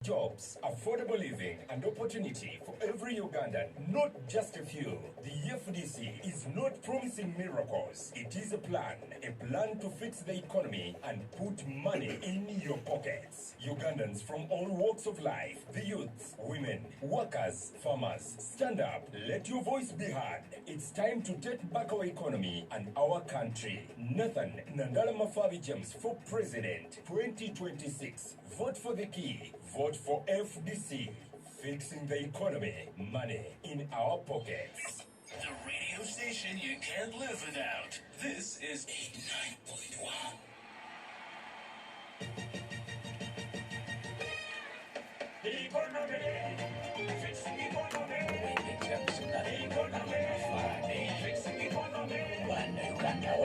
Jobs, affordable living, and opportunity for every Ugandan, not just a few. The FDC is not promising miracles. It is a plan to fix the economy and put money in your pockets. Ugandans from all walks of life, the youths, women, workers, farmers, stand up, let your voice be heard. It's time to take back our economy and our country. Nathan Nandala Mafabi James for President 2026. Vote for the key. Vote for FDC. Fixing the economy. Money in our pockets. The radio station you can't live without. This is 89.1. Economy. Fixing economy. Fixing economy.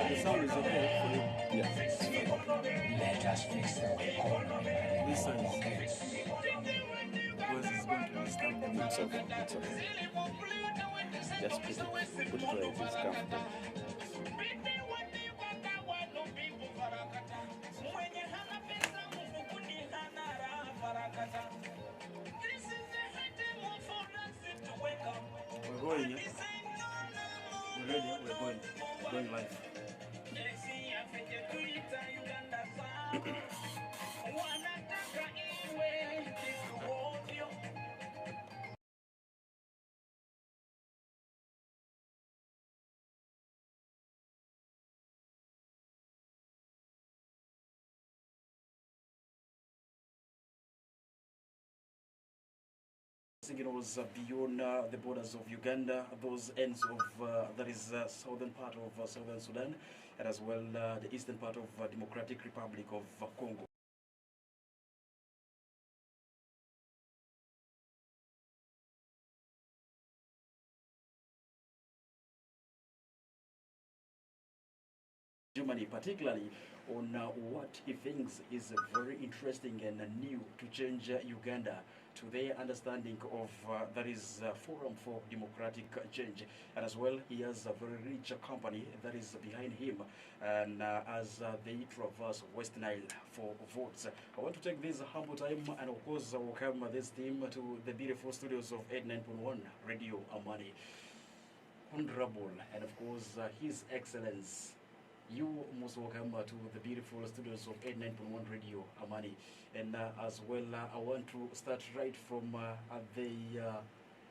The sound is okay. Fixing economy. Let us fix the economy. Listen. Okay. Because it's going to disturb the It's okay. It's okay. Just put it where it is comfortable. We're going, yeah? We're ready, we're going. We're going live. Signals beyond the borders of Uganda, those ends of that is southern part of southern Sudan, and as well the eastern part of Democratic Republic of Congo. Adjumani, particularly on what he thinks is very interesting and new to change Uganda to their understanding of that is Forum for Democratic Change, and as well he has a very rich company that is behind him, and as they traverse West Nile for votes. I want to take this humble time and of course welcome this team to the beautiful studios of 89.1 Radio Amani. Honorable and of course His Excellence, you most welcome to the beautiful studios of 89.1 Radio Amani. And as well, I want to start right from the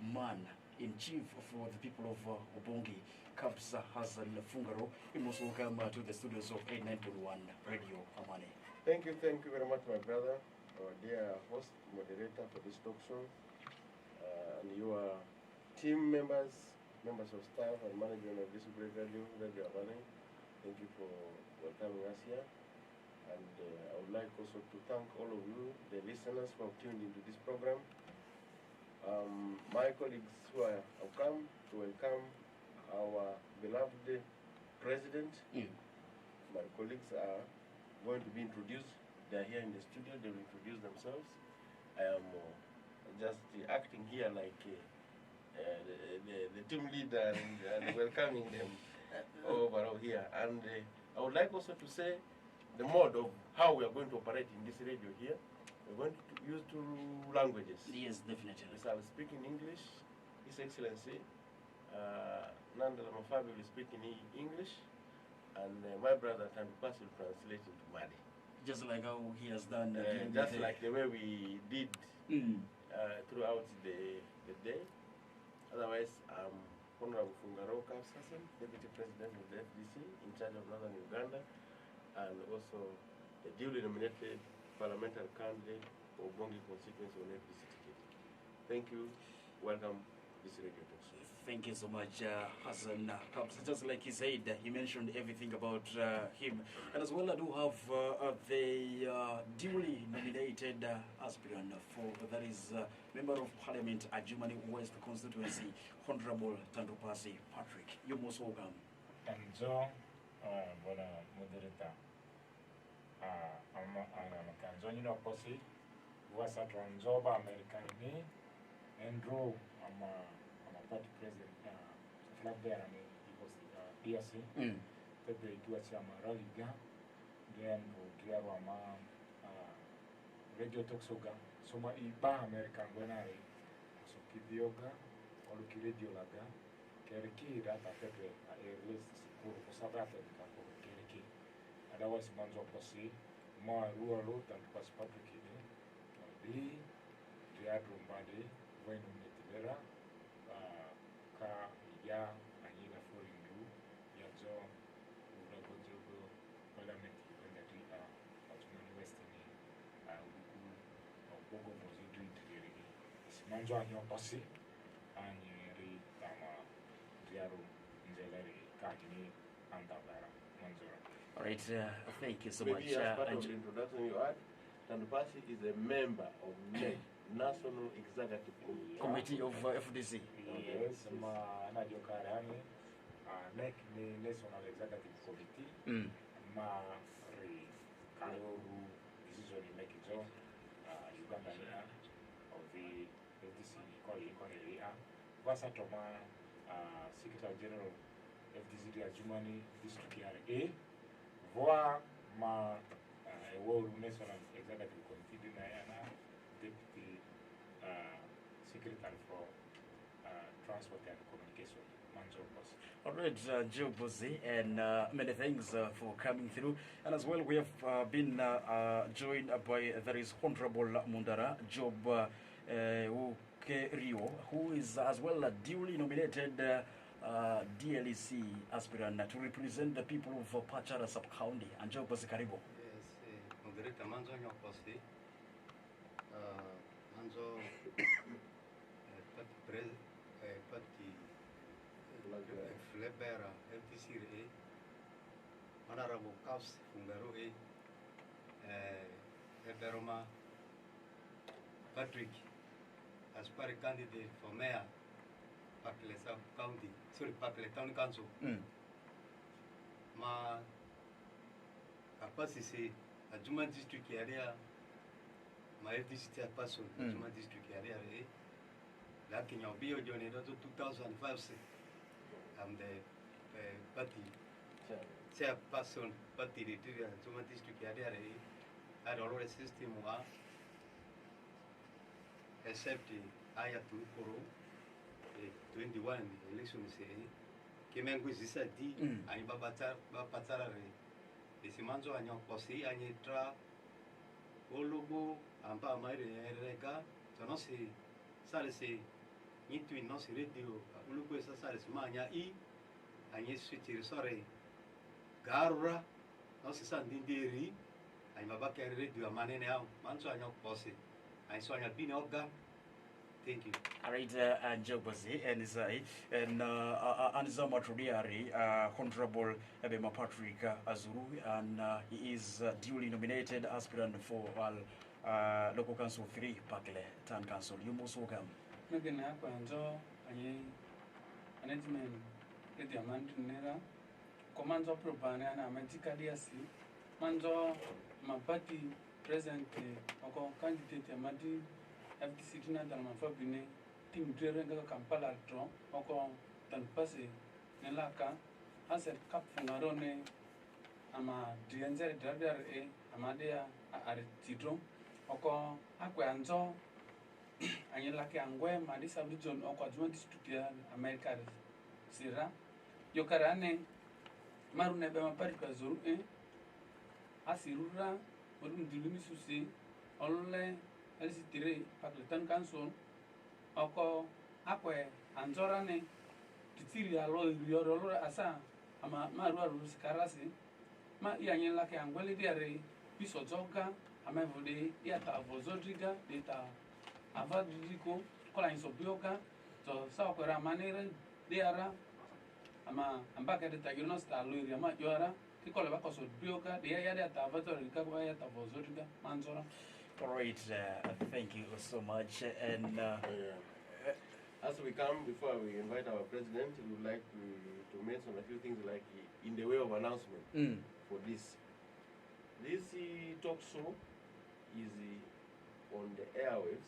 man in chief for the people of Obongi, Kapsa Hassan Fungaro. You most welcome to the studios of 89.1 Radio Amani. Thank you very much, my brother, our dear host, moderator for this talk show, and your team members, members of staff, and management of this great radio, Radio Amani. Thank you for welcoming us here. And I would like also to thank all of you, the listeners who have tuned into this program. My colleagues who have come to welcome our beloved president. My colleagues are going to be introduced. They are here in the studio. They will introduce themselves. I am just acting here like the team leader and welcoming them over here. And I would like also to say the mode of how we are going to operate in this radio here. We're going to use two languages. Yes, definitely. So I will speak in English. His Excellency Nandala Mafabi will speak in English, and my brother Tandupas will translate into Mali. Just like how he has done. Just like the way we did throughout the day. Otherwise, Honorable Fungaro Kapsasen, Deputy President of the FDC, in charge of Northern Uganda, and also the duly nominated parliamentary candidate for Bongi constituency on FDC ticket. Thank you. Welcome to this radio talk show. Thank you so much, Hassan Kapsa. Just like he said, he mentioned everything about him. And as well, I do have the duly nominated aspirant for, that is Member of Parliament, Adjumani West Constituency, Honorable Tandupasi Patrick. You're most welcome. Kanzo, bona moderator. Kanzo nino kosi, wasa tranzoba Amerikani, Andrew, I'm a party president, flag bearer, he was DSC, the Duachi Amaraliga, then Giarama, Radio Toxoga, soma iba America ngwenari so kidioga olu kiredio laga kereki data pepe a release sikuru ko South Africa ko kereki otherwise manzo posi ma rualo tan pas public ni di teatro mbadi wenu netibera ka ya anyina forindu ya zo urago jogo parliament kwenda di Adjumani West ni ugu ogogo bozi do interigi manzo anyo posi anyeri tama diaro nzelari kagini andabara manzora. All right, thank you so Maybe much. as part of the introduction you had, Tandupasi is a member of NEC, National Executive Committee of FDC. Yes, ma najokarani NEC ni National Executive Committee. Ma re kayoru decision make it Uganda of the FDC area. Vasa Toma Secretary General FDC Adjumani District area. Voa ma World National Executive Committee na Deputy Secretary for Transport and Communication, Manjo Boss. All right, Joe Bozi, and many thanks for coming through. And as well, we have been joined by there is Honorable Mundara Job Rio, who is as well a duly nominated DLEC aspirant to represent the people of Pachara sub-county. And Job Bozi Karibo. Yes, Moderator Manzo Nyokosi, Manzo Pati Flebera, FTC, Honorable Kaus Fungaro, Eberoma Patrick, aspire candidate for mayor, Pakle sub-county, sorry, Pakle town council. Ma Kapasi Adjumani district area, my FDC person, Adjumani district area, like in your bio journey, 2005, I'm the party chairperson, party Adjumani district area. I already system except I have to Koro 21 elections. Kemengu zisadi, ani babatara Isimanzo anyo posi anyetra ologo ampa maire rega tonosi sale se nitu inosi radio ulugo esa sale manya I anye switch sore garura nosi sandinderi ani babaka radio amanene au manzo anyo posi ani so anya bini oga. Thank you. All right, Joe Bozi and Zai and Anizama Trudiari, Honorable Ebema Patrick Azuru, and he is duly nominated aspirant for Local Council 3, Pakle Town Council. You most welcome. Again, Anjo, Management, Adjumani Nera, Commands of Propana, and Amatika Diasi, Manjo, Mapati, present, or candidate Amadi. FDC tuna dan mafabine team drere nga Kampala dron oko dan passe ne laka aser kap fungarone ama dienzer dardar amadea artidron oko akwe anzo anyela ke angwe madi sabjon oko Adjumani district ya America sira yokarane marune be mapari pazuru asirura odum dilumi susi olle LC3 Pakistan Council oko akwe anzorane titiri alo yoro asa ama maru sikarasi ma yanye lake angwele diare biso joga ama vode yata avozodriga data avadriko kola insobioga so sa okwera manere diara ama ambaka data yono sta loiri ama yora kikola bakoso bioga de ya data avadrika kwa yata avozodriga manzora. All right, thank you so much. And as we come, before we invite our president, we would like to mention a few things like in the way of announcement for this. This talk show is on the airwaves.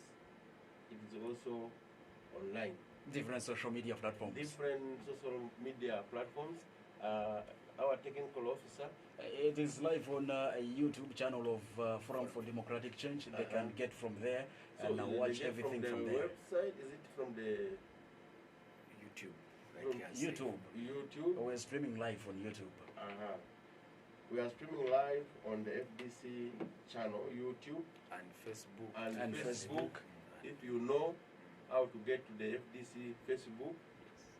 It is also online. Different social media platforms. Different social media platforms. our technical officer. It is live on a YouTube channel of Forum for Democratic Change. They can get from there and So watch they get everything from from the there. website. Is it from the YouTube. From Like I say. YouTube. YouTube? We're streaming live on YouTube. We are streaming live on the FDC channel, YouTube And Facebook. and Facebook. If you know how to get to the FDC Facebook,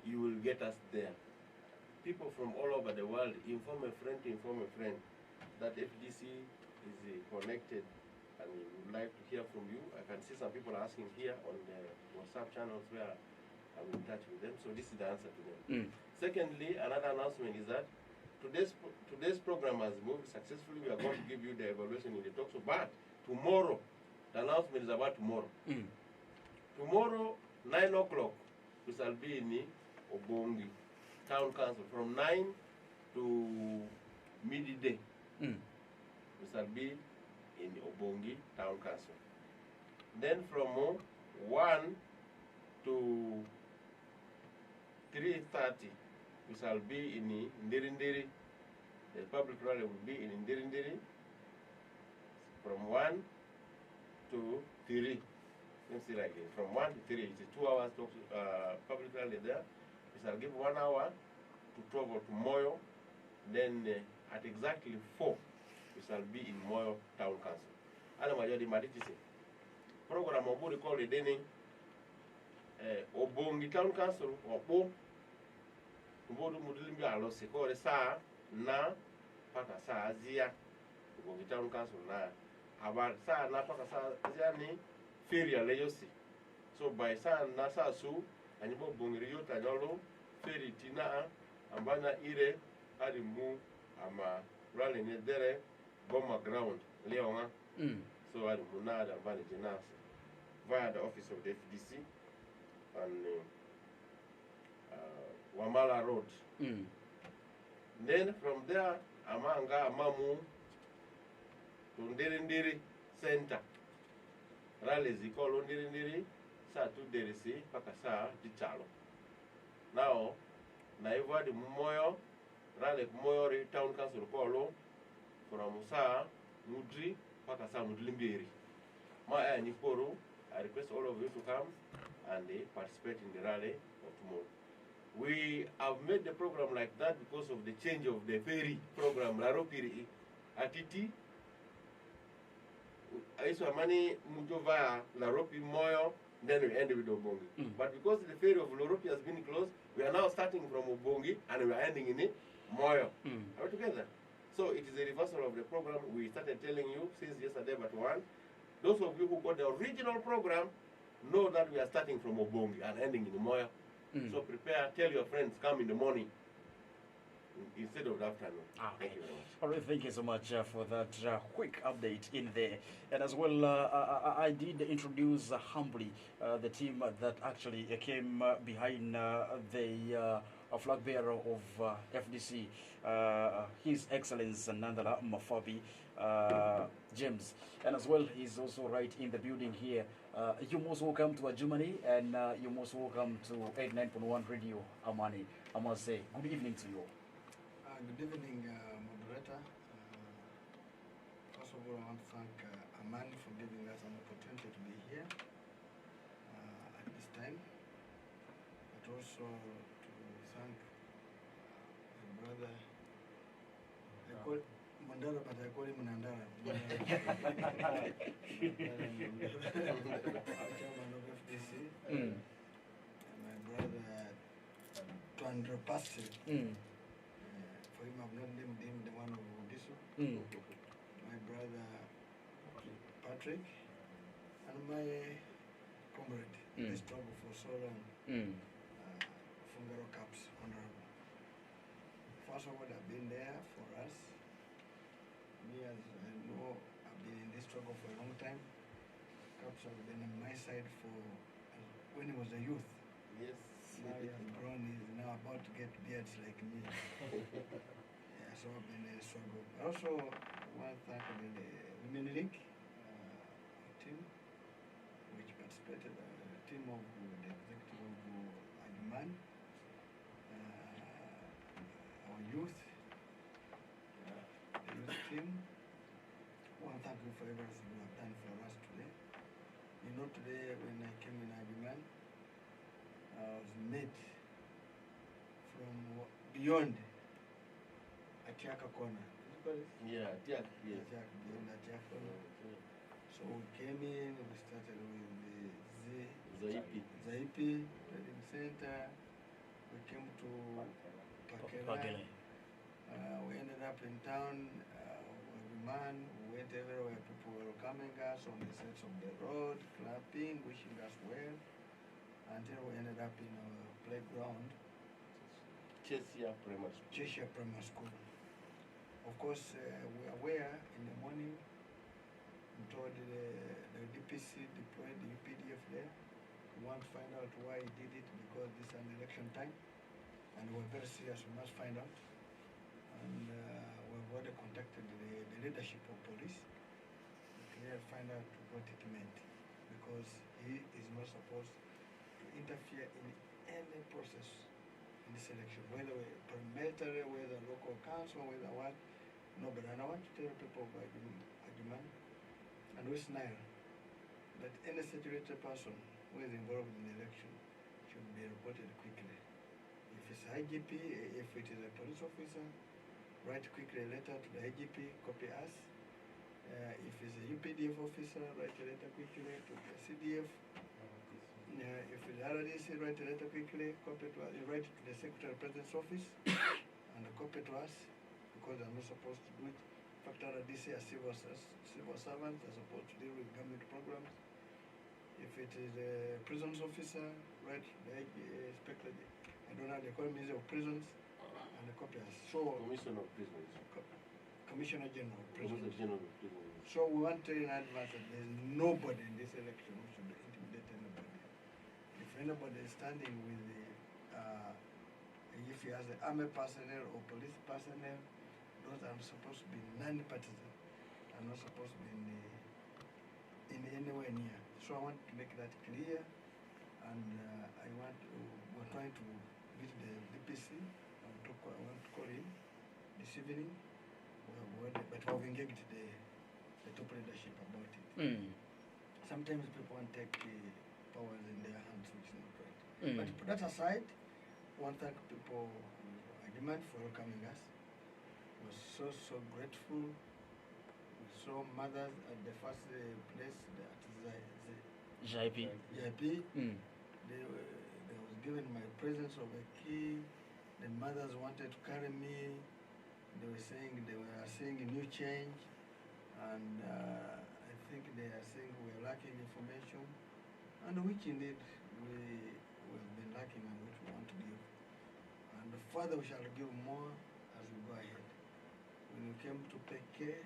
you will get us there. People from all over the world, inform a friend to inform a friend that FDC is connected and we would like to hear from you. I can see some people asking here on the WhatsApp channels where I'm in touch with them. So this is the answer to them. Secondly, another announcement is that today's program has moved successfully. We are going to give you the evaluation in the talk show. But tomorrow, the announcement is about tomorrow. Tomorrow, 9 o'clock, we shall be in the Obongi Town Council from 9 to midday. We shall be in the Obongi Town Council. Then from 1 to 3:30, we shall be in Ndirindiri. The public rally will be in Ndirindiri from 1 to 3. Let's see like this. From 1 to 3, it's a 2 hours talk, public rally there. We shall give 1 hour to travel to Moyo. Then at exactly 4, we shall be in Moyo Town Council. Ana majadi maditisi. Program oburi called the Obongi Town Council Obo. Ubodu mudilimbi alosi kore saa na paka saa azia. Obongi Town Council na abar saa na paka saa azia ni feri aleyosi. So by saa na saa su anyibo bongiri yota nyolo feri tina ambana ire hadi mu ama rally nyedere Boma ground leonga. So hadi munada ambani jinasi via the office of the FDC on Wamala Road. Then from there, Amanga Amamu to Ndirindiri Center. Rally is called Ndirindiri, saa 2 derisi, paka saa Tichalo. Now, Naiva the Moyo, Rally Moyo Town Council call from saa Mudri, paka saa Mudlimbiri. Ma Niporo, I request all of you to come and participate in the rally of tomorrow. We have made the program like that because of the change of the ferry program. Laropiri Atiti, Amani Mujova, Laropi Moyo, then we end with Obongi. But because the ferry of Laropi has been closed, we are now starting from Obongi and we are ending in Moyo. Are we together? So it is a reversal of the program. We started telling you since yesterday but 1. Those of you who got the original program know that we are starting from Obongi and ending in Moyo. So prepare, tell your friends, come in the morning instead of the afternoon. Thank you very much. All right, thank you so much for that quick update in there. And as well, I did introduce humbly the team that actually came behind the flag bearer of FDC, His Excellency Nandala Mafabi James. And as well, he's also right in the building here. You're most welcome to Adjumani, and you're most welcome to 89.1 Radio Amani. I must say, good evening to you. Good evening, moderator. First of all, I want to thank Amani for giving us an opportunity to be here at this time, but also to thank my brother. I call Mandara, but I call him Nandara. Chairman of FDC, and my brother Twandra Pasti. For him, I've not named him the one of Odiso. My brother Patrick, and my comrade, the struggle for so long, Fungaro Caps, Honorable. First of all, I've been there for us. Me, as I know, I've been in this struggle for a long time. Caps have been on my side for when he was a youth. Yes. Now he has grown, he's now about to get beards like me. Yeah, so I've been in a struggle. I also want to thank the Women League team, which participated, the team of the executive of Adjumani, our youth, everything you have done for us today. You know, today when I came in Adjumani, I was met from beyond Atiaka corner. Yeah, yeah, yes. Beyond Atiaka corner. So we came in, we started with the Zaipi Trading Center. We came to Pakela. We ended up in town, Adjumani. We went everywhere. People were welcoming us on the sides of the road, clapping, wishing us well, until we ended up in our playground, Cheshire Primary School. Of course, we are aware in the morning, we told the DPC deployed the UPDF there. We want to find out why he did it, because this is an election time, and we're very serious, we must find out. And we've already contacted the leadership of police to clearly find out what it meant, because he is not supposed to interfere in any process in this election, whether parliamentary, whether local council, whether what. No, but I want to tell people of Adjumani and West Nile that any situated person who is involved in the election should be reported quickly. If it's IGP, if it is a police officer, write quickly a letter to the IGP, copy us. If it's a UPDF officer, write a letter quickly to the CDF. If it's RDC, write a letter quickly, copy to us, write it to the Secretary of President's office and copy to us, because I'm not supposed to do it. In fact, RDC are civil servants, they're supposed to deal with government programs. If it is a prisons officer, write the inspector, I don't know, they call Minister of Prisons, and the copy us. So, Commissioner of Prisons. Commissioner General of Prisons. So we want to tell you in advance that there's nobody in this election who should intimidate anybody. If anybody is standing with the, if he has the army personnel or police personnel, those are supposed to be non-partisan, are not supposed to be in anywhere near. So I want to make that clear, and we're trying to meet the DPC. I want to call him this evening, but we've engaged the top leadership about it. Sometimes people want to take powers in their hands, which is not right. But to put that aside, I want to thank people of Adjumani for welcoming us. We're so grateful. We saw mothers at the first place, at JIP. They was given my presence of a key. The mothers wanted to carry me. They were saying they were seeing a new change, and I think they are saying we're lacking information, and which indeed we've been lacking and which we want to give. And further we shall give more as we go ahead. When we came to Pakele,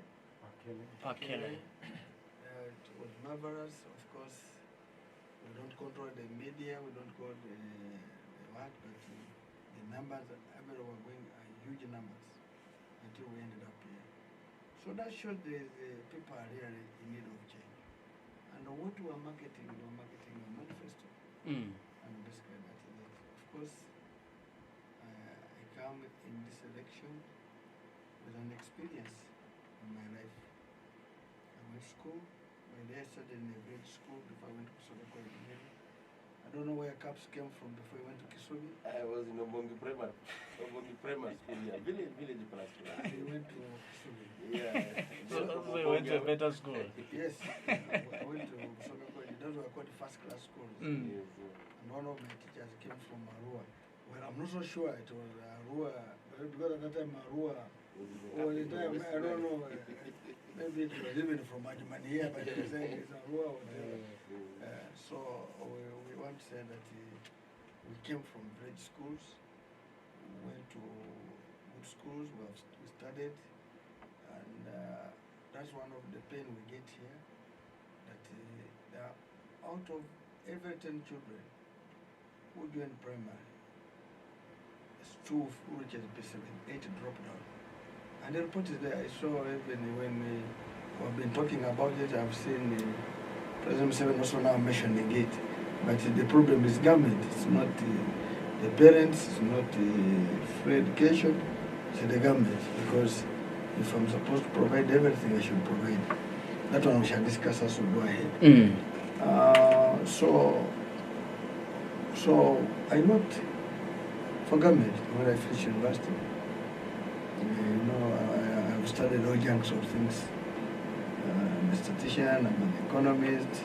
it was marvelous. Of course, we don't control the media, we don't control the what, but the numbers everywhere were going are huge numbers until we ended up here. So that shows the people are really in need of change. And what we are marketing a manifesto. And basically that is it. Of course, I come in this election with an experience in my life. I went to school. My dad started in a village school before I went to Kisogwe. I don't know where Caps came from before I went to Kisogwe. I was in Obongi Primary School, yeah, village primary school. You went to Kisogwe. Yeah. So you went to a better school? Yes, I went to Kisogwe. Those were called first class schools. Yes, And one of my teachers came from Arua. Well, I'm not so sure it was Arua, because at that time Arua, the time, I don't know, maybe it was even from Adjumani here, but they were saying it's Arua or whatever. So we want to say that we came from village schools, we went to good schools, we studied, and that's one of the pain we get here, that there are out of every 10 children who join primary, it's 2 who reaches P7, 8 drop down. And the report is there. I saw even when we've been talking about it, I've seen President Museveni also now mentioning it. But the problem is government. It's not the parents, it's not free education, it's the government. Because if I'm supposed to provide everything, I should provide. That one we shall discuss as we go ahead. So I worked for government when I finished university. I've studied all kinds of things. I'm a statistician, I'm an economist,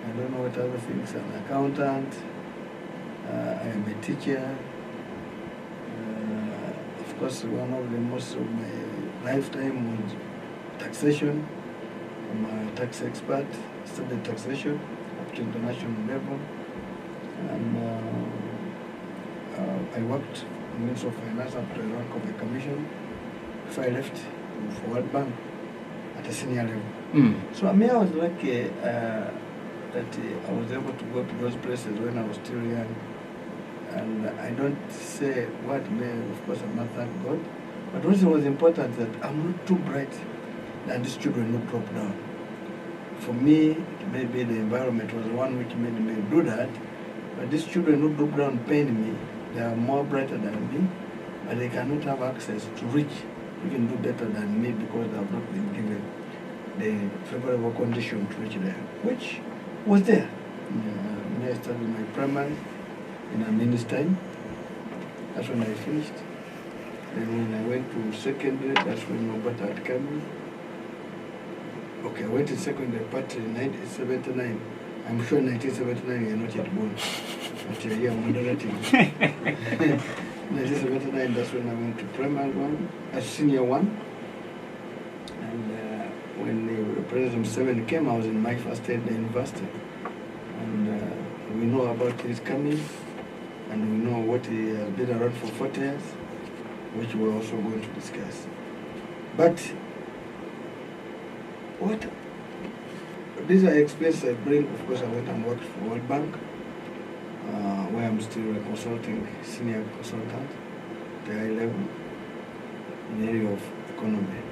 I don't know what other things, I'm an accountant, I am a teacher. Of course, one of the most of my lifetime was taxation. I'm a tax expert, studied taxation up to international level. And I worked in Ministry of Finance up to the rank of a commission before I left for World Bank at a senior level. So I was lucky that I was able to go to those places when I was still young. And I don't say what may, of course, I'm not thank God. But also was important that I'm not too bright and these children not drop down. For me, maybe the environment was the one which made me do that. But these children who drop down pain me. They are more brighter than me, but they cannot have access to reach, even do better than me because they have not been given the favorable condition to reach there, which was there. I started my primary in Amani's time. That's when I finished. Then when I went to secondary, that's when Robert had come in. Okay, I went to secondary part in 1979. I'm sure 1979 you're not yet born. But yeah, I'm moderating. 1979, that's when I went to primary one, senior one. And when the President 7 came, I was in my first day at the university. And we know about his coming, and we know what he has been around for 40 years, which we're also going to discuss. But what these are experiences I bring. Of course, I went and worked for World Bank, where I'm still a consulting, senior consultant, the high level, in the area of economy.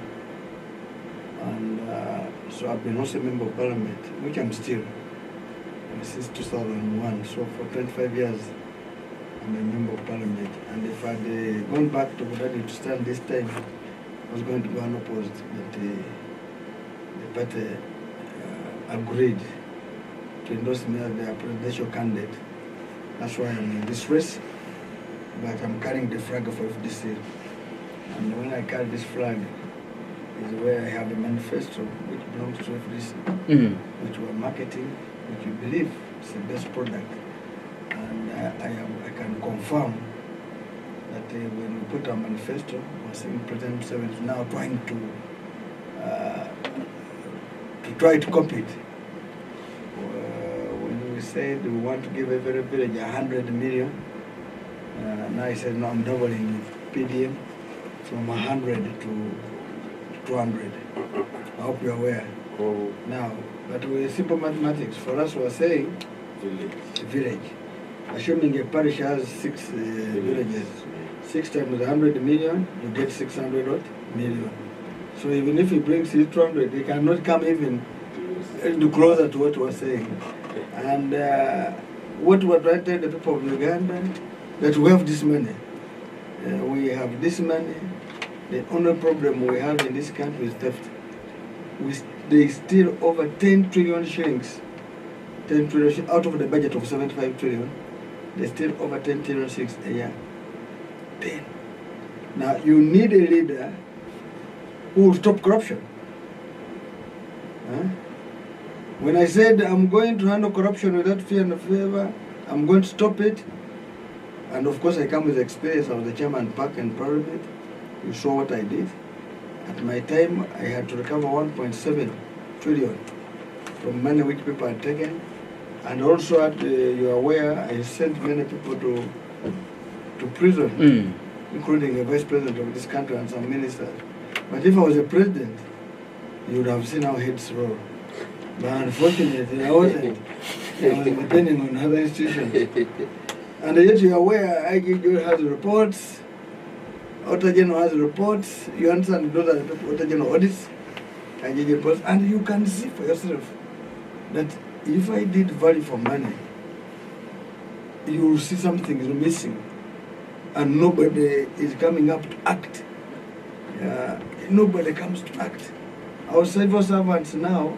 And so I've been also a member of parliament, which I'm still, since 2001. So for 25 years, I'm a member of parliament. And if I'd gone back to Budadi to stand this time, I was going to go unopposed, but the party agreed to endorse me as their presidential candidate. That's why I'm in this race, but I'm carrying the flag of FDC. And when I carry this flag, is where I have a manifesto which belongs to FDC, which we're marketing, which we believe is the best product. And I can confirm that when we put our manifesto, we're saying President Museveni is now trying to try to compete. When we said we want to give every village 100 million, now he said, no, I'm doubling PDM from 100 to 200. I hope you're aware. Now, but with simple mathematics, for us we're saying village. Assuming a parish has 6 villages, 6 times 100 million, you get 600 million. So even if he brings his 200, he cannot come even closer to what we're saying. And what we're trying to tell the people of Uganda, that we have this money. We have this money. The only problem we have in this country is theft. They steal over 10 trillion shillings. 10 trillion shillings out of the budget of 75 trillion. They steal over 10 trillion shillings a year. 10. Now you need a leader who will stop corruption. When I said I'm going to handle corruption without fear and favor, I'm going to stop it. And of course I come with experience. I was the chairman Park and Parliament. You saw what I did. At my time, I had to recover 1.7 trillion from money which people had taken. And also, you are aware, I sent many people to prison, including the vice president of this country and some ministers. But if I was a president, you would have seen how heads roll. But unfortunately, I wasn't. I was depending on other institutions. And yet you are aware, IGJ has reports, Auditor General has reports, you understand those are the people, Auditor General audits, IGJ reports, and you can see for yourself that if I did value for money, you will see something is missing, and nobody is coming up to act. Nobody comes to act. Our civil servants now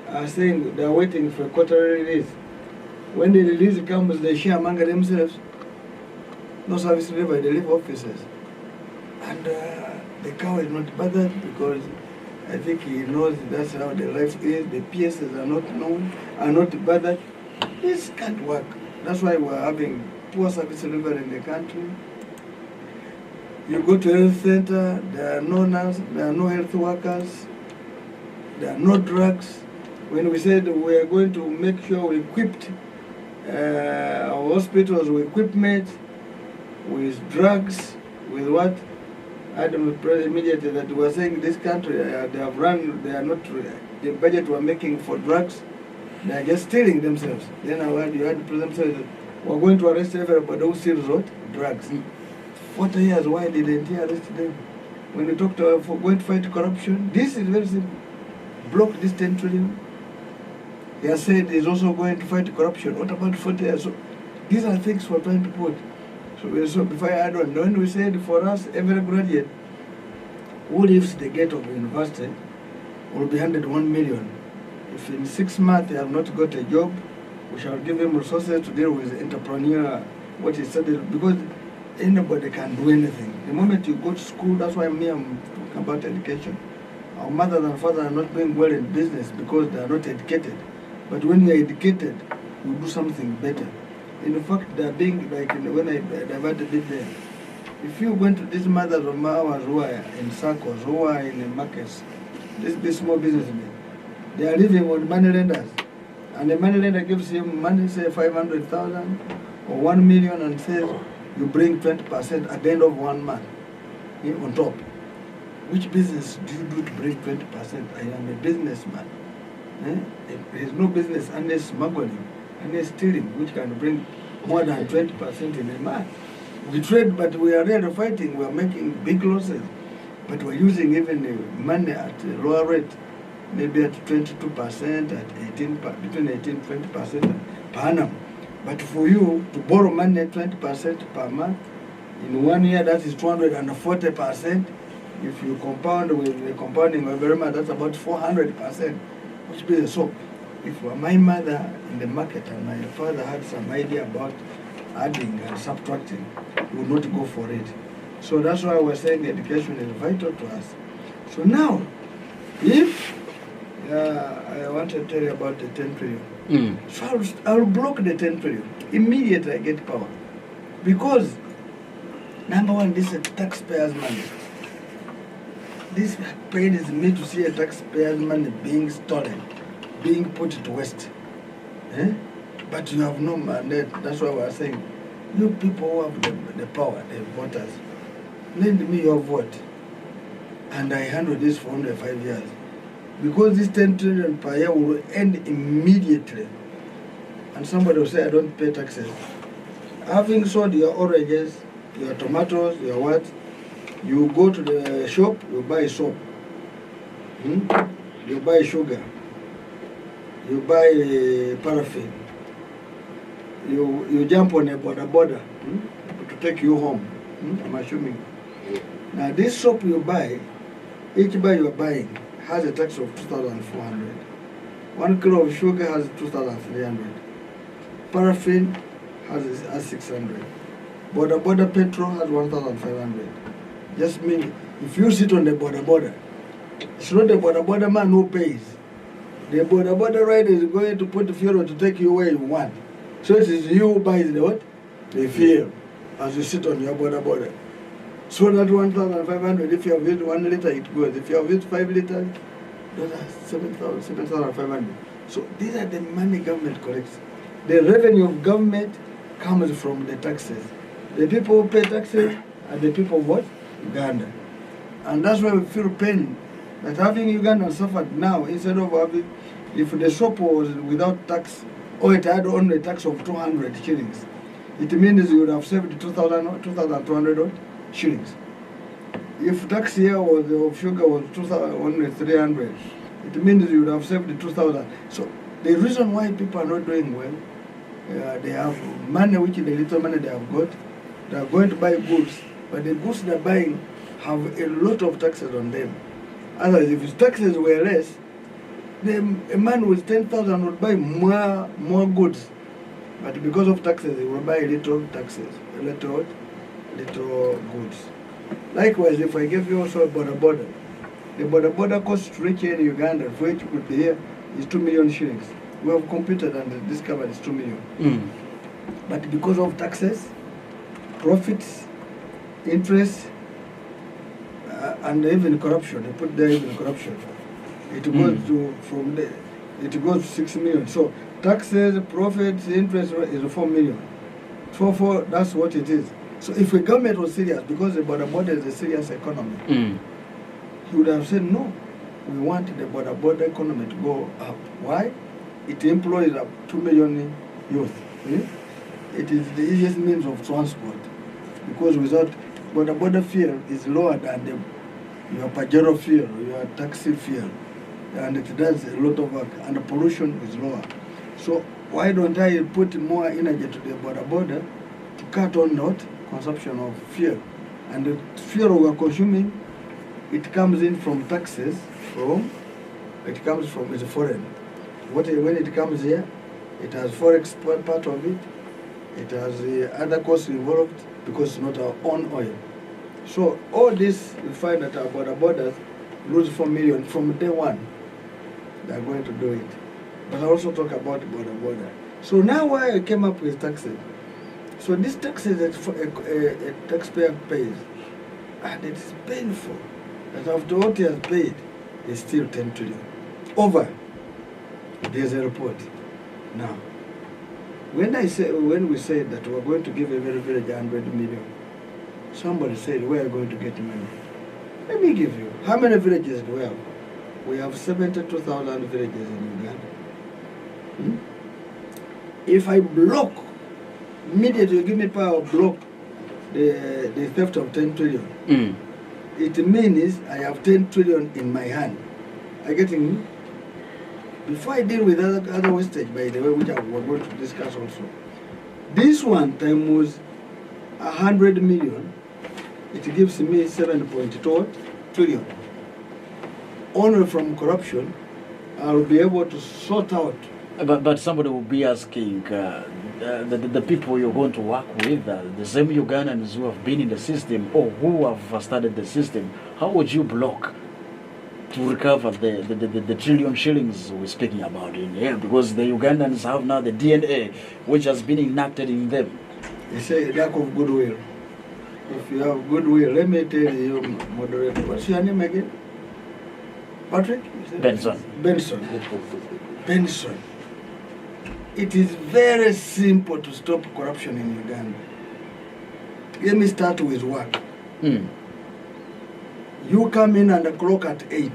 are saying they are waiting for a quarterly release. When the release comes, they share among themselves. No service delivery, they leave offices. And the cow is not bothered because I think he knows that's how the life is. The PSs are not known, are not bothered. This can't work. That's why we're having poor service delivery in the country. You go to a health center, there are no nurses, there are no health workers, there are no drugs. When we said we are going to make sure we equipped our hospitals with equipment, with drugs, with what? Adam immediately that we were saying this country, they have run, they are not, the budget we're making for drugs, they are just stealing themselves. Then I heard, you heard the president say that we're going to arrest everybody who steals what? Drugs. 40 years, why didn't he arrest them? When we talked about for going to fight corruption, this is very simple. Block this 10 trillion. He has said he's also going to fight corruption. What about 40 years? So these are things we're trying to put. So before I add on, when we said for us, every graduate who leaves the gate of the university will be handed 1 million. If in 6 months they have not got a job, we shall give him resources to deal with entrepreneur, what he studied, because anybody can do anything. The moment you go to school, that's why I'm talking about education. Our mothers and fathers are not doing well in business because they are not educated. But when you are educated, you do something better. In fact, they are being, like when I divided it there, if you went to these mothers of ours who are in circles, who are in the markets, these small businessmen, they are living on money lenders. And the money lender gives him money, say 500,000 or 1 million, and says, you bring 20% at the end of 1 month on top. Which business do you do to bring 20%? I am a businessman. There is no business unless smuggling, unless stealing, which can bring more than 20% in a month. We trade, but we are really fighting. We are making big losses. But we're using even money at a lower rate, maybe at 22%, at 18, between 18 and 20% per annum. But for you to borrow money 20% per month, in 1 year that is 240%. If you compound with the compounding of every month, that's about 400%. Which means, so if my mother in the market and my father had some idea about adding and subtracting, we would not go for it. So that's why we're saying education is vital to us. So now, if I want to tell you about the 10 trillion. So I'll block the 10 trillion. Immediately I get power. Because, number one, this is taxpayers' money. This pains me to see a taxpayer's money being stolen, being put to waste. But you have no mandate. That's why we're saying, you people who have the power, the voters, lend me your vote. And I handle this for only 5 years. Because this 10 trillion per year will end immediately. And somebody will say, I don't pay taxes. Having sold your oranges, your tomatoes, your what, you go to the shop, you buy soap. You buy sugar. You buy paraffin. You jump on a border to take you home. I'm assuming. Now this soap you buy, each buy you are buying has a tax of 2,400. 1 kilo of sugar has 2,300. Paraffin has 600. Border petrol has 1,500. Just mean if you sit on the border, it's not the border man who pays. The border rider is going to put the fuel to take you where you want. So it is you who buys the what? The fuel as you sit on your border. So that 1,500, if you have used 1 liter, it goes. If you have used 5 liters, those are 7,500. So these are the money government collects. The revenue of government comes from the taxes. The people who pay taxes are the people of what? Uganda. And that's why we feel pain that having Uganda suffered now, instead of having, if the shop was without tax, or it had only a tax of 200 shillings, it means you would have saved 2,200 shillings. If tax here was of sugar was 300, it means you would have saved 2,000. So the reason why people are not doing well, they have money, which is the little money they have got. They are going to buy goods, but the goods they're buying have a lot of taxes on them. Otherwise, if his taxes were less, a man with 10,000 would buy more goods. But because of taxes, he will buy little goods. Likewise, if I give you also a border, the border cost to reach here in Uganda, for which could be here, is 2 million shillings. We have computed and discovered it's 2 million. But because of taxes, profits, interest, and even corruption, they put there even corruption. It goes to from there, it goes to 6 million. So taxes, profits, interest is 4 million. So that's what it is. So if the government was serious, because the border is a serious economy, he would have said no. We want the border economy to go up. Why? It employs up 2 million youth. It is the easiest means of transport, because without border fuel is lower than your Pajero fuel, your taxi fuel, and it does a lot of work, and the pollution is lower. So why don't I put more energy to the border to cut on not consumption of fuel? And the fuel we are consuming, it comes in from taxes, it's foreign. When it comes here, it has forex part of it, it has other costs involved because it's not our own oil. So all this, we find that our borders lose 4 million from day one. They are going to do it. But I also talk about border. So now why I came up with taxes. So these taxes that a taxpayer pays, and it is painful that after what he has paid, it's still 10 trillion. Over. There's a report. Now, when we said that we're going to give every village 100 million, somebody said, where are you going to get money? Let me give you. How many villages do we have? We have 72,000 villages in Uganda. If I block, immediately you give me power, block the theft of 10 trillion, it means I have 10 trillion in my hand. Are you getting me? Before I deal with other wastage, by the way, which we're going to discuss also, this one time was 100 million. It gives me 7.2 trillion. Only from corruption, I'll be able to sort out. But somebody will be asking, the people you're going to work with, the same Ugandans who have been in the system or who have started the system, how would you block to recover the trillion shillings we're speaking about in here? Because the Ugandans have now the DNA which has been enacted in them. You say lack of goodwill. If you have goodwill, let me tell you, moderator, what's your name again? Patrick? Benson. Benson. It is very simple to stop corruption in Uganda. Let me start with work. You come in and clock at 8.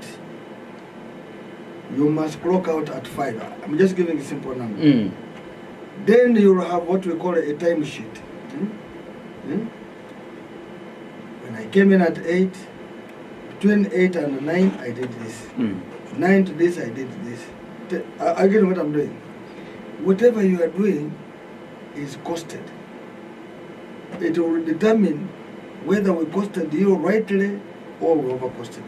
You must clock out at 5. I'm just giving a simple number. Then you'll have what we call a time sheet. When I came in at 8, between 8 and 9, I did this. 9 to this, I did this. I get what I'm doing. Whatever you are doing is costed. It will determine whether we costed you rightly or we overcosted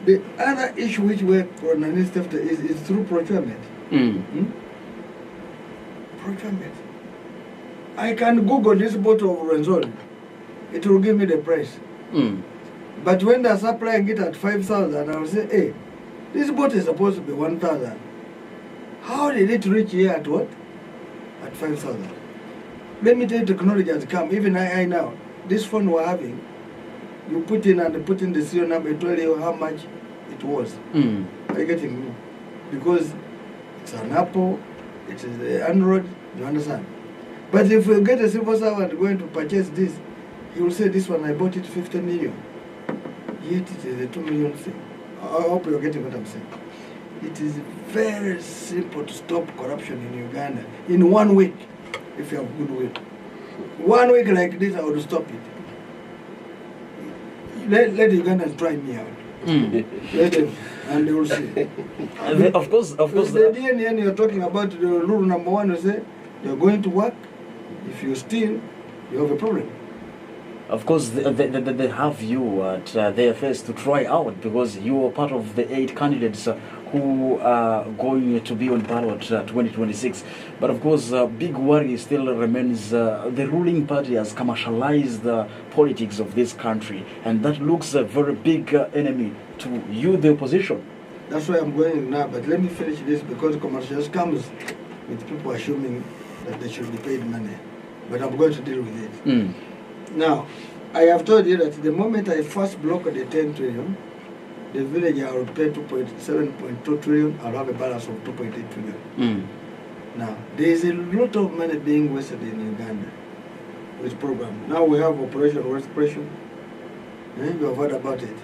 you. The other issue which we on an theft is through procurement. Procurement. I can Google this bottle of Renzol. It will give me the price. But when the supplier get at 5,000, I will say, hey, this bottle is supposed to be 1,000. How did it reach here at what? At 5,000. Let me tell you, technology has come. Even I now, this phone we're having, you put in the serial number, it tell you how much it was. Are you getting me? Because it's an Apple, it is the Android, you understand? But if you get a civil servant going to purchase this, he will say, this one, I bought it 50 million. Yet it is a 2 million thing. I hope you're getting what I'm saying. It is very simple to stop corruption in Uganda in 1 week, if you have goodwill. 1 week like this, I would stop it. Let the Ugandans try me out. Let them, and they will see. Of course. The DNA you're talking about, the rule number 1 is say, you're going to work. If you steal, you have a problem. Of course, they have you at their face to try out because you are part of the 8 candidates who are going to be on ballot 2026. But of course, big worry still remains. The ruling party has commercialized the politics of this country, and that looks a very big enemy to you, the opposition. That's why I'm going now. But let me finish this because commercials comes with people assuming that they should be paid money. But I'm going to deal with it. Mm. Now, I have told you that the moment I first block the 10 trillion, the village I will pay 7.2 trillion, I'll have a balance of 2.8 trillion. Mm. Now, there is a lot of money being wasted in Uganda with program. Now we have Operation Restoration. You have heard about it.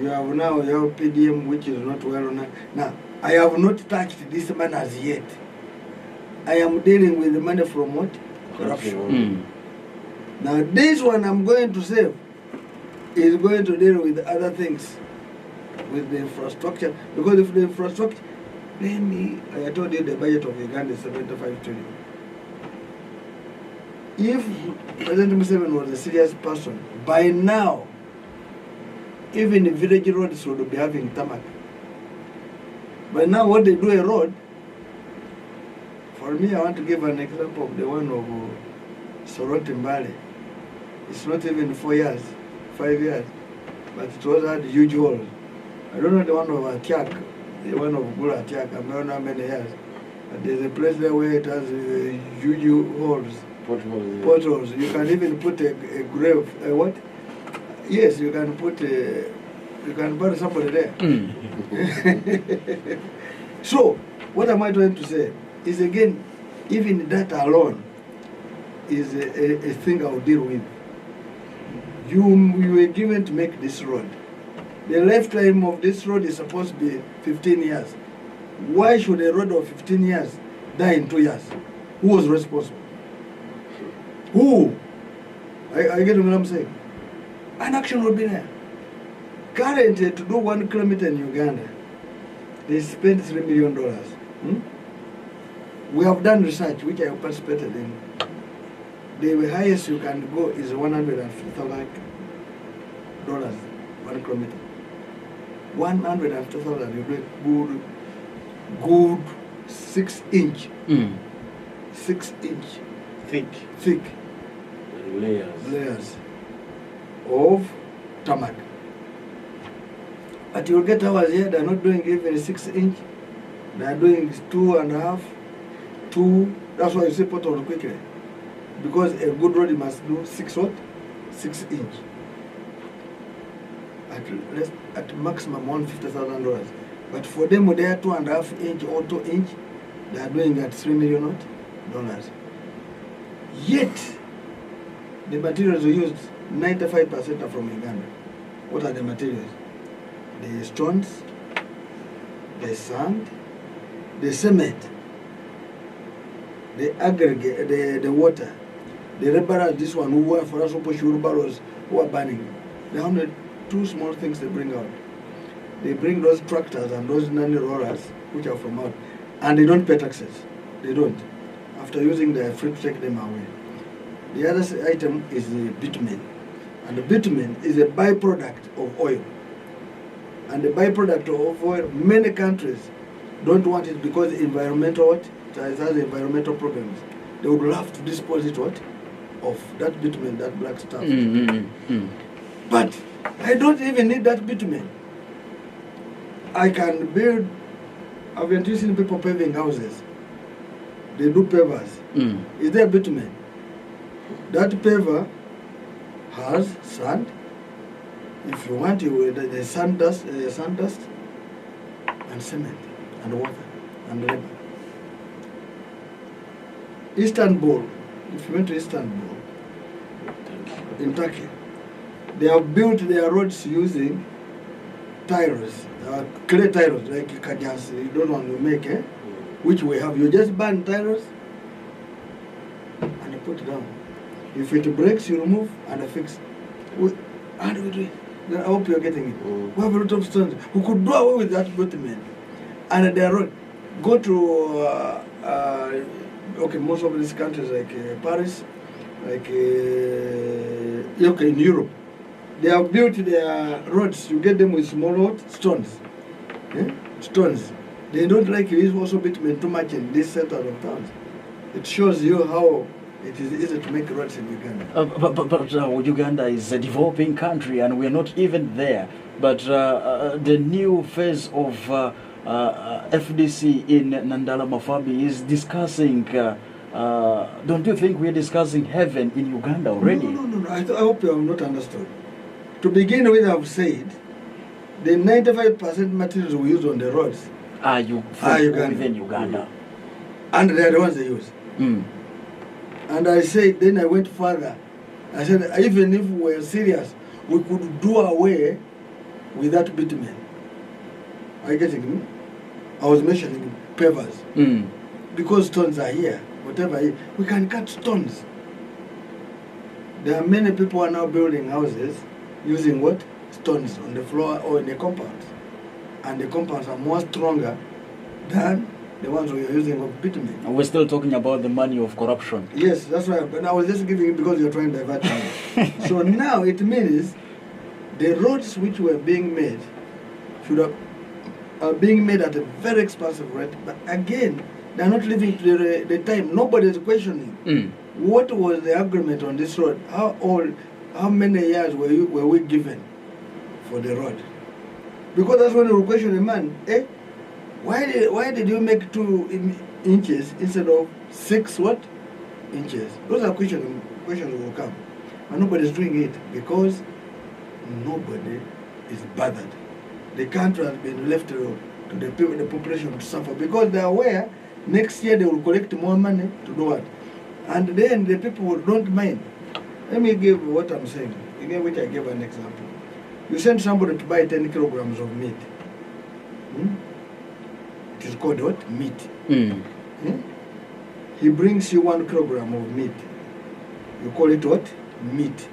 You have PDM, which is not well known. Now, I have not touched this money as yet. I am dealing with the money from what? Corruption. Mm. Now, this one I'm going to save is going to deal with other things, with the infrastructure. Because if the infrastructure, I told you the budget of Uganda is 75 trillion. If President Museveni was a serious person, by now, even the village roads would be having tarmac. But now what they do a road, for me I want to give an example of the one of Soroti-Mbale. It's not even 4 years, 5 years, but it was had huge holes. I don't know the one of Atiak, the one of Gula Atiak, I don't know how many years. But there's a place there where it has huge holes. Potholes. You can even put a grave, what? Yes, you can put you can bury somebody there. Mm. So, what am I trying to say? Is again, even that alone is a thing I'll deal with. You were given to make this road. The lifetime of this road is supposed to be 15 years. Why should a road of 15 years die in 2 years? Who was responsible? Who? I get what I'm saying. An action will be there. Currently, to do 1 kilometer in Uganda, they spent $3 million. We have done research, which I have participated in. The highest you can go is $150,000, 1 kilometer. 150,000, you do good 6-inch. 6-inch. Thick. Layers of tarmac. But you'll get ours here, they're not doing even 6-inch. They're doing 2.5, 2. That's why you see pothole quickly. Because a good road must do 6 what? 6-inch. At maximum $150,000. But for them, they are 2.5 inch or 2 inch. They are doing at $3 million. Yet, the materials we used, 95% are from Uganda. What are the materials? The stones, the sand, the cement, the aggregate, the water, the rubber, this one, who are for us, who are burning. There are only 2 small things they bring out. They bring those tractors and those nanny rollers, which are from out, and they don't pay taxes. They don't. After using the free to take them away. The other item is the bitumen. And the bitumen is a byproduct of oil. And the byproduct of oil, many countries don't want it because environmental what? It has environmental problems. They would love to dispose it what? Of that bitumen, that black stuff. But I don't even need that bitumen. I can build, I've been using people paving houses. They do pavers. Is there bitumen? That paver has sand. If you want, the sand dust, and cement, and water, and rubber. Istanbul, if you went to Istanbul, in Turkey, they have built their roads using tiles, clay tiles, like kajas, you don't want to make, which we have. You just burn tiles and you put it down. If it breaks, you remove and fix. How do we do it? I hope you're getting it. We have a lot of stones. We could do away with that bitumen. And the road, go to, okay, most of these countries like Paris, like in Europe. They have built their roads. You get them with small what? Stones. Stones. They don't like use also bitumen too much in this center of towns. It shows you how it is easy to make roads in Uganda. But Uganda is a developing country and we're not even there. But the new phase of FDC in Nandala Mafabi is discussing, don't you think we're discussing heaven in Uganda already? No. I hope you have not understood. To begin with, I've said the 95% materials we use on the roads are within Uganda. And they are the ones they use. And I said, then I went further. I said, even if we were serious, we could do away with that bitumen. Are you getting me? I was mentioning pavers. Because stones are here, whatever, we can cut stones. There are many people who are now building houses using what? Stones on the floor or in the compounds. And the compounds are more stronger than the ones we are using of bitumen. And we're still talking about the money of corruption. Yes, that's right. But I was just giving it because you're trying to divert me. So now it means the roads which were being made are being made at a very expensive rate. But again, they're not living to the time. Nobody is questioning. What was the agreement on this road? How many years were we given for the road? Because that's when you question a man, why did you make 2 inches instead of 6 what? Inches? Those are questions will come. And nobody's doing it because nobody is bothered. The country has been left to the people, the population to suffer because they are aware next year they will collect more money to do what? And then the people don't mind. Let me give what I'm saying, in which I gave an example. You send somebody to buy 10 kilograms of meat. It is called what? Meat. He brings you 1 kilogram of meat. You call it what? Meat.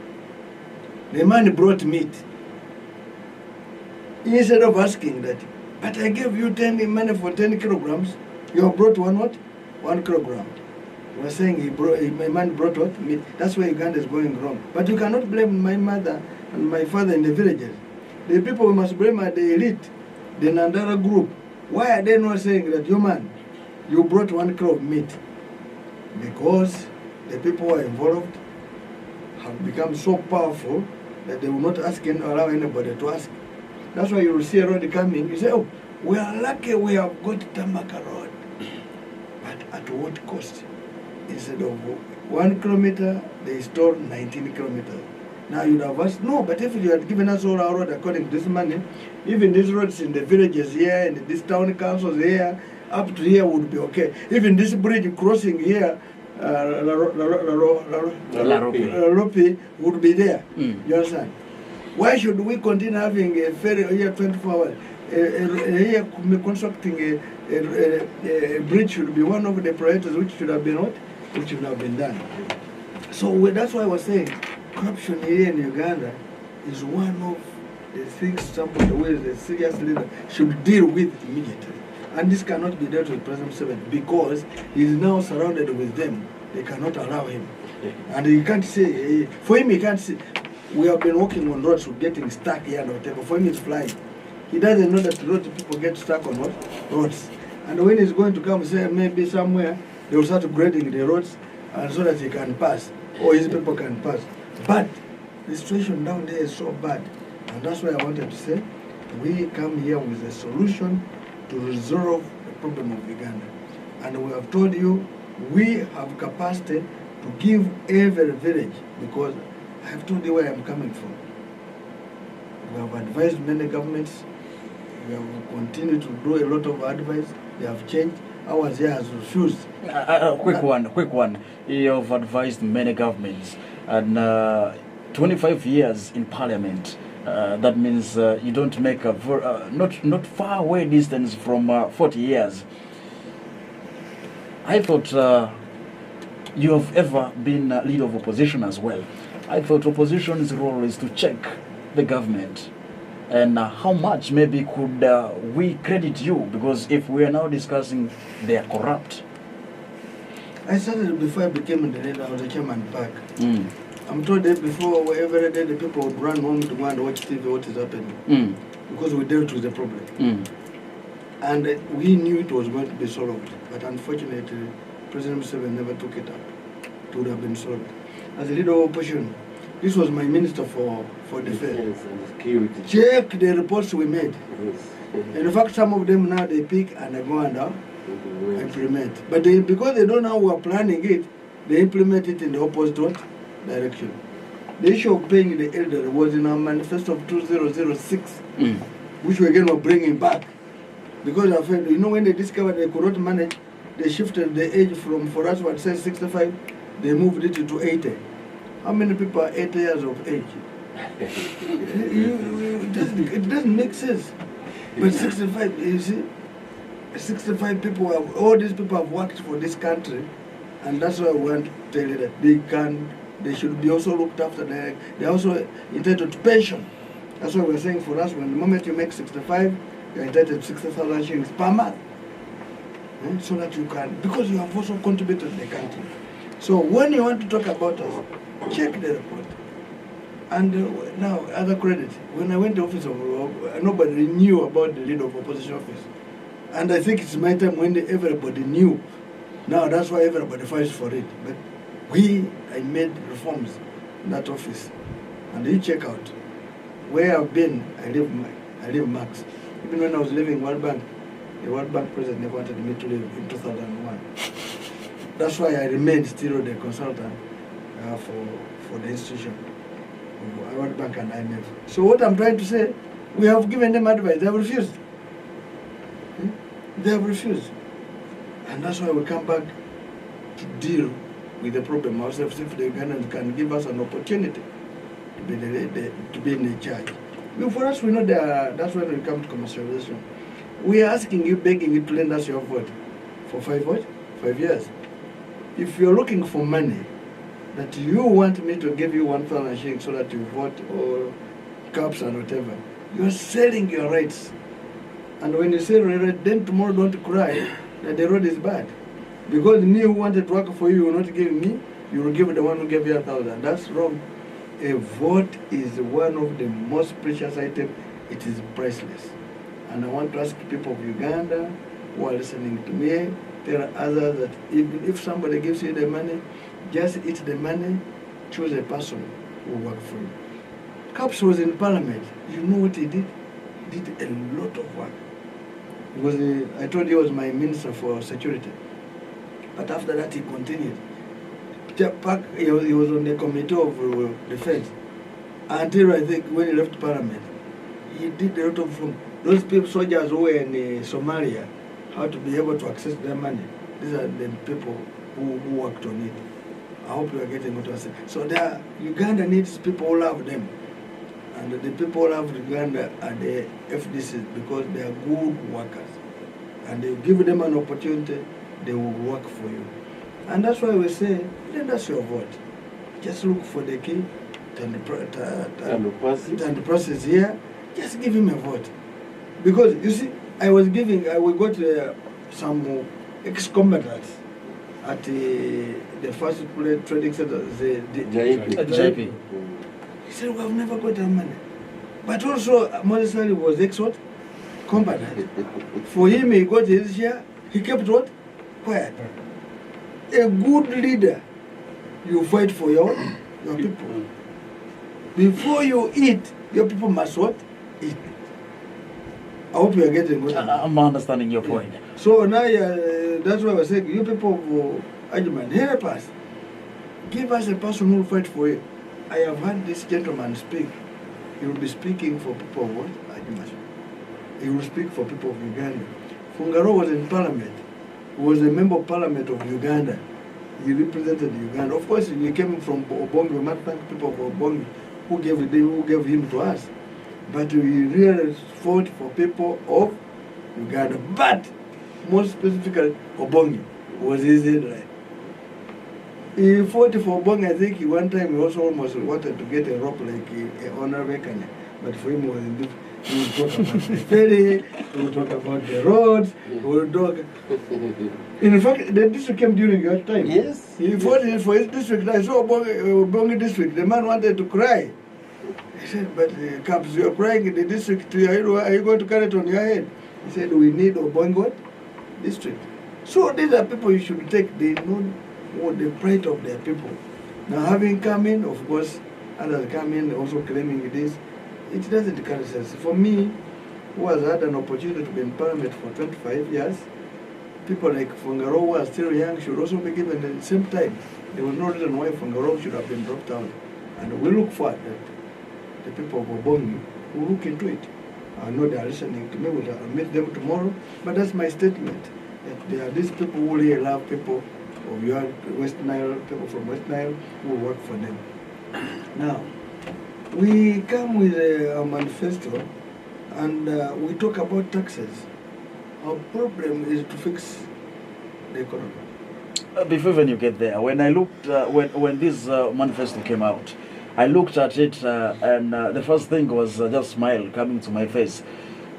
The man brought meat. Instead of asking that, but I gave you money for 10 kilograms, you have brought 1 kilogram. We're saying my man brought what? Meat. That's where Uganda is going wrong. But you cannot blame my mother and my father in the villages. The people we must blame are the elite, the Nandara group. Why are they not saying that, you man, you brought 1 kilo of meat? Because the people who are involved have become so powerful that they will not allow anybody to ask. That's why you will see a road coming. You say, oh, we are lucky we have got Tamaka Road. But at what cost? Instead of 1 kilometer, they installed 19 kilometers. Now you'd have asked, no, but if you had given us all our road according to this money, even these roads in the villages here, and these town councils here, up to here would be okay. Even this bridge crossing here, Laropi would be there. You understand? Why should we continue having a ferry here 24 hours? Here constructing a bridge should be one of the priorities which should have been what? Which should have been done. So that's why I was saying corruption here in Uganda is one of the things somebody who is a serious leader should deal with immediately. And this cannot be dealt with President Museveni because he is now surrounded with them. They cannot allow him. And he can't say, for him he can't say, we have been working on roads, getting stuck here and whatever. For him it's flying. He doesn't know that a lot of people get stuck on what? Roads. And when he's going to come say maybe somewhere, they will start grading the roads and so that he can pass, or his people can pass. But the situation down there is so bad. And that's why I wanted to say, we come here with a solution to resolve the problem of Uganda. And we have told you, we have capacity to give every village, because I have told you where I'm coming from. We have advised many governments. We have continued to do a lot of advice. They have changed. Ours here has refused. Quick one. You have advised many governments, and 25 years in parliament. That means you don't make a not far away distance from 40 years. I thought you have ever been a leader of opposition as well. I thought opposition's role is to check the government. And how much maybe could we credit you? Because if we are now discussing they are corrupt. I started before I became the leader. I was a chairman back. I'm told that before, every day the people would run home to go and watch TV, what is happening. Because we dealt with the problem. And we knew it was going to be solved. But unfortunately, President Museveni never took it up. It would have been solved. As a leader of opposition, this was my minister for defense. Check the reports we made. And in fact, some of them now they pick and they go and implement. But because they don't know how we are planning it, they implement it in the opposite direction. The issue of paying the elder was in our manifesto of 2006, which we again were bringing back. Because I felt, when they discovered they could not manage, they shifted the age from, for us, what says 65, they moved it to 80. How many people are 80 years of age? It doesn't make sense. But 65, you see, 65 people, all these people have worked for this country, and that's why I want to tell you that they should be also looked after. They're also entitled to pension. That's why we're saying for us, when the moment you make 65, you're entitled to 60,000 shillings per month. So that you can, because you have also contributed to the country. So when you want to talk about us, check the report. And now, other credit, when I went to office of, nobody knew about the leader of opposition office. And I think it's my time when everybody knew. Now that's why everybody fights for it. But I made reforms in that office. And you check out where I've been, I leave marks. Even when I was leaving World Bank, the World Bank president never wanted me to leave in 2001. That's why I remained still the consultant for the institution of World Bank and IMF. So what I'm trying to say, we have given them advice, they have refused. They have refused. And that's why we come back to deal with the problem ourselves if the Ugandans can give us an opportunity to be in the charge. For us, we know that's when we come to commercialization. We are asking you, begging you to lend us your vote for 5 years. If you're looking for money, that you want me to give you 1,000 shillings so that you vote or cups and whatever, you're selling your rights. And when you sell your rights, then tomorrow don't cry that the road is bad. Because me who wanted to work for you, you will not give me, you will give the one who gave you 1,000. That's wrong. A vote is one of the most precious items. It is priceless. And I want to ask people of Uganda who are listening to me, tell others that if somebody gives you the money, just eat the money, choose a person who will work for you. Caps was in Parliament. You know what he did? He did a lot of work. Because I told you he was my minister for security. But after that he continued. He was on the committee of defense until I think when he left Parliament. He did a lot of those people, soldiers who were in Somalia, how to be able to access their money. These are the people who worked on it. I hope you are getting what I say. So Uganda needs people who love them. And the people who love Uganda are the FDCs because they are good workers. And they give them an opportunity, they will work for you. And that's why we say, lend us your vote. Just look for the key, turn the process here, just give him a vote. Because, you see, we got some ex-combatants at the first trading center, the JP. He said, we have never got our money. But also, Moses Ali was ex-combatant. For him, he got his share, he kept what? Quiet. A good leader, you fight for your people. Before you eat, your people must what? Eat. I hope you are getting what I'm understanding your point. So now, that's why I was saying, you people of Adjumani, help us. Give us a person who will fight for you. I have heard this gentleman speak. He will be speaking for people of what? Adjumani. He will speak for people of Uganda. Fungaro was in Parliament. He was a member of Parliament of Uganda. He represented Uganda. Of course, he came from Obongi. We must thank people of Obongi who gave him to us. But we really fought for people of Uganda. But more specifically, Obongi was his headline. He fought for Obongi. I think one time he also almost wanted to get a rope like a honorary Kenya. But for him, it was We will talk about the ferry, we will talk about the roads, we will talk. In fact, the district came during your time. Yes. He fought for his district. I saw Bongi district. The man wanted to cry. He said, but Caps, you're crying in the district. Are you going to carry it on your head? He said, we need Obongo district. So these are people you should take. They know what the pride of their people. Now having come in, of course, others come in also claiming this, it doesn't carry sense. For me, who has had an opportunity to be in parliament for 25 years, people like Fungaro who are still young should also be given at the same time. There was no reason why Fungaro should have been dropped out. And we look forward that the people of Obongi will look into it. I know they are listening to me, I'll meet them tomorrow, but that's my statement. That there are these people who really love people of your West Nile, people from West Nile who work for them. Now, we come with a manifesto and we talk about taxes. Our problem is to fix the economy. Before when you get there, when I looked, when this manifesto came out, I looked at it and the first thing was just smile coming to my face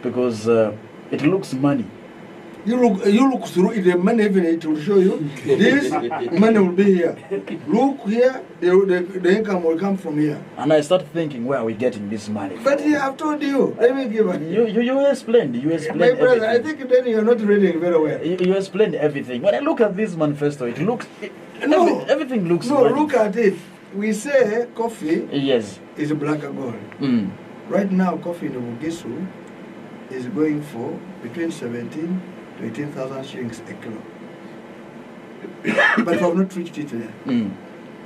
because it looks money. You look through it, the money even it will show you. This money will be here. Look here, the income will come from here. And I started thinking, where are we getting this money from? But I've told you. Let me give you explained. You explained. My brother, everything. I think then you're not reading very well. You explained everything. When I look at this manifesto, it looks. Everything looks. No, money. look at it. We say coffee. Yes. Is black gold. Mm. Right now, coffee in Bugisu is going for between 17 to 18,000 shillings a kilo. But we have not reached it there. Mm.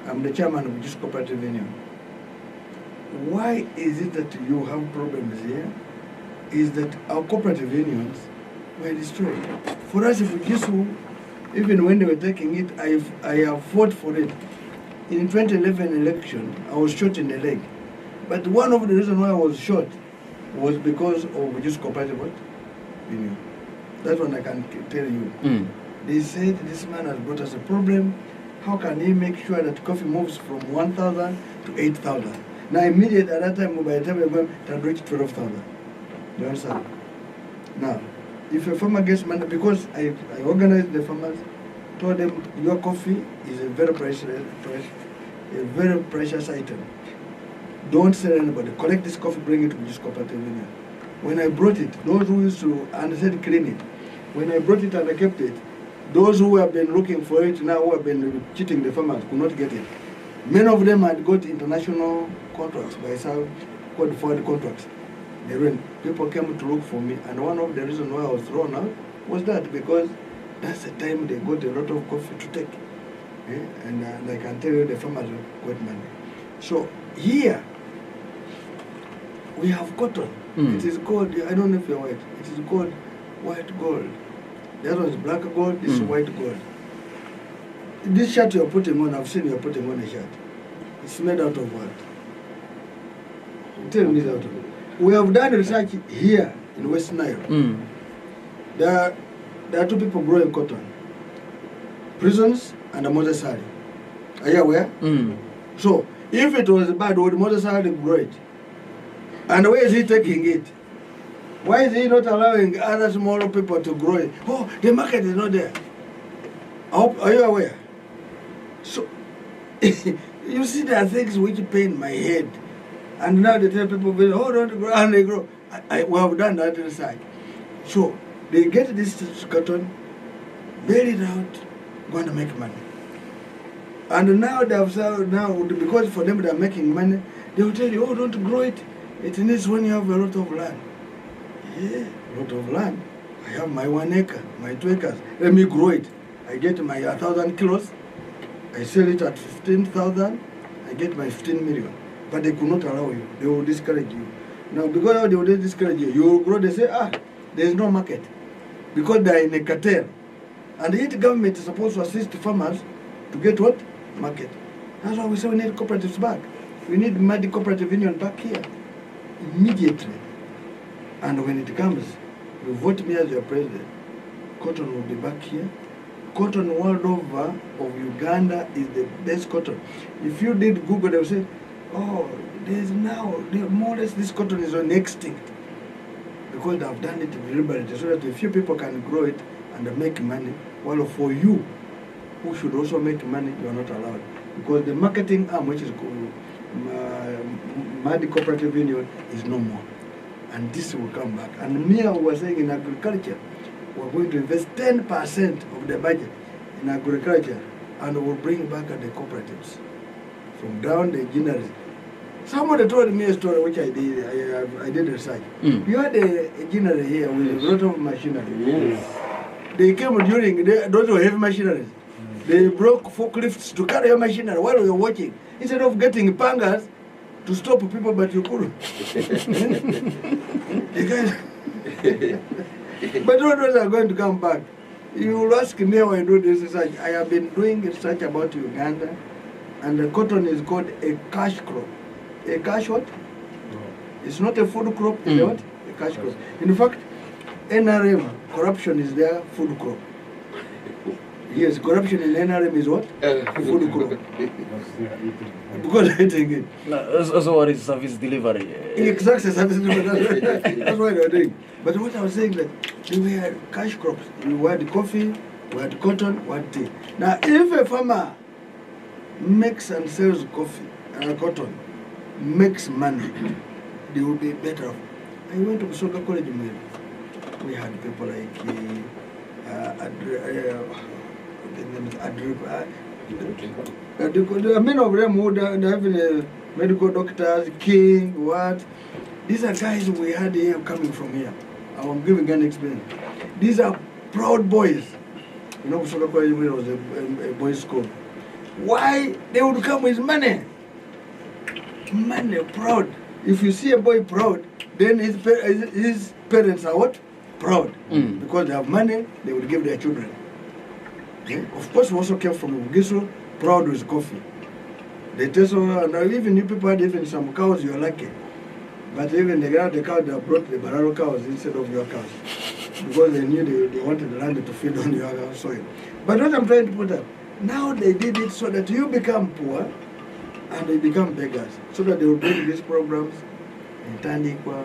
I'm the chairman of this cooperative union. Why is it that you have problems here? Is that our cooperative unions were destroyed. For us, if Bugisu, even when they were taking it, I have fought for it. In 2011 election, I was shot in the leg. But one of the reasons why I was shot was because of just cooperative union. That one I can tell you. Mm. They said this man has brought us a problem. How can he make sure that coffee moves from 1,000 to 8,000? Now immediately at that time, by the time we went, it had reached 12,000. You understand? Now, if a farmer gets money, because I organized the farmers, told them your coffee is a very precious item. Don't sell anybody. Collect this coffee, bring it to this cooperative union. When I brought it, those who used to, and I said clean it. When I brought it and I kept it, those who have been looking for it now, who have been cheating the farmers, could not get it. Many of them had got international contracts by some code for the contracts. When people came to look for me, and one of the reasons why I was thrown out was that because that's the time they got a lot of coffee to take. And I can tell you the farmers got money. So here, we have cotton. Mm. It is called, I don't know if you're white, it is called white gold. That was black gold, this is white gold. This shirt you're putting on, I've seen you're putting on a shirt. It's made out of what? Tell me that. We have done research here in West Nile. Mm. There are two people growing cotton. Prisons and the Mozasari. Are you aware? Mm. So, if it was bad, would Mozasari grow it? And where is he taking it? Why is he not allowing other smaller people to grow it? Oh, the market is not there. Are you aware? So, you see, there are things which pain my head. And now they tell people, oh, don't grow, and they grow. We have done that inside. So, they get this cotton, bury it out, going to make money. And now they have because for them they are making money, they will tell you, oh, don't grow it. It needs when you have a lot of land. Yeah, a lot of land. I have my 1 acre, my 2 acres. Let me grow it. I get my 1,000 kilos. I sell it at 15,000. I get my 15 million. But they could not allow you. They will discourage you. Now, because how they will discourage you, you will grow, they say, there is no market. Because they are in a cartel. And the government is supposed to assist farmers to get what? Market. That's why we say we need cooperatives back. We need Madi Cooperative Union back here. Immediately. And when it comes, you vote me as your president, cotton will be back here. Cotton world over of Uganda is the best cotton. If you did Google, they will say, oh, there's now, more or less this cotton is on extinct. because they have done it deliberately so that a few people can grow it and make money, while for you, who should also make money, you are not allowed. Because the marketing arm, which is Madi Cooperative Union, is no more. And this will come back. And me, I was saying in agriculture, we're going to invest 10% of the budget in agriculture, and we'll bring back the cooperatives from down the generation. Somebody told me a story which I did research. You had a general here with a lot of machinery. Yes. They came during those were heavy machineries. They broke forklifts to carry a machinery while we were watching. Instead of getting pangas to stop people, but you couldn't. The guys. But those are going to come back. You will ask me how I do this research. I have been doing research about Uganda, and the cotton is called a cash crop. A cash what? It's not a food crop, it's a what? A cash crop. In fact, NRM, corruption is their food crop. Yes, corruption in NRM is what? Food crop. Because they're eating it. No, also what is service delivery? Exactly, service delivery. That's why they're doing. But what I was saying that we had cash crops. We had coffee, we had cotton, we had tea. Now, if a farmer makes and sells coffee and cotton, makes money, they will be better off. I went to Busoga College, we had people like many of them who have medical doctors, King, what. These are guys we had here coming from here. I'm giving an experience. These are proud boys. You know, Busoga College was a boys' school. Why? They would come with money. Money, proud. If you see a boy proud, then his parents are what? Proud. Because they have money, they will give their children. Okay? Of course, we also came from Ugiso, proud with coffee. They taste and even you people had even some cows, you're lucky. But even the cow, they brought the Bararo cows instead of your cows. Because they knew they wanted the land to feed on your soil. But what I'm trying to put up, now they did it so that you become poor and they become beggars. So that they will bring these programs in Tandikwa,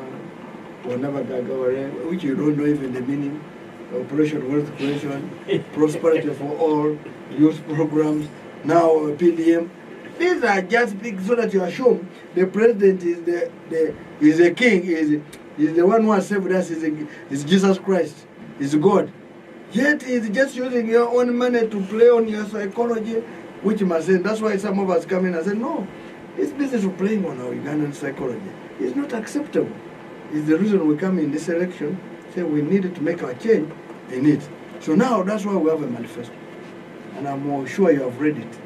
which you don't know even the meaning. Operation Wealth Creation, Prosperity for All, youth programs, now PDM. These are just big so that you assume the president is a king, is the one who has saved us, is Jesus Christ, is God. Yet he's just using your own money to play on your psychology, which must say, that's why some of us come in and say, no, this business of playing on our Ugandan psychology is not acceptable. It's the reason we come in this election, say we needed to make our change in it. So now that's why we have a manifesto. And I'm more sure you have read it.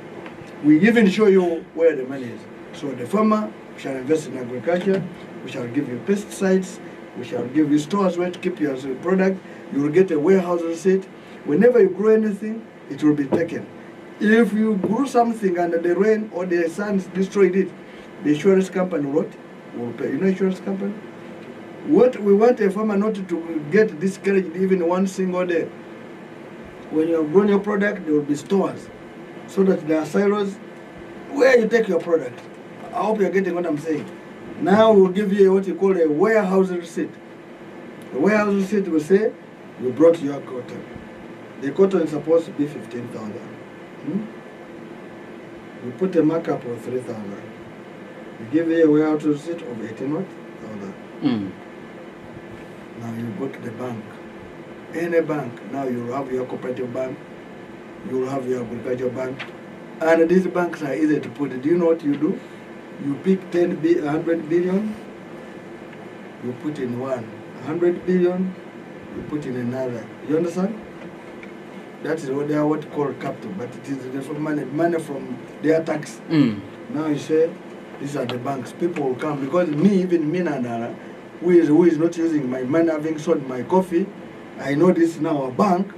We even show you where the money is. So the farmer shall invest in agriculture, we shall give you pesticides, we shall give you stores where to keep your product, you will get a warehouse receipt. Whenever you grow anything, it will be taken. If you grew something under the rain or the sun destroyed it, the insurance company will pay. You know insurance company? What we want a farmer not to get discouraged even one single day. When you have grown your product, there will be stores, so that there are silos where you take your product. I hope you're getting what I'm saying. Now we'll give you what you call a warehouse receipt. The warehouse receipt will say, you brought your cotton. The cotton is supposed to be 15,000. You put a markup of 3,000. We give you a warehouse receipt of 18,000. Now you go to the bank. Any bank, now you have your cooperative bank, you will have your agricultural bank, and these banks are easy to put. Do you know what you do? You pick 100 billion, you put in one. 100 billion, you put in another. You understand? That is what they are what called capital, but it is the money from their tax. Now you say, these are the banks. People will come, because even me, Nandara, who is not using my money, having sold my coffee, I know this now, a bank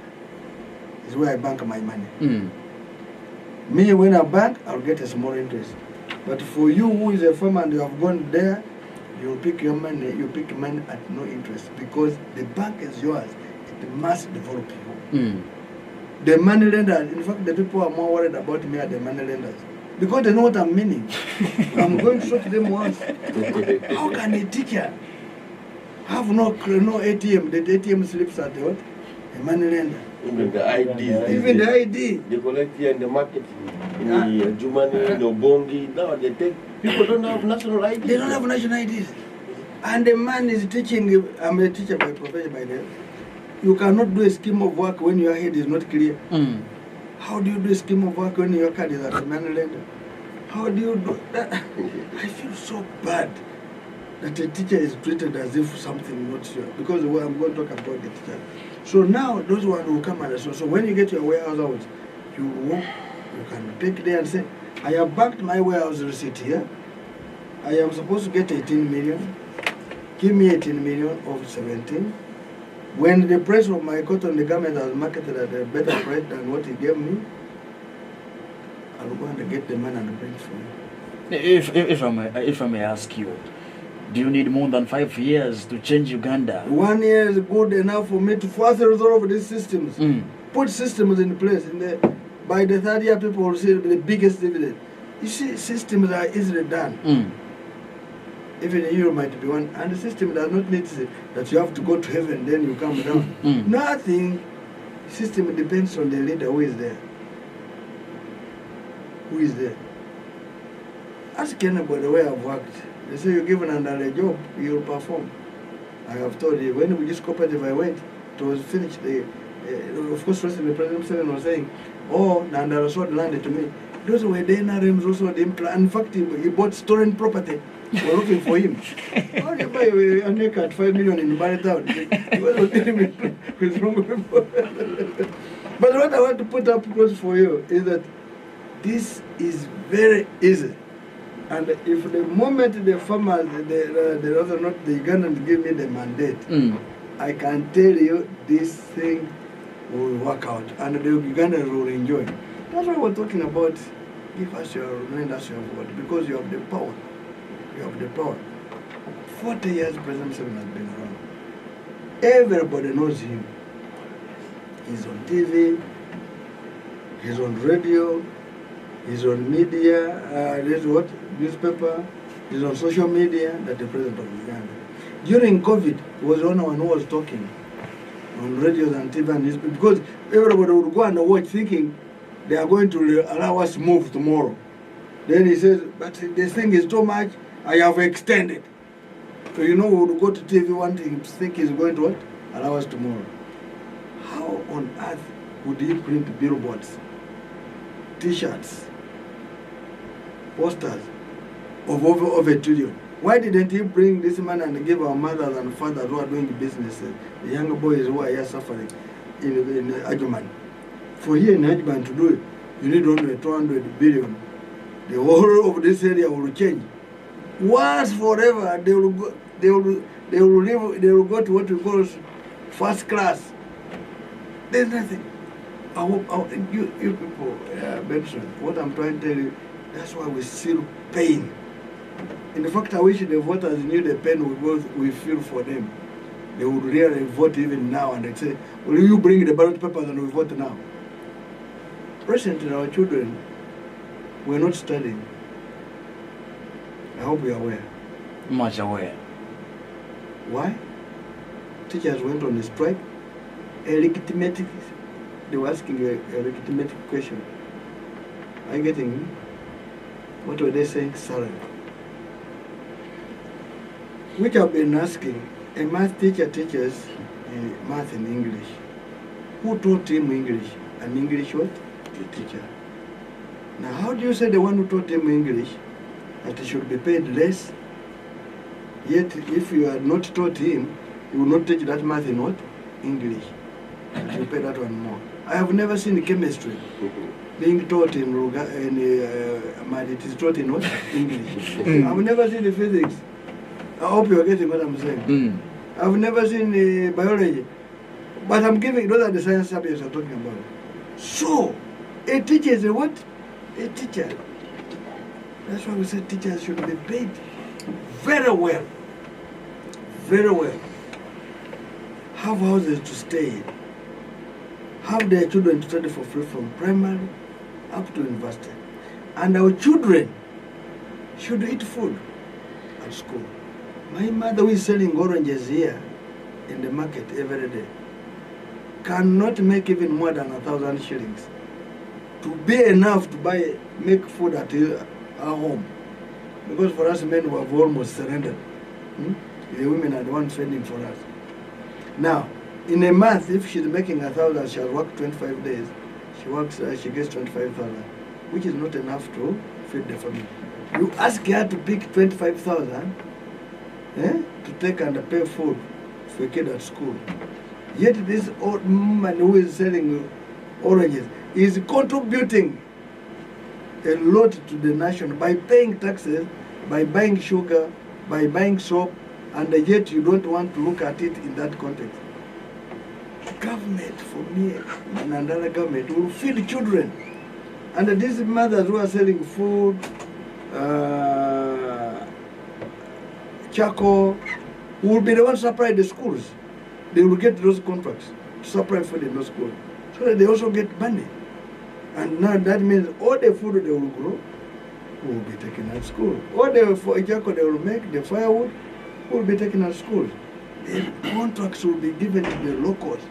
is where I bank my money. Me, when I bank, I'll get a small interest. But for you who is a farmer and you have gone there, you pick your money, you pick money at no interest, because the bank is yours. It must develop you. The money lenders, in fact, the people are more worried about me are the money lenders, because they know what I'm meaning. I'm going to show to them once. How can a teacher have no ATM. The ATM slips at the what? A money lender. Even the IDs. Even the ID. They collect here in the market, in the Adjumani, in the Bongi. Now they take, people don't have national IDs. They don't have national IDs. And the man is teaching, I'm a teacher by profession by the way. You cannot do a scheme of work when your head is not clear. How do you do a scheme of work when your card is at a money lender? How do you do that? I feel so bad that a teacher is treated as if something not sure. Because I'm going to talk about the teacher. So now those ones will come and so when you get your warehouse out, you walk, you can take there and say, I have banked my warehouse receipt here. I am supposed to get 18 million. Give me 18 million of 17. When the price of my cotton, the government has marketed at a better price than what he gave me, I'll go and get the man and bring it for you. If I may ask you, do you need more than 5 years to change Uganda? 1 year is good enough for me to first resolve these systems. Put systems in place. By the third year, people will see the biggest dividend. You see, systems are easily done. Even in Europe might be one. And the system does not need to say that you have to go to heaven, then you come down. Nothing. System depends on the leader who is there. Who is there? Ask anybody the way I've worked. They say you're given under a job, you'll perform. I have told you, when we just cooperative I went, it was finished. Of course, President was saying, oh, Nandara sold land to me. Those were the NRMs also. In fact, he bought stolen property. We're looking for him. How do you buy a neck at 5 million in Barretown? He was telling me what's wrong with him. But what I want to put up close for you is that this is very easy. And if the moment the farmers, the other not the Ugandans give me the mandate, I can tell you this thing will work out and the Ugandans will enjoy. That's why we're talking about give us your, lend us your vote, because you have the power. You have the power. 40 years President Museveni has been around. Everybody knows him. He's on TV, he's on radio, he's on media, there's what? Newspaper, he's on social media, that's the president of Uganda. During COVID, he was the only one who was talking on radios and TV and newspaper, because everybody would go and watch thinking they are going to allow us to move tomorrow. Then he says, but this thing is too much, I have extended. So we would go to TV one thing, think he's going to what? Allow us tomorrow. How on earth would he print billboards, T-shirts, posters of over $1 trillion? Why didn't he bring this man and give our mothers and fathers who are doing business, the younger boys who are here suffering in Adjumani? For here in Adjumani to do it, you need only 200 billion. The whole of this area will change. Once forever, they will go to what we call first class. There's nothing. I hope you people mention what I'm trying to tell you. That's why we feel pain. In fact, I wish the voters knew the pain we feel for them. They would really vote even now, and they'd say, "Will you bring the ballot papers and we vote now?" Presently, our children were not studying. I hope you are aware. Much aware. Why? Teachers went on a strike. Arithmetic. They were asking a arithmetic question. Are you getting me? What were they saying? Salary. Which I've been asking. A math teacher teaches math and English. Who taught him English? An English what? The teacher. Now, how do you say the one who taught him English that he should be paid less? Yet, if you had not taught him, you will not teach that math in what? English. And you pay that one more. I have never seen chemistry being taught in math. It is taught in what? English. I've never seen the physics. I hope you are getting what I'm saying. I've never seen biology. But I'm giving, those are the science subjects I'm talking about. So, a teacher is a what? A teacher. That's why we say teachers should be paid very well. Very well. Have houses to stay in. Have their children to study for free from primary up to university. And our children should eat food at school. My mother who is selling oranges here in the market every day cannot make even more than 1,000 shillings to be enough to make food at our home. Because for us men who have almost surrendered, the women are the ones fending for us. Now, in a month, if she's making 1,000, she'll work 25 days. She gets 25,000, which is not enough to feed the family. You ask her to pick 25,000 to take and pay food for a kid at school. Yet this old man who is selling oranges is contributing a lot to the nation by paying taxes, by buying sugar, by buying soap, and yet you don't want to look at it in that context. Government, for me, and another government will feed children. And these mothers who are selling food, charcoal, will be the ones to supply the schools. They will get those contracts to supply food in those schools, so that they also get money. And now that means all the food they will grow will be taken at school. All the charcoal they will make, the firewood, will be taken at schools. The contracts will be given to the locals.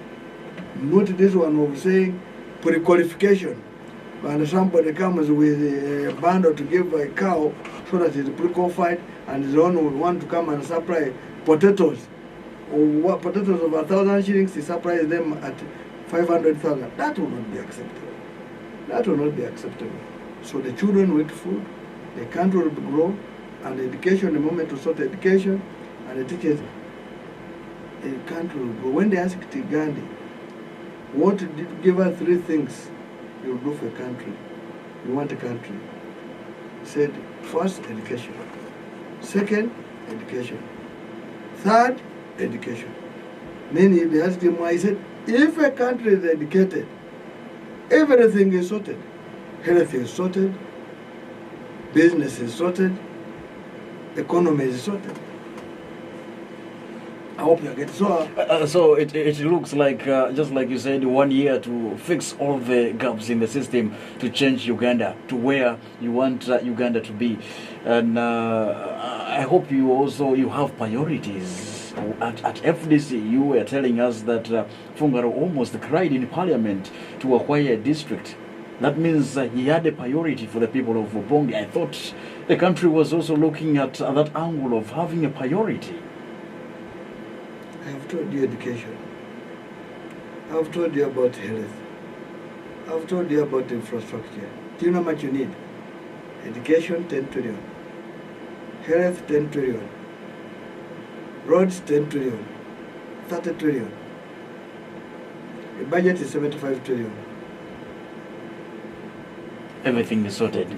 Not this one of saying pre-qualification. And somebody comes with a bundle to give a cow so that it's pre-qualified, and the one will want to come and supply potatoes. Or potatoes of 1,000 shillings, he supplies them at 500,000. That will not be acceptable. That will not be acceptable. So the children will eat food, the country will grow, and education, the moment to sort education, and the teachers, the country will grow. When they asked Gandhi, what did you give us 3 things you do for a country? You want a country. He said, first, education. Second, education. Third, education. Then they asked him why. He said, if a country is educated, everything is sorted. Health is sorted, business is sorted, economy is sorted. I hope you get it. So it looks like, just like you said, 1 year to fix all the gaps in the system to change Uganda to where you want Uganda to be. And I hope you have priorities. At FDC, you were telling us that Fungaro almost cried in parliament to acquire a district. That means he had a priority for the people of Obongi. I thought the country was also looking at that angle of having a priority. I have told you education. I have told you about health. I have told you about infrastructure. Do you know how much you need? Education, 10 trillion. Health, 10 trillion. Roads, 10 trillion. 30 trillion. The budget is 75 trillion. Everything is sorted.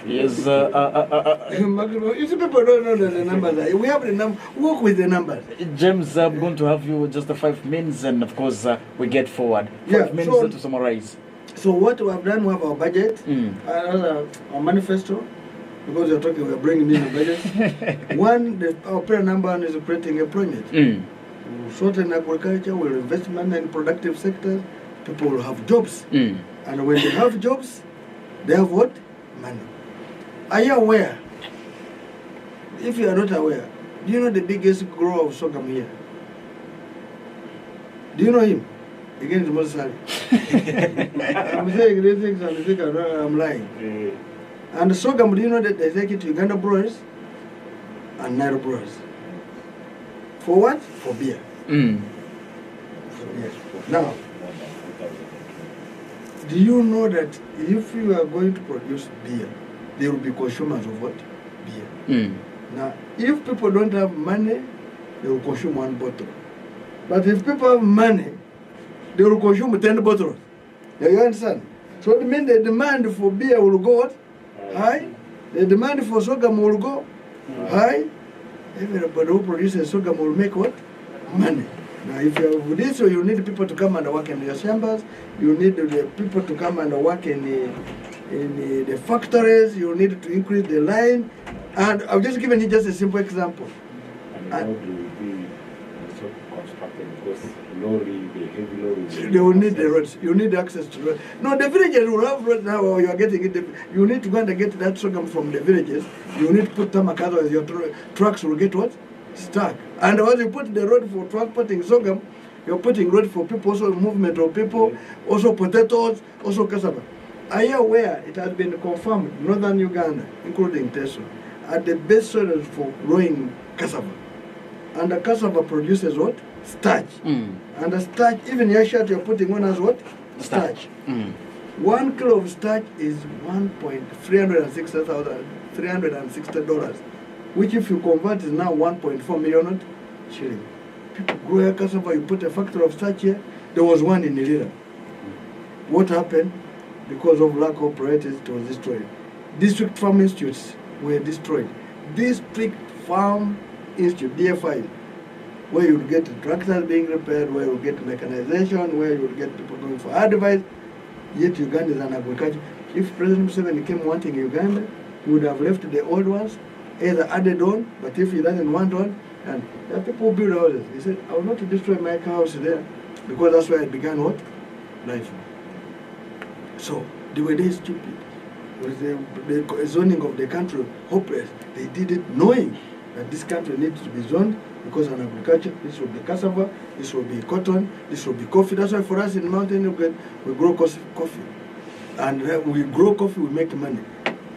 Yes. You see, people don't know the numbers. We have the number. Work with the numbers. James, I'm going to have you just 5 minutes, and of course, we get forward. 5 minutes to summarize. So what we have done, we have our budget, our manifesto, because you're talking, we're bringing in the budget. One, our prayer number one is creating a project. We'll sort in agriculture, we'll investment in productive sectors, people will have jobs. And when they have jobs, they have what? Money. Are you aware? If you are not aware, do you know the biggest grower of sorghum here? Do you know him? Again, it's Mosari. I'm saying these things and I think I'm lying. And the sorghum, do you know that they take it to Uganda brewers and Nairo brewers? For what? For beer. For beer. Now, do you know that if you are going to produce beer, there will be consumers of what? Beer. Now, if people don't have money, they will consume 1 bottle. But if people have money, they will consume 10 bottles. You understand? So it means the demand for beer will go what? High. The demand for sorghum will go high. Everybody who produces sorghum will make what? Money. Now, if you have this, so you need people to come and work in your chambers. You need the people to come and work in the factories. You need to increase the line. And I've just given you just a simple example. And they will need the roads. You need access to roads. No, the villages will have roads now, or you are getting it. You need to go and get that sorghum from the villages. You need to put tarmac, otherwise your trucks will get what? stuck. And once you put the road for transporting sorghum, you're putting road for people, also movement of people, also potatoes, also cassava. Are you aware it has been confirmed northern Uganda, including Teso, are the best soils for growing cassava? And the cassava produces what? Starch. And the starch, even your shirt you're putting on as what? Starch. 1 kilo of starch is $360, which if you convert is now 1.4 million shilling. People grow a cassava, you put a factory of starch here. There was one in Ilira. What happened? Because of lack of operators, it was destroyed. District Farm Institutes were destroyed. District Farm Institute, DFI, where you get tractors being repaired, where you get mechanization, where you get people going for advice. Yet Uganda is an agriculture. If President Museveni came wanting Uganda, he would have left the old ones, either added on, but if he doesn't want one, and there are people who build houses. He said, I will not destroy my house there, because that's where I began what? Life. So, they were very stupid. Was the zoning of the country hopeless. They did it knowing that this country needs to be zoned because of agriculture. This will be cassava, this will be cotton, this will be coffee. That's why for us in mountain we grow coffee. And we grow coffee, we make money.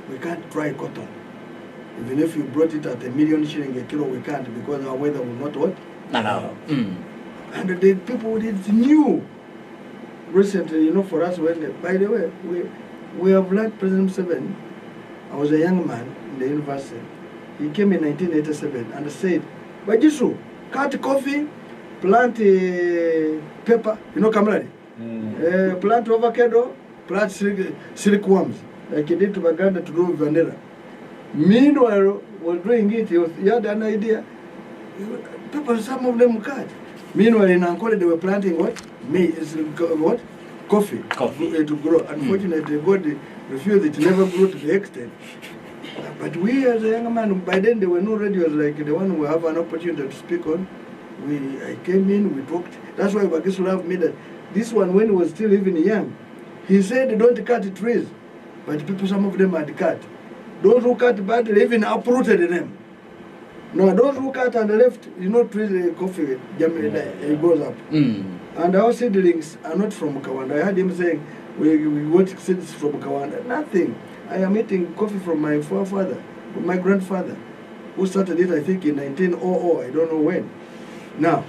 We can't try cotton. Even if you brought it at $1 million shilling a kilo, we can't because our weather will not what? No. And the people did knew. Recently, for us, by the way, we have learned President Museveni. I was a young man in the university. He came in 1987 and said, Bajisu, cut coffee, plant pepper, Kamradi, plant avocado, plant silkworms, like he did to Baganda to do vanilla. Meanwhile, was doing it, he had an idea. People, some of them cut. Meanwhile, in Ankole, they were planting what? What? Coffee. To grow. Unfortunately, God refused it, never grew to the extent. But we as a young man, by then there were no radios like the one we have an opportunity to speak on. I came in, we talked. That's why Bagisu loved me that this one, when he was still even young, he said don't cut trees. But people, some of them had cut. Those who cut badly even uprooted them. No, those who cut and left, trees, coffee, it goes up. And our seedlings are not from Kawanda. I heard him saying, we got seeds from Kawanda. Nothing. I am eating coffee from my forefather, from my grandfather, who started it, I think, in 1900. I don't know when. Now,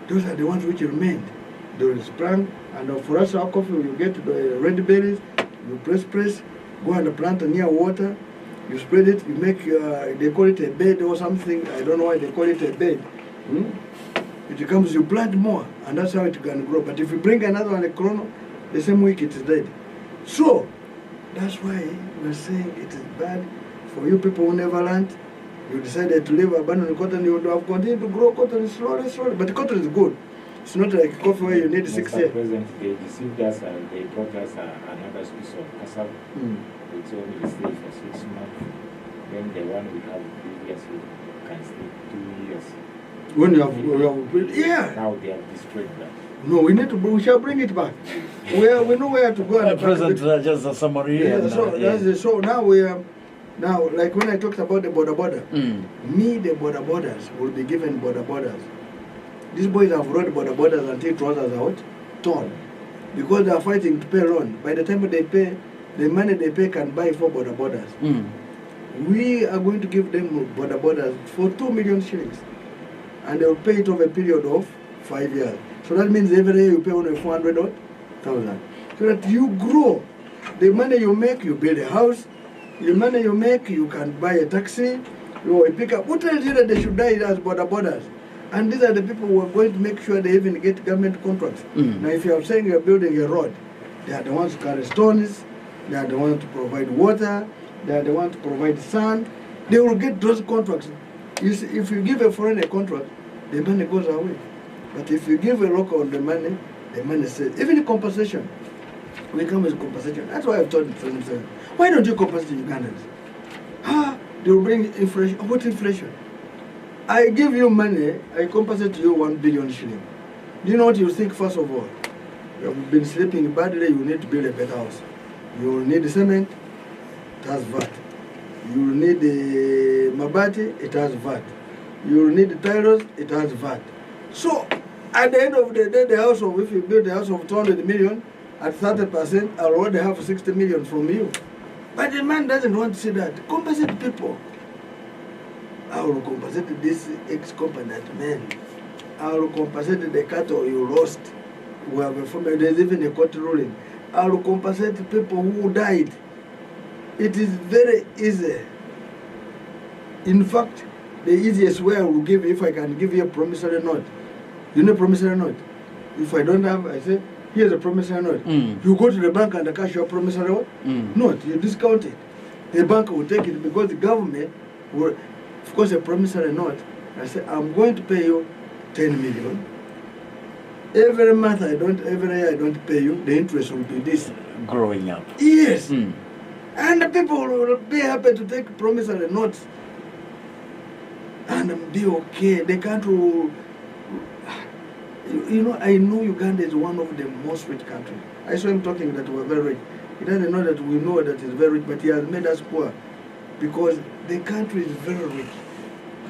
those are the ones which remained. They sprang, and for us, our coffee, you get the red berries, you press, go and plant near water, you spread it, you make, they call it a bed or something. I don't know why they call it a bed. It comes, you plant more, and that's how it can grow. But if you bring another one, a chrono, the same week it is dead. So, that's why we're saying it is bad for you people who never learned. You decided to leave abandoned cotton, you would have continued to grow cotton slowly. But cotton is good. It's not like coffee where you need 6 years. President, they deceived us and they brought us another piece of cassava. It's only stay for 6 months. Then the one we have previously can stay 2 years. When you have, yeah. Now they have destroyed that. No, we shall bring it back. We know where to go. At present, just a summary. Yeah, so now we are, like when I talked about the border, the borders will be given borders. These boys have rode borders until trousers are torn. Because they are fighting to pay loan. By the time they pay, the money they pay can buy 4 borders. We are going to give them borders for 2 million shillings. And they will pay it over a period of 5 years. So that means every year you pay only 400,000. So that you grow. The money you make, you build a house. The money you make, you can buy a taxi. You pick up. Who tells you that they should die as borders? And these are the people who are going to make sure they even get government contracts. Now, if you are saying you are building a road, they are the ones who carry stones. They are the ones to provide water. They are the ones to provide sand. They will get those contracts. You see, if you give a foreigner a contract, the money goes away. But if you give a local the money says, even the compensation, we come with compensation. That's why I've told them, why don't you compensate Ugandans? They will bring inflation. What inflation? I give you money, I compensate you 1 billion shilling. Do you know what you think first of all? You have been sleeping badly, you need to build a better house. You will need cement, it has VAT. You will need the mabati, it has VAT. You need tiles, it has VAT. So at the end of the day, the house of, if you build a house of 200 million, at 30%, I'll already have 60 million from you. But the man doesn't want to see that. Compensate people. I will compensate this ex-competent man. I will compensate the cattle you lost. We have a family, there's even a court ruling. I will compensate people who died. It is very easy. In fact, the easiest way I will give, if I can give you a promissory note. You know promissory note? If I don't have, I say, here's a promissory note. You go to the bank and cash your promissory note, you discount it. The bank will take it because the government will, of course, a promissory note. I say, I'm going to pay you 10 million. Every month every year I don't pay you, the interest will be this. Growing up. Yes. And the people will be happy to take promissory notes and be okay. The country will, you know, I know Uganda is one of the most rich countries. I saw him talking that we're very rich. He doesn't know that we know that he's very rich, but he has made us poor because the country is very rich.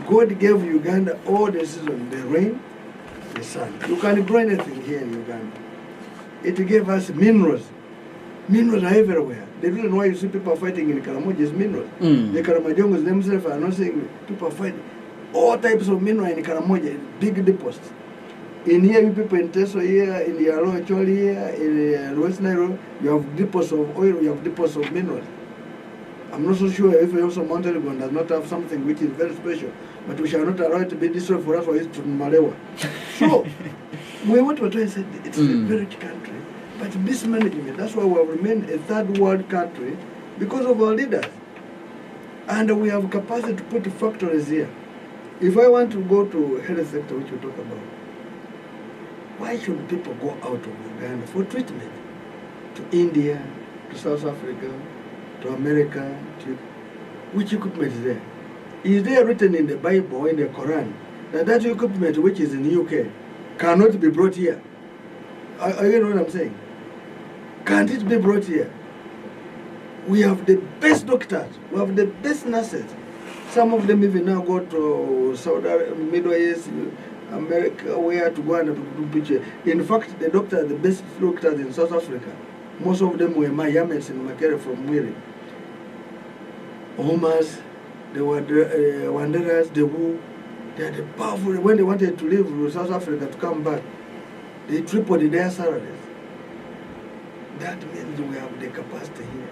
God gave Uganda all the seasons, the rain, the sun. You can grow anything here in Uganda. It gave us minerals. Minerals are everywhere. The reason why you see people fighting in Karamoja is minerals. The Karamojongos themselves are not saying people fight. All types of minerals in Karamoja, big deposits. In here, you people in Teso here, in the Yalo Choli here, in West Nairobi, you have deposits of oil, you have deposits of minerals. I'm not so sure if also Mount Elgon does not have something which is very special, but we shall not allow it to be destroyed for us for it to Malewa. So, what we're trying to say, it's a very rich country, but mismanagement, that's why we have remained a third world country because of our leaders. And we have capacity to put factories here. If I want to go to health sector, which we talk about, why should people go out of Uganda for treatment? To India, to South Africa, to America, to which equipment is there? Is there written in the Bible, in the Quran, that that equipment which is in the UK cannot be brought here? Are you know what I'm saying? Can't it be brought here? We have the best doctors, we have the best nurses. Some of them even now go to Saudi Arabia, Middle East, America, where to go and do picture. In fact, the best doctors in South Africa, most of them were Mayamets in Makere from Mwiri. Homers, they were Wanderers, the Wu, they are the powerful. When they wanted to leave South Africa to come back, they tripled their salaries. That means we have the capacity here.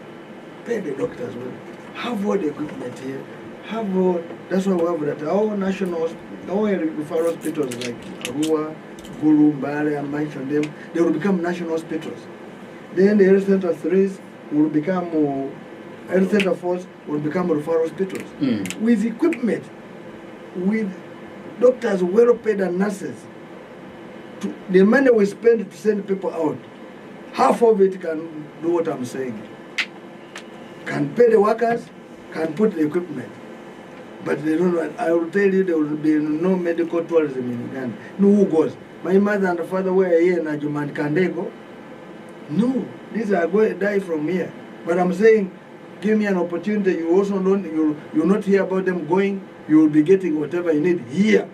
Pay the doctors well. Have all the equipment here. Have all, that's why we have that. Our national, our referral hospitals like Arua, Gulu, Mbale, I mentioned them, they will become national hospitals. Then the health center 3s will become, health center 4s will become referral hospitals. With equipment, with doctors, well-paid and nurses. The money we spend to send people out, half of it can do what I'm saying. Can pay the workers, can put the equipment. But they don't want, I will tell you there will be no medical tourism in Uganda. No, who goes? My mother and father were here in Adjumani. Can they go? No, these are going to die from here. But I'm saying, give me an opportunity. You also don't, you'll not hear about them going. You will be getting whatever you need here.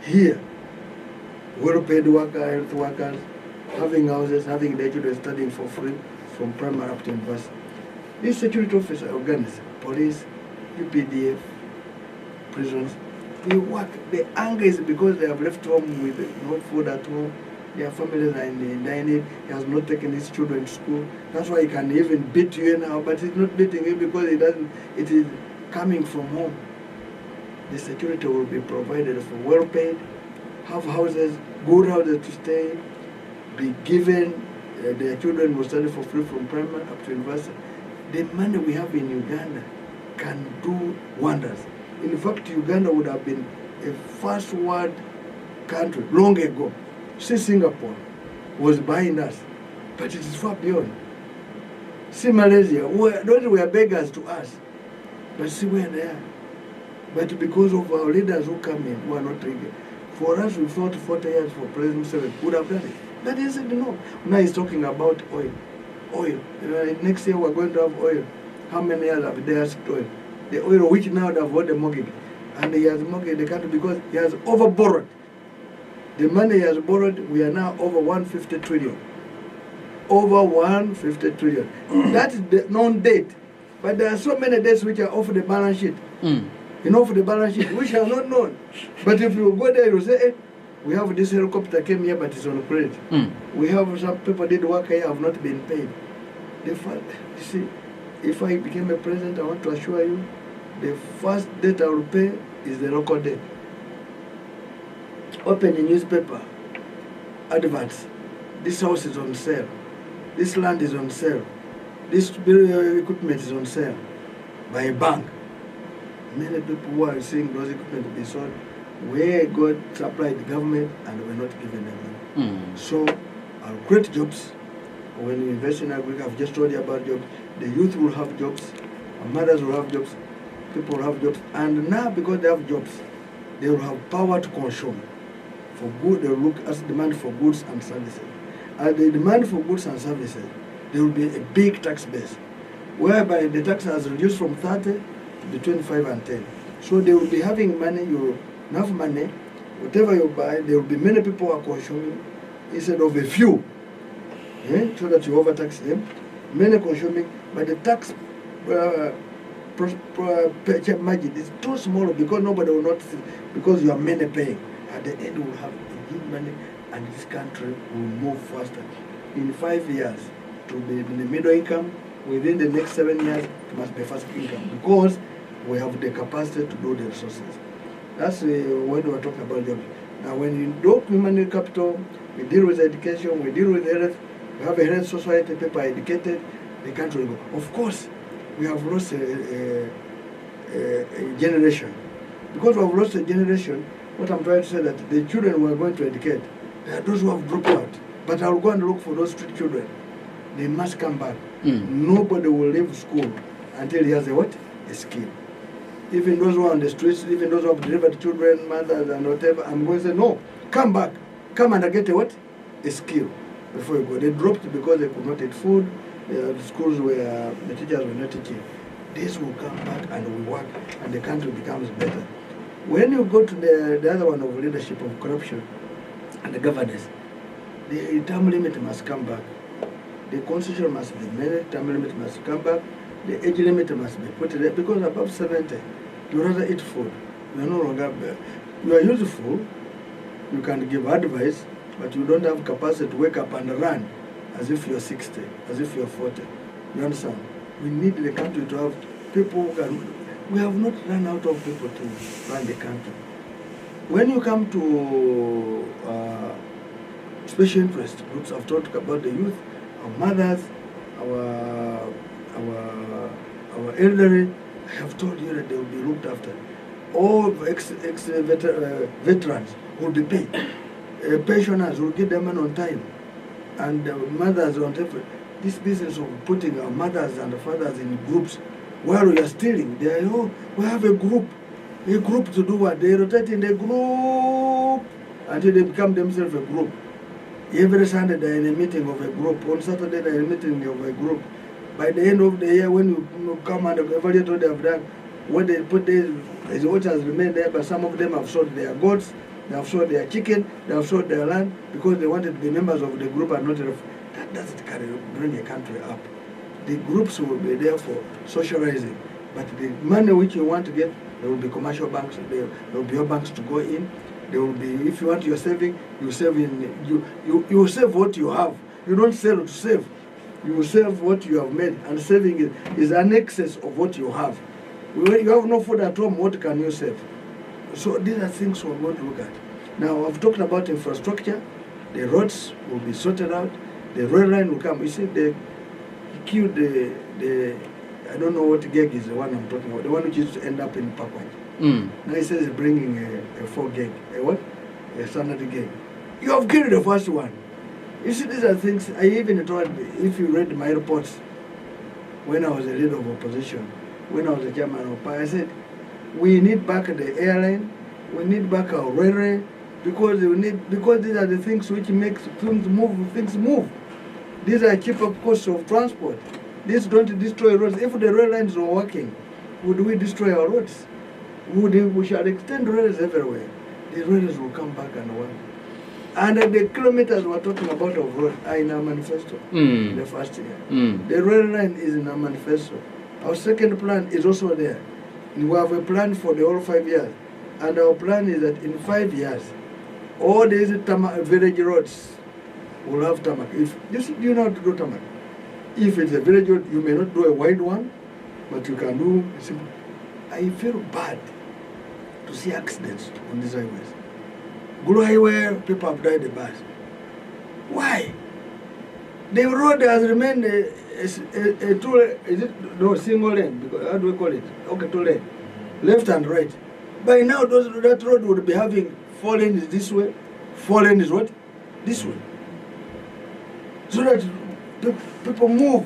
Here. Well-paid workers, health workers, having houses, having their children studying for free from primary up to university. These security officers, organized, police, UPDF, prisons, they work. The anger is because they have left home with no food at home. Their families are in the dining. He has not taken his children to school. That's why he can even beat you now, but he's not beating you because he doesn't. It is coming from home. The security will be provided for well-paid, have houses, good houses to stay, be given. Their children will study for free from primary up to university. The money we have in Uganda can do wonders. In fact, Uganda would have been a first world country long ago. See, Singapore was behind us, but it is far beyond. See, Malaysia, those were beggars to us, but see where they are. But because of our leaders who come in, who are not ready. For us, we fought 40 years for President Museveni, would have done it. But he said no. Now he's talking about oil. Oil. Next year we're going to have oil. How many years have they asked oil? The oil which now they have got the mortgage. and he has mortgaged the country because he has overborrowed. The money he has borrowed, we are now over 150 trillion. Over 150 trillion. That is the non-debt. But there are so many debts which are off the balance sheet. Off the balance sheet, which are not known. But if you go there, you say, hey, we have this helicopter came here, but it's on credit. We have some people did work here, have not been paid. You see, if I became a president, I want to assure you, the first debt I will pay is the local debt. Open the newspaper, adverts. This house is on sale. This land is on sale. This equipment is on sale by a bank. Many people who are seeing those equipment to be sold, we got supplied the government and we're not giving them money. So I'll create jobs. When you invest in agriculture, I've just told you about jobs. The youth will have jobs, our mothers will have jobs, people will have jobs. And now because they have jobs, they will have power to consume. For good, they will look as demand for goods and services. As the demand for goods and services, there will be a big tax base, whereby the tax has reduced from 30 to 25 and 10. So they will be having money, enough money, whatever you buy, there will be many people who are consuming instead of a few. So that you overtax them, many consuming, but the tax margin is too small because nobody will notice it, because you are many paying. At the end, we will have good money and this country will move faster. In 5 years, to be in the middle income, within the next 7 years, it must be first income because we have the capacity to do the resources. That's when we are talking about jobs. Now, when you do human capital, we deal with education, we deal with health, we have a health society, people are educated, the country will go. Of course, we have lost a generation. Because we have lost a generation, what I'm trying to say is that the children we are going to educate, there are those who have dropped out. But I'll go and look for those street children. They must come back. Nobody will leave school until he has a what? A skill. Even those who are on the streets, even those who have delivered children, mothers and whatever, I'm going to say, no, come back. Come and get a what? A skill before you go. They dropped because they could not eat food. The schools where the teachers were not teaching. This will come back and will work and the country becomes better. When you go to the other one of leadership of corruption and the governance, the term limit must come back. The constitution must be made, term limit must come back, the age limit must be put there, because above 70, you rather eat food. You are no longer, you are useful, you can give advice, but you don't have capacity to wake up and run as if you're 60, as if you're 40. You understand? We need the country to have people who can, we have not run out of people to run the country. When you come to special interest groups, I've talked about the youth, our mothers, our elderly. I have told you that they will be looked after. All veterans will be paid. Pensioners will get their money on time. And mothers on time. This business of putting our mothers and fathers in groups while we are stealing, they are, oh, we have a group to do what? They rotate in the group until they become themselves a group. Every Sunday they are in a meeting of a group. On Saturday they are in a meeting of a group. By the end of the year, when you come and evaluate what they have done, what they put there is what has remained there, but some of them have sold their goats, they have sold their chicken, they have sold their land because they wanted to be members of the group and not enough. That doesn't bring a country up. The groups will be there for socializing, but the money which you want to get, there will be commercial banks, there will be your banks to go in. There will be, if you want your saving, you save in, you save what you have. You don't sell to save. You save what you have made, and saving is an excess of what you have. When you have no food at home, what can you save? So these are things we're going to look at. Now, I've talked about infrastructure. The roads will be sorted out. The rail line will come. You see, they killed the I don't know what gag is the one I'm talking about, the one which used to end up in Pakwaj. Now he says he's bringing a 4 gag. A what? A standard gag. You have killed the first one. You see, these are things, I even told, if you read my reports, when I was a leader of opposition, when I was the chairman of PA, I said, we need back the airline, we need back our railway, because these are the things which make things move. These are cheaper costs of transport. These don't destroy roads. If the rail lines were working, would we destroy our roads? We shall extend rails everywhere. The rails will come back and work. And the kilometers we're talking about of road are in our manifesto, the first year. The rail line is in our manifesto. Our second plan is also there. We have a plan for the whole 5 years. And our plan is that in 5 years, all these village roads will have tarmac. If you know how to do tarmac. If it's a village road, you may not do a wide one, but you can do a simple. I feel bad to see accidents on these highways. Guru Highway, people have died the bus. Why? The road has remained a two single lane, because how do we call it? Okay, 2 lane. Left and right. By now, that road would be having 4 lanes this way, 4 lanes what? This way. So that people move.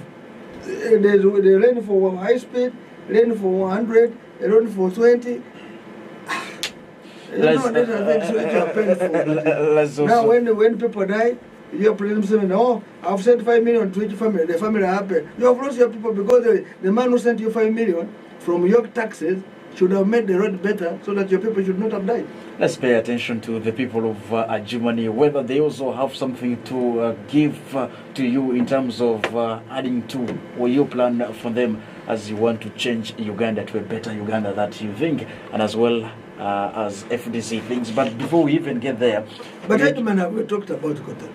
There's the lane for high speed, lane for 100, a lane for 20. Now when people die, you have presumed saying, oh, I've sent 5 million to each family, the family are happy. You have lost your people because the man who sent you 5 million from your taxes should have made the road better so that your people should not have died. Let's pay attention to the people of Adjumani, whether they also have something to give to you in terms of adding to or your plan for them as you want to change Uganda to a better Uganda that you think, and as well as FDC things. But before we even get there... But Adjumani, have talked about Qatar.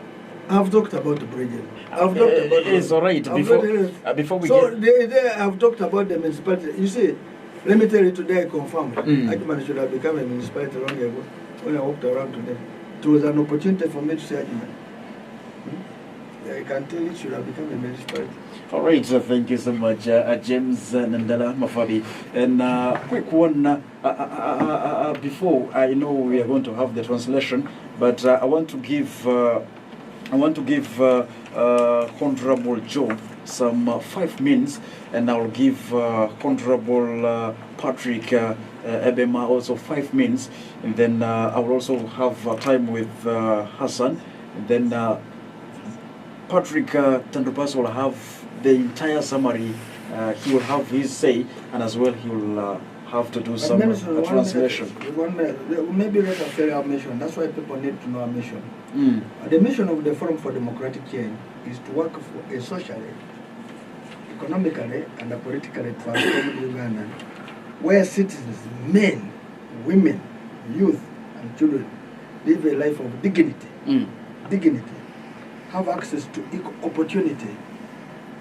I've talked about the bridges. I've talked about... It's all right. Before we I've talked about the municipality. You see, let me tell you today, I confirmed. Adjumani should have become a municipality long ago when I walked around today. It was an opportunity for me to say Adjumani. I can tell it should have become a municipality. All right, so thank you so much, James Nandala Mafabi. And quick one, before I know we are going to have the translation, but I want to give Honorable Joe some 5 minutes, and I'll give Honorable Patrick Ebema also 5 minutes, and then I will also have time with Hassan, and then Patrick Tandupas will have the entire summary. He will have his say, and as well he will have to do some translation. Maybe let us tell our mission. That's why people need to know our mission. The mission of the Forum for Democratic Change is to work for a socially, economically, and politically transformed Uganda, where citizens, men, women, youth, and children live a life of dignity, have access to equal opportunity,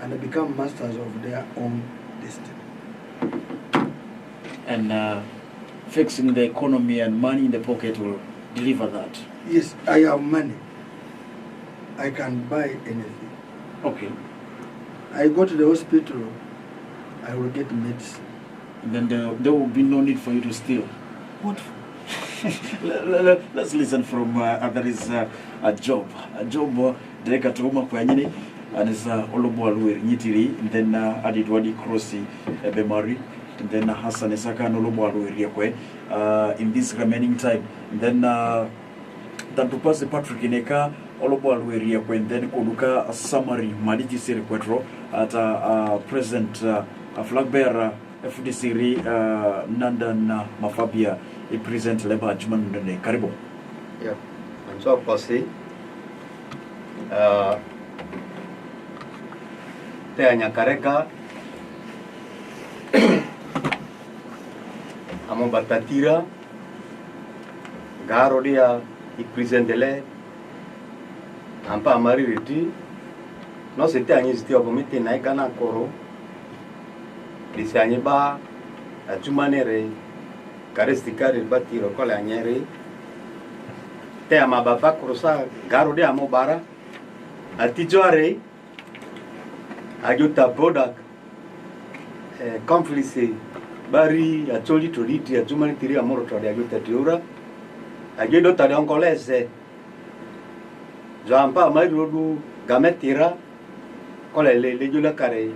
and become masters of their own destiny. And fixing the economy and money in the pocket will deliver that. Yes, I have money. I can buy anything. Okay. I go to the hospital, I will get medicine. And then there will be no need for you to steal. What? Let's listen from there is a job. A job director to Homa Kwanyini, and is Olobo Alweri Nyitiri, and then Adidwadi Crossi Bemari, and then Hassan Esaka and Olobo Alweri in this remaining time. And then Tantupasi Patrick Ineka, Olobo Alweri, and then Koduka summary Maditi Siri Quetro at present flag bearer FDC Nandan Mafabia, a present Leba Adjumani Karibo. Yeah, I'm so Posse. Te Anyakareka Amo Batatira Garodia I presentele Ampa Amari Riti No se te anyesti obomite naikana koro Disi anyeba Adjumani re Karestikari batiro kole anyere Te amababa kurusa Garodia amo bara Atijoare Ajuta Bodak Conflict Bari Acholi Toliti Adjumani Tiri Amoro Todi Ajuta Tiura Ajudo Tadi Onkolese Jampa Mairudu Gametira Kole Lejula Kare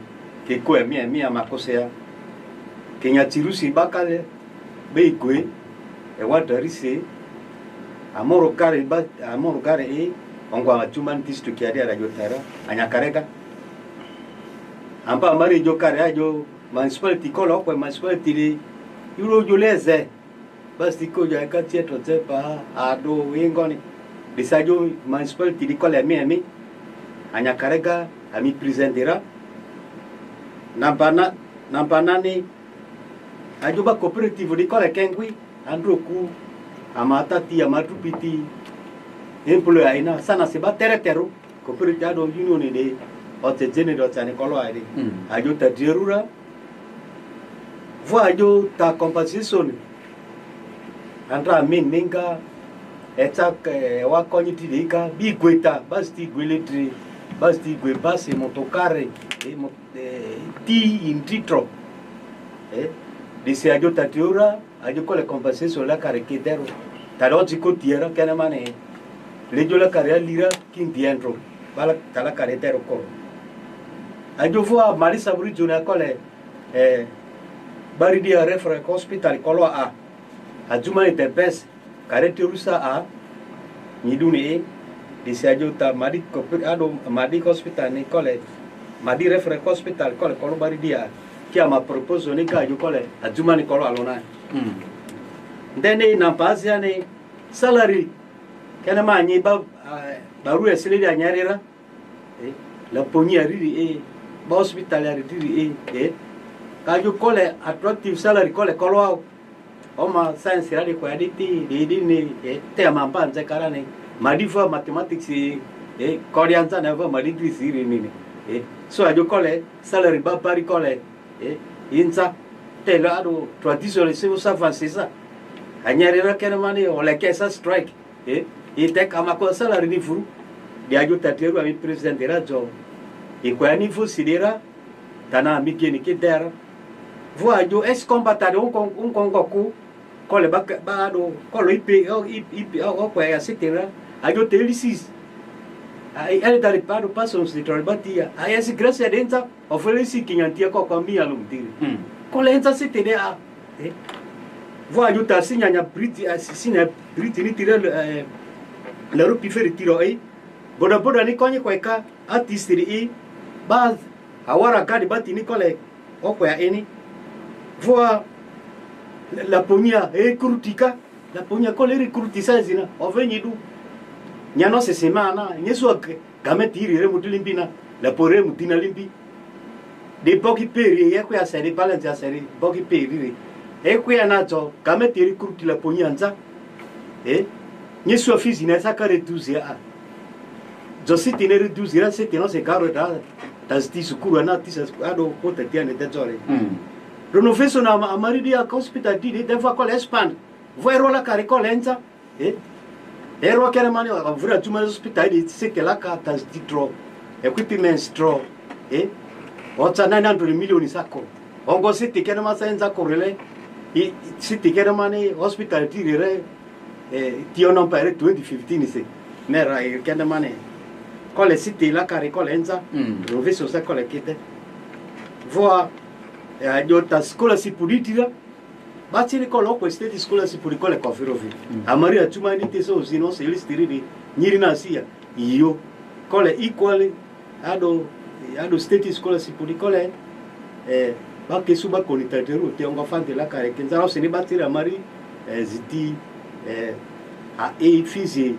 Kiko Mia Makosea Kenya Tirusi Bakale Beikwe Ewatarise Amoro Kare E Ongwa Adjumani Tistu Kiadia Rajotara Anyakareka Ampa Mari Jo Kare Ajo municipality kolo kwa municipality Euro Juleze basti ko ja ka tieto te pa ado wingoni disajo municipality di kole mi anya karega ami presentera nampana ni ajuba cooperative di kole kengwi androku amata ti amatupiti employee aina sana seba teretero cooperative ado union de otejene do tane kolo aide ajo ta dirura voajo ta compensation andra min ninga etak wa konyiti dika bi gweta basti gweletri basti gwe basi motokare ti in titro disi ajo ta dirura ajo kole compensation la kareketero taroti ko tiera kana mane lejo la kare lira kin dientro bala tala karetero ko ajo voa marisa buri jona kole bari dia referral hospital kolo a Adjumani the best karete rusa a miduni disi ajo ta madi ado madi hospital ni kole madi referral hospital kolo bari dia kia ma proposal ni ka ajo kole Adjumani kolo alona ndene na pazia ni salary kana manyi baru esile dia nyarira la ponia riri ba hospital ya riri kajo kole attractive salary kolo oma science radi kwa aditi ni te mamba nze karane madifa mathematics koreanza na va maditi siri nini so ajo kole salary ba pari kole inza te lado traditional civil servants isa anyarira kana mani ole kesa strike ite kama kwa salary ni furu dia ajo tateru ami president rajo kwa ni fu sidera tana mikeni kidera voajo es combatare un kongoku kole bado kolo ipe kwa ya sitera ajo telisis ai dali pado pasons de trobatia ai esi gracia dentro ofereci kinyantia kwa mia lumtiri kole enza sitera voajo ta sinyanya briti asina briti ni tira la rupi feri tiro boda ni konye kwa ka artistry ba awara gadi bati ni kole okwa ya eni voa la ponia kurtika la ponia kole recrutisa zina ovenyidu nyano se semana nyeso gameti ire mutilimbina la pore mutina limbi de poki peri ya kwa seri balance ya seri poki peri kwa nazo gameti recruti la ponia nza nyeso office ina saka reduce jositi ne reduce ra seti no se caro tasti sukuru na tisa ado kota tiane tezore Renovation na Amani hospital di deva kole expand voero la caricolenza ero kere mani avura Adjumani hospital di seke la katas di tro equipment tro otsa 900 million sako ongo siti kere masenza korele siti kere mani hospital di re tio non pare 2015 se mera kere mani kole siti la caricolenza renovation sa kole kete voa jota scholarship pulitira bachiri kolo ko state scholarship pulikole ko firofi amari Adjumani teso zino se listiri nyiri na sia iyo kole equally ado state scholarship pulikole ba ke suba konitateru te onga fante la kare kenza se ni batira amari ziti a fizi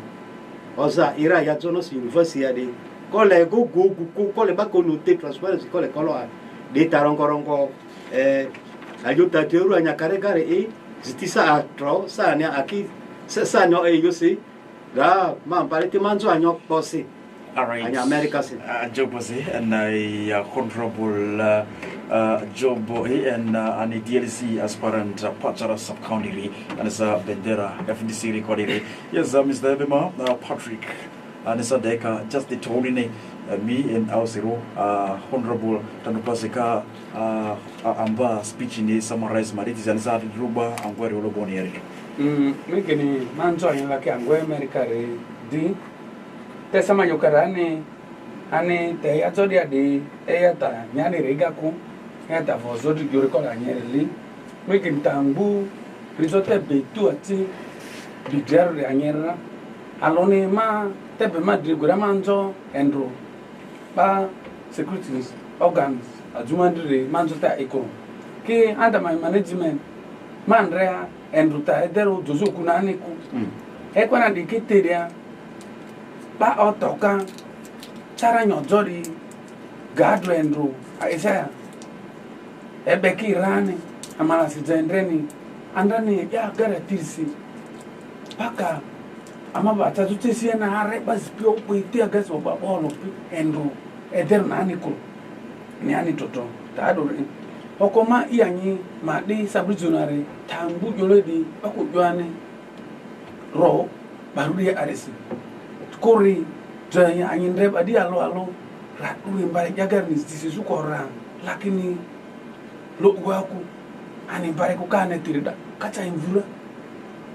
oza ira ya zonos university ade kole go kole ba ko note transparency kole kolo de tarongorongo ajo tateru anya kare zitisa atro sanya aki sanyo yosi ga mampalete manzo anyo posi alright anya America se jobosi and honorable Jobo and an DLC aspirant Pachara sub-county and as a Bendera FDC recording. Yes, Mr. Ebema, Patrick and as a Deka, just the Tony, me and our zero, Honorable Tanupasika, Amba speech in the summarize Maritis and Zad Ruba and where you're born here. Making Manzo in like America, D. Tesama Yokarani, Anne, the Atodia de Eata, Nyani Regaku. Ata vozodi yorikola nyereli making tambu risote betu ati bidiaro de anyera alone ma tebe ma digura manzo endro ba securities organs Adjumani manzo ta eko ke under my management mandrea enruta edero jozo kunani ku ekwana dikiteria ba otoka chara nyojori gadro endro aisha ebeki rani amala sijendreni andani ya garantirsi paka ama bata tutesi na hare bas pio poitia gas oba bolo endro eder nani ku ni ani toto tado okoma iyanyi madi sabrizonare tambu joledi bako joane ro barudi aresi kori jaya anyinde badi alo ratu mbare jagar ni sisi kora lakini lo waku ani mbare ko kana tirida kacha imvura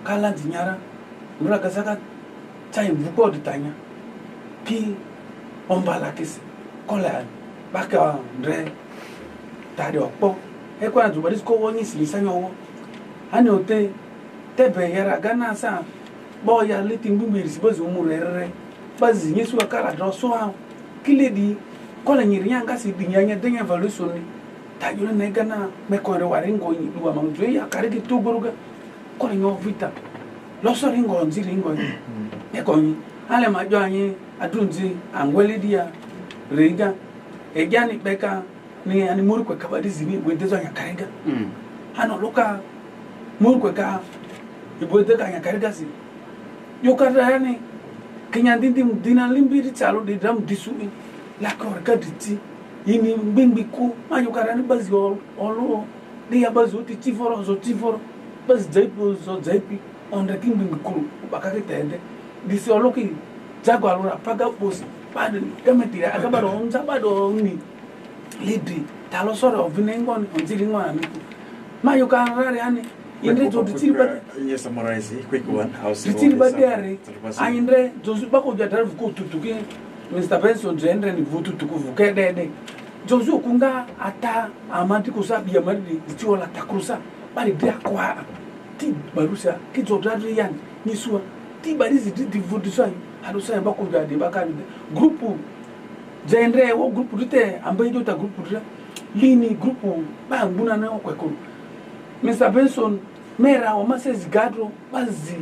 kala zinyara mura kasaka cha imvuko ditanya pi ombala kisi kola baka ndre tari okpo ekwana tubadis ko woni silisanyo wo ani ote tebe yara gana sa boya leti mbumbiri sibozi umurere bazi nyesu akala drosoa kiledi kola nyirinyanga si dinyanya denya evaluation ni tajule na gana mekore waringo yi duwa mangwe ya kariki tuguruga kola nyo vita loso ringo nziri ringo ekoni ale majo anyi adunzi angweledia rega ejani beka ni ani murukwe kabadizi ni bwendezo nyakarega hano loka murukwe ka ibwedeka nyakarega si yokata yani kinyandindi mdina limbiri chalo de dam disui la korka diti ini mbimbiku mayokara ni bazi olo dia bazi uti tiforo zo tiforo bazi jaipo zo jaipi onda kimbimbiku bakake tende disi oloki jago alura paga posi bado gametira agabaro onza bado ni lidi talo soro vinengoni onzili ngwana miku mayokara yani indre to ditiri bad yes summarize quick one house ditiri badere indre jozu bako jadar ko tutuki Mr. Benson jendre ni vutu tukuvu kedede jozu kunga ata amanti kusabi ya mali ditiola takrusa bali dia kwa ti barusa ki jodadri yan nisua ti balizi di vutu sai harusa bako jade bakari grupu jendre wo grupu dite ambaye jota grupu dite lini grupu ba nguna na kwekuru Mr. Benson mera wa masezi gadro bazi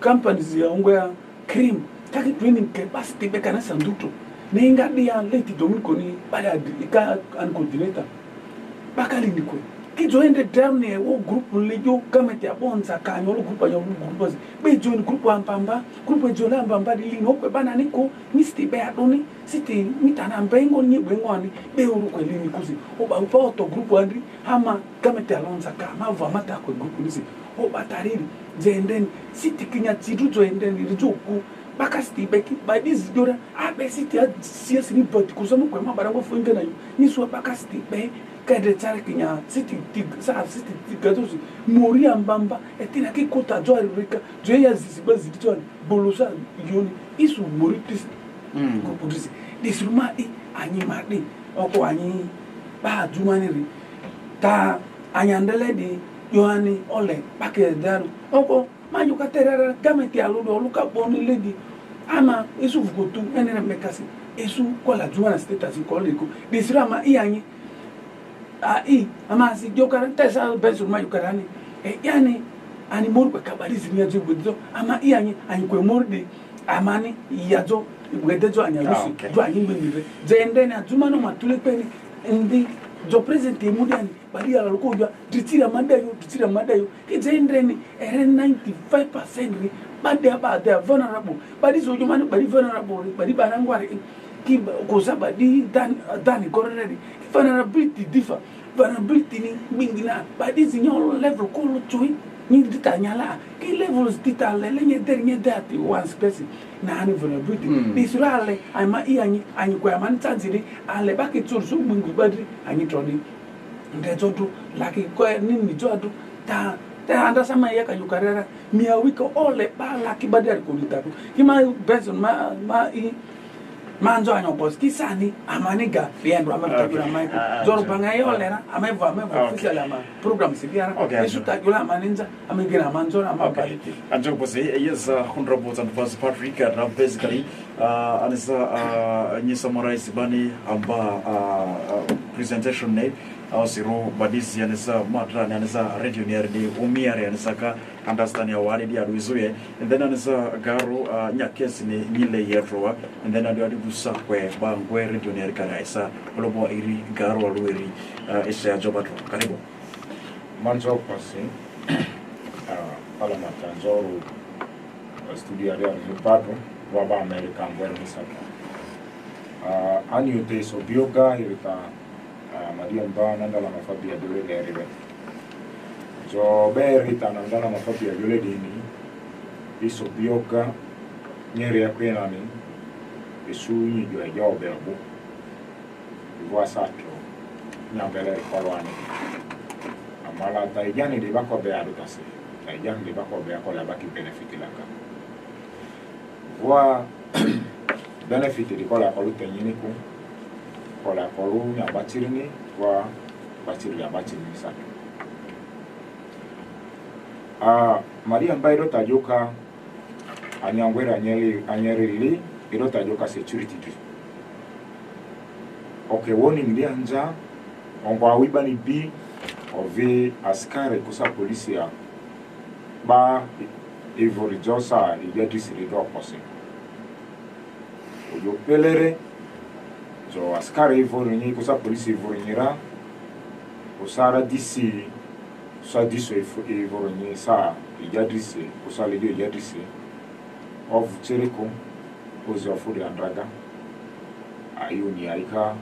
companies ya ungwa cream taki training ke basi tibeka na sanduto nenga dia leti domiko ni bala ika an coordinator bakali niko kijoende down ne wo group lejo kamete ya bonza kanyo lo group ya group be join group ampamba group jola ampamba dili no pe bana niko misti be adoni siti mitana mbengo ni bengwani be uru ko lini kuzi oba upoto group andri ama kamete alonza kama vamata ko group nisi oba tariri jendeni siti kinya tidu joendeni rijoku bakasti beki badis dora abesiti cs ni but kusoma kwa mabarango funga nayo niswa bakasti be kede tsare kinya siti tig sa siti tigazosi moria mbamba etina kikota joari rika joya zisibazi ditwani bolosa yoni isu moritis ko pudisi disruma anyi madi oko anyi ba Adjumani ri ta anyandele di yohani ole pake daru oko mayuka terera gameti aludo oluka boni lady ama isu vukotu enere mekasi isu kola Adjumani status koleko disrama iyanyi ama si jokara tesa bensu mayukarani yani ani morbe kabarizi ni ajo gbedo ama iyanyi anyi kwe morde amani yajo gbedejo anyarusi jo anyi mbere jende ni Adjumani matule peni ndi jo present emudiani bali ala lokojwa ditira madayo kijende ni 95% ni bade vulnerable bali so Adjumani bali vulnerable bali barangware ki kosa badi dan korredi vulnerability differ vulnerability ni bingina badi zinyo level ko lo chui ni ditanyala ki levels ditale lenye dernier date one space na ani vulnerability disurale ama iyanyi anyi kwa amani tsanziri ale baki tsursu bingu badi anyi trodi ndezodu laki ko nini jodu ta anda sama ya kayukarera mia wiko ole ba laki badi alikolitabu kima Benson manzo anyo boss kisani amaniga biendo amatabira mai zoro bangaye olera ameva official ama program sibiara isuta gula maninza amegera manzo amabali anjo boss yes honorable and vice patrick basically anisa nyi summarize bani amba presentation ne Ausiro badisi yanisa matra yanisa radio ni umiare yanisa ka understand ya wali dia ruizuye and then yanisa garo nyakesi ni nyile yetroa and then adu busa kwe bangwe radio ni kana isa olobo iri garo alueri isa jobatro karibu manzo pasi pala matanzoro studio ya Zimbabwe waba America ngwere misaka anyu te so bioga irita Maria Mbana ndala mafabi ya dole leriwe so berita ndala mafabi ya dole dini iso bioga nyeri ya kwena ni isu nyijo ya jao berbu iwa sato nyambele kolwani amala taijani di bako be adutase taijani di bako be akola baki benefiti laka wa benefiti di kola kolu tenyini ku kola kolu nyabatirini wa batiri ya batirini sato Maria Mbairo tajoka anyangwera anyeri li ilo tajoka security tu okay warning li anja ongwa wiba ni bi ovi askari kusa polisi ya ba ivori josa ijadi sirido opose ojo pelere so askari ivori nyi kusa polisi ivori nyira usara disi sa diso ivori nyi sa ijadi si kusa lidio ijadi si of cheriko ozi ofuri andraga ayuni aika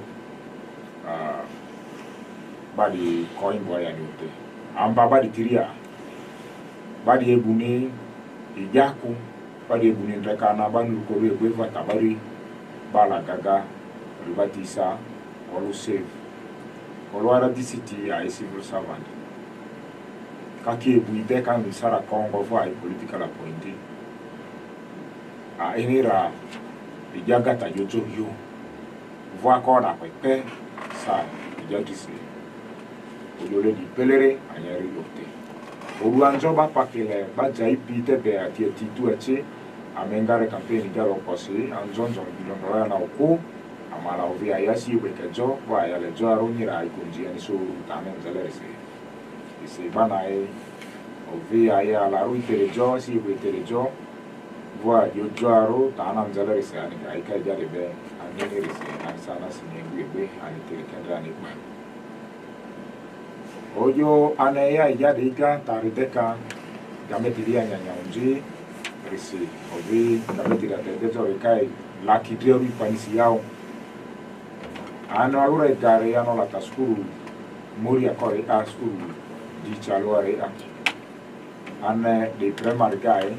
badi coin boy ya nyote amba badi tiria badi ebuni ijaku badi ebuni ndreka na banu koru egweva tabari bala gaga ribatisa olu save olu ara DCT a civil servant kaki ebu ide kan misara kongo fo ai political appointee a enira ijaga ta yojo yo voa kona pepe sa ijadisi odole di pelere anyari yote oruanjoba pakile baja ipite be atie titu eche amengare campaign garo kosi anjonjo bilondo na oku amala ovia yasi wekejo wa yale jo aronyira ikunjia ni so tame nzelerese ise bana ovia ya la ruitere jo si wetere jo wa yo jo aro tana nzelerese ani aika jare be anene rese ansana sinengwe ani terekendra ni kwa oyo anaya ijadika tariteka gametiria nyanyaunji risi ovi gametira tetezo rekai laki driori panisi yao ano alura igare ano lata skuru muri akore a skuru di chaluare a ane de primary guy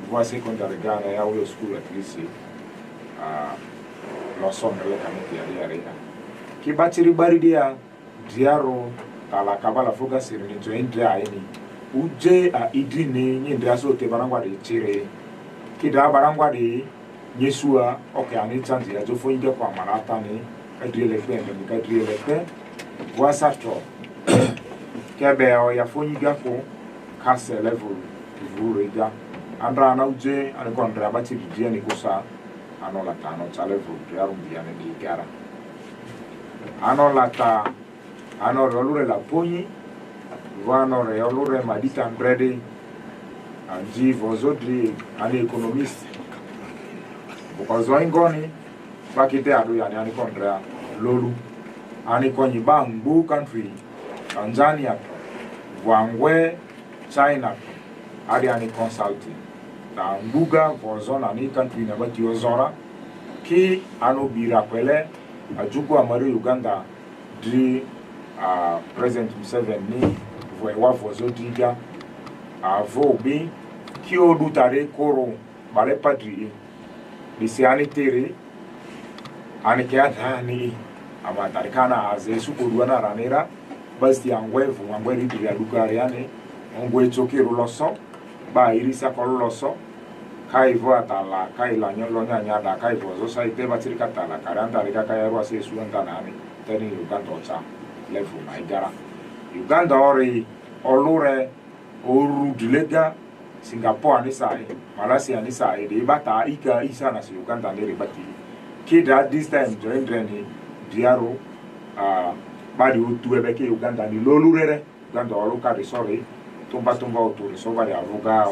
voa secondary guy ya uyo skuru at least loson rele kametiria rea kibatiri baridia diaro tala kabala foga sirini jo indre aini uje a idrini nyindra so te barangwa de chire kida barangwa de nyesua okay ani chanzi ya jo fo inge kwa marata ni kadrile fende ni kadrile fe voisa to kebe o ya fo inge ko kase level vuru ida andra na uje ani kondra bati bidie ni kusa anola tano cha level diarum biane ni gara anola ano rolure la poni vano rolure madita brede anji vozodri ani economist bukazo ingoni bakite adu yani ani kondra lolu ani konyi bangbu country Tanzania wangwe China adi ani consulting na mbuga vozona ni country na bati ozora ki ano bira kwele ajuku amari Uganda di President Museveni wa vozo diga avobi ki o dutare koro bare padri bisi ani tere ani ke adani ama tarikana aze suko duana ranera basti angwevu angwe ri ya dukare yani ongwe chokero loso ba irisa kolo loso kai vo atala kai la nyolo nyanya da kai vozo sai te batiri katala karanda rika kai ro ase suanta nani teni Uganda ocha level maigara Uganda ori olure oru dilega Singapore anisai Malaysia anisai de bata ika isa na Uganda ne rebati kida this time join dreni diaro badi utu ebeke Uganda ni lolurere Uganda oluka de sorry tumba otu so badi avuga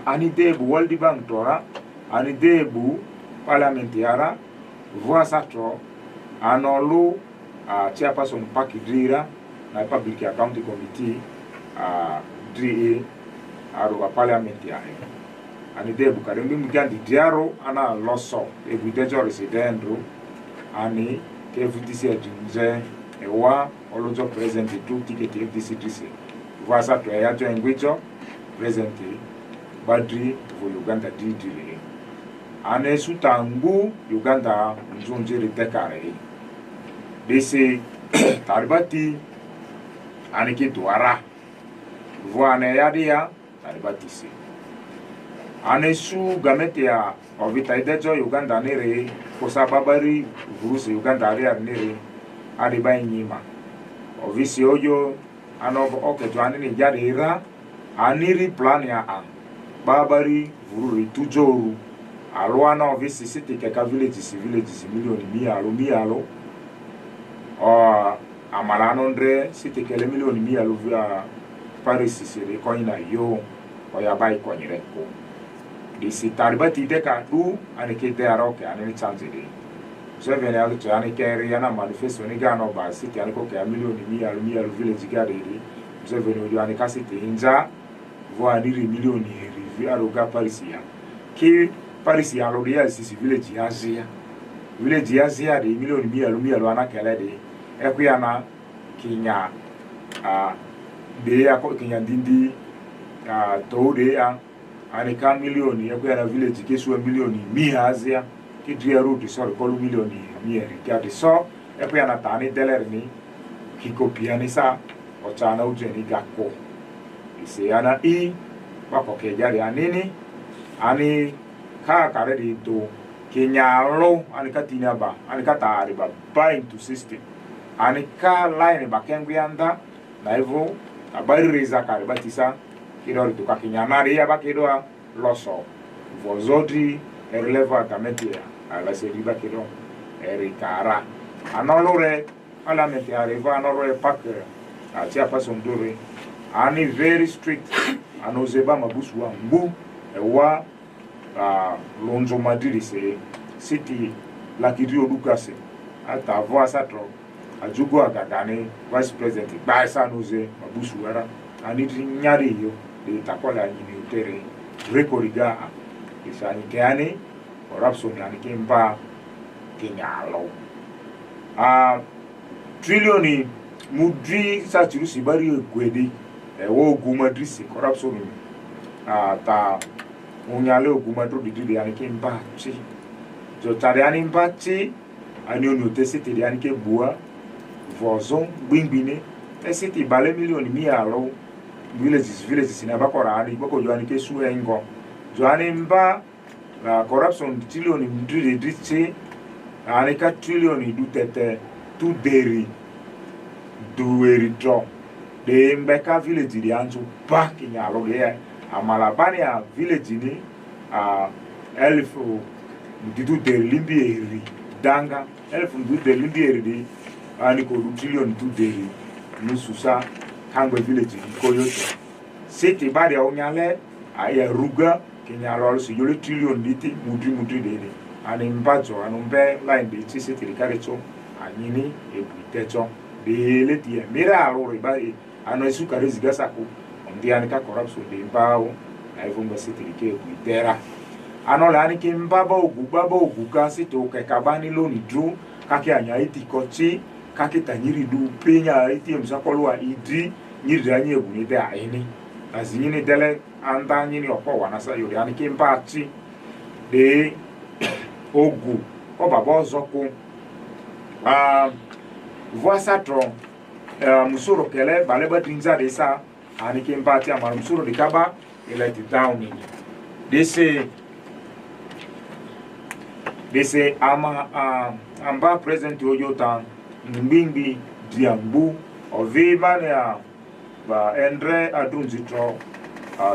ani debu World Bank tora ani debu parliament yara voa satro anolu chairperson paki drira na public accounting committee dri aruga parliament ya ani debu kadembi mugandi diaro ana loso ebudejo residendro ani KFDC ajunze ewa olojo present tu ticket FDC dc voa satro ya jo engwejo present badri vo Uganda didire ane sutangu Uganda nzunjiri tekare dese taribati ane kitwara voane yadia taribati se ane su gamete ya ovita idejo Uganda nere kosababari vuruse Uganda area nere adiba nyima ovisi oyo ano oketo ane ni jade ira aniri plan ya babari vururi tujoru alwana ovisi city keka villages milioni mialo amalano ndre city kele milioni mialo via Paris sire koina yo oya bai konyire ko disi taribati deka du anike de aroke anene chance de so vene alu to anike yana manifesto ni gano ba city aniko ke milioni mialo village gade de so vene odio anika city inja vo aniri milioni rivi aruga Paris ya ki Paris ya lo dia sisi village ya zia de milioni mialo anakele de ekuyana kinya de ya ko kinya dindi to de ya anika milioni ekuyana village kesu milioni miazia ki dia road so ko milioni mieri kade so ekuyana tani deler ni kikopiani sa ochana ujeni gako ise ana i bako ke jari anini ani ka kare di to kenyalo ani katina ba ani katari ba into system ani ka line ba kengwianda na hivyo habari reza kare batisa kidori to kakinyamari ya ba kido loso vozodi releva kametia ala seriba kido erikara anolore ala meti arriva anolore pak atia pasondore ani very strict anozeba mabusu wa mbu ewa lonzo madiri se city la kidio dukase ata voa satro ajugo agagane vice president baisa noze mabusu wara ani nyari yo de takola nyini utere rekoriga isani keani corruption yani kimba kenyalo trilioni mudri sa chirusi bari gwede ewo gumadrisi corruption ta unyale ogumadro didi yani kimba chi jo tare yani mbachi ani onu tesite yani ke bua vozon gbigbine tesite bale milioni mi aro villages na bakora ani boko jo ani ke su engo jo ani mba corruption trilioni mudri didi ani ka trilioni du tete tu deri dueri dro de mbeka village di anzu back in alo de amalabani a village ni elfu didu de limbi eri danga elfu didu de limbi eri di ani ko trillion tu de nususa kangwe village ko yoto city bari a onyale aya ruga kenyalo so yole trillion diti mudri de ani mbajo anumbe line de ti city karecho anyini ebuitecho de leti mira aro ribai ano isu kare zigasa ko ndi anika corruption de mbao na ivumba sitirike kuitera ano la anike mbaba ogu ka sito ke kabani loni dru kake anya itikochi kake tanyiri du penya iti msakolo idri nyiri anye eguni de aini azinyini dele anda nyini okwo wanasa yori anike mbachi de ogu ko baba ozoko voa satron musoro kele baleba drinza de sa anike mbati amara musoro de kaba ele ti down ni dese amba present oyota mbimbi diambu oviva ne ba endre adunzitro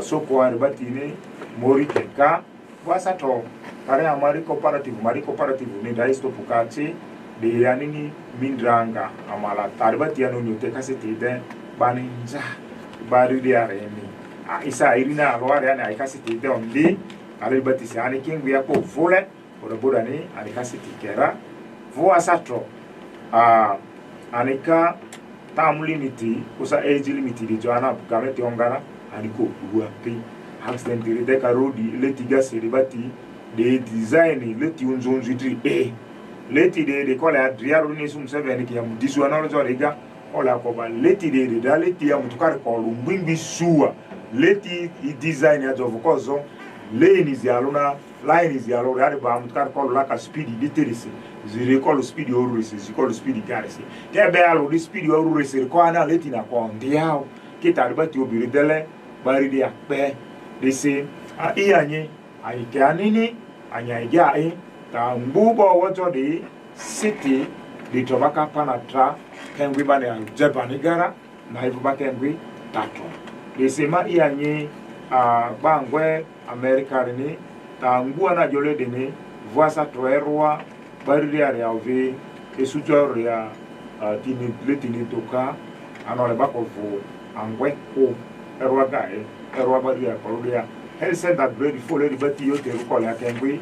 soko arbatine mori keka voa satron kare amari cooperative ni daisto pukachi de anini mindranga amala tarbati anu nyote kasete de baninja bari de aremi isa irina alware ani ai kasete de ondi alibati se ani kingu ya ko vole boda ni ani kasete kera vo asatro anika time limiti usa age limiti di joana bukamete ongana aniko buwa pe accident de ka rodi letiga seribati de design leti unzonzu tri leti de kola adriaro ni sum 7 ki am disu anoro joriga ola ko ba leti de da leti ya mutukar ko lumbingi suwa leti I design ya jovu kozo lane is yaluna line is yaluna ari ba mutukar ko la ka speed literisi zire ko speed orurisi ziko speed garisi ke be alo di speed orurisi ko ana leti na ko ndiao ke taribati obiri dele bari di akpe de se a iyanyi ayike anini anya ija ta mbubo woto de city de tobaka panatra kengwi bane Japan gara na ibuba kengwi tato de se ma iyanyi bangwe America ni ta ngua na jole de ne voisa troerwa bari ari ave esujo ya tini letini toka anole bakovu angwe ko erwa gae erwa bari ya koludia health center grade follow the bati yo te ko la kengwi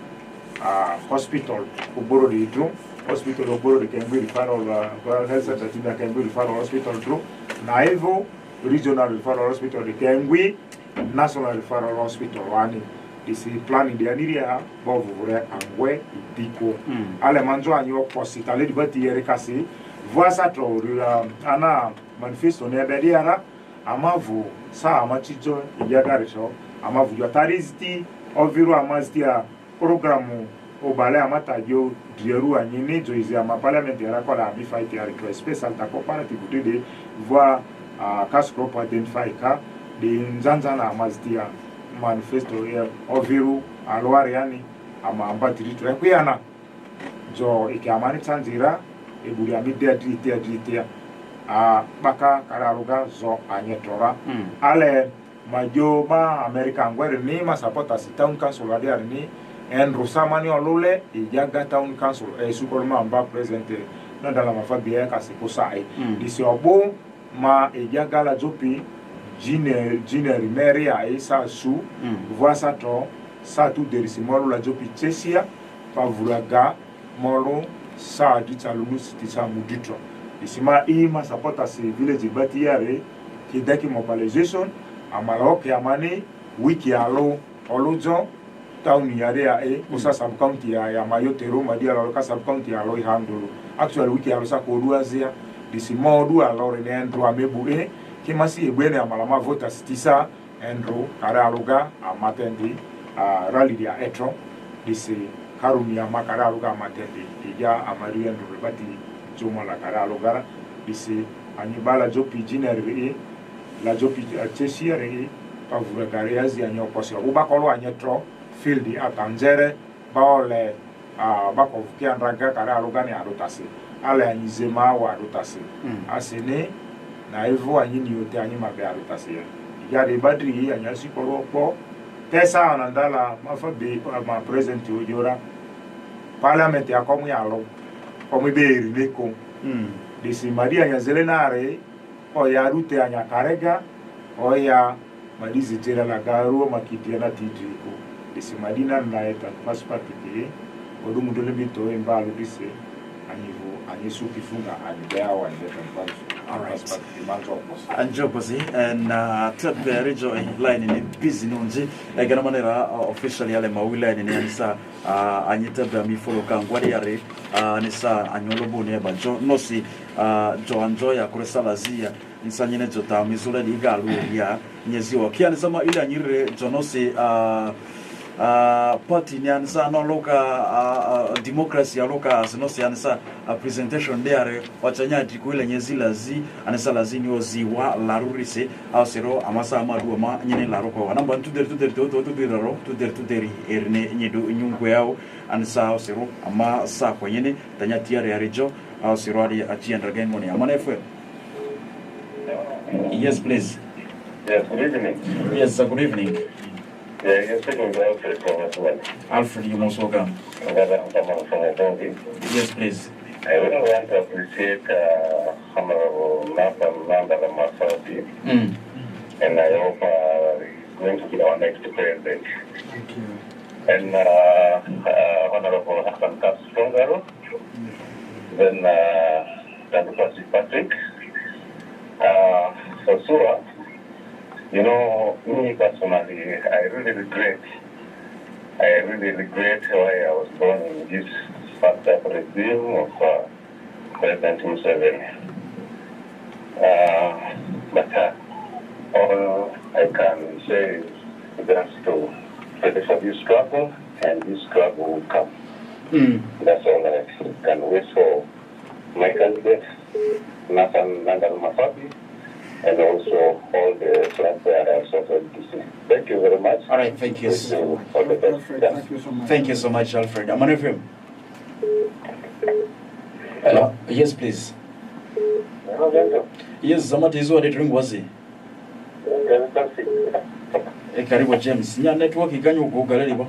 hospital Oboro de Drum, hospital Oboro de Kengwi referral health center Tinda Kengwi referral hospital Drum, Naivo regional referral hospital de Kengwi, national referral hospital Wani. This is planning the area bovure angwe itiko. Ale manjo anyo posita le dibati yerekasi. Voisa tro ana manifesto ne bediara amavu sa amachijo iyagarisho amavu yotariziti oviru amazdia programu obale amatajo drieru anyini joizi ama parliament era kola ami fight ya request special ta cooperative de voir casco pour identify ka de nzanza na amazdia manifesto ya oviru alwari yani ama ambatiri to ekuyana jo ikiamani tanzira eburi amidia dritia baka kararuga zo anyetora ale majo ma America ngwere ni ma supporta si town council adi ni en rosamani olule ijaga town council sukolma amba president na dala mafabia kasi kusai disi obo ma ijaga la jopi jine rimeria isa su voisa to sa tu derisi molu la jopi chesia pavulaga molu sa ditalunu sitisa mudito disi ma ima supporta si village batiare kidaki mobilization amaloke Amani wiki alo olujo town yare ya usa sub county ya mayotero madia alo ka sub county alo handle actually wiki alo sa ko duazia disi modu alo re ndro amebu kimasi egbene amalama voters tisa ndro kara aluga amatendi rally ya etro disi karumi ya makara aluga amatendi ya amari ndro bati joma la kara alugara disi anibala jopi jinere la jopi chesia re pavura gariazi anyo kosia ubakolo anyetro field atanzere baole bakovukia ndraga kara alugani adotasi ale anyizema wa adotasi asene na evo anyini yote anyima be adotasi ya de badri anyasi kolopo pesa anandala mafabe ma president ojora parliament ya komu yalo komu be rineko disi maria nyazelenare oya rute anyakarega oya madizi tera la garuo makitia na tidiko disi madina na eta passport ke odumu dole bito embalo disi anyivu anyesu kifunga anibeawa ndeta mpanzo passport kimanzo anjobozi na tabbe rejo line ni busy nonje egana manera officially ale mawila ni anisa anyitabe mi follow kangwari yare anisa anyolobo ne bajo nosi jo anjo ya kuresalazia nsanyene jota mizula digalu ya nyeziwa kiani sama ile anyire jonosi party ni anisa no loka democracy ya loka sinosi anisa presentation there wachanya dikuile nyezilazi anisa lazini oziwa larurise ausero amasa amadu ama nyene laroko wanamba tuderi erne nyedo nyungu yao anisa ausero ama sa kwenyene tanya tiare ya rejo ausero adi achiendra gengoni Amani FM. Yes, please. Yes, good evening. Yes, good evening. Yeah, you're speaking to Alfred from as well. Alfred, you most welcome. Yes, please. I really want to appreciate Honorable Nathan Mandala Masati, and I hope he's going to be our next president. Thank you. And Honorable Hassan Kapsongaro, then Dr. Patrick. For sure, you know, me personally, I really regret why I was born in this fucked up regime of President Museveni. But all I can say is just to finish for this struggle, and this struggle will come. That's all I can wish for my candidate, Nathan Nandal Mafabi, and also all the flag bearers of LDC. Thank you very much. All right, thank you. All the best. Alfred, thank you so much. Thank you so much, Alfred. Amani FM. Hello? Yes, please. Yes, Zamati is what it ring was it? Karibu James. Nya network ikanyo kugalele libo.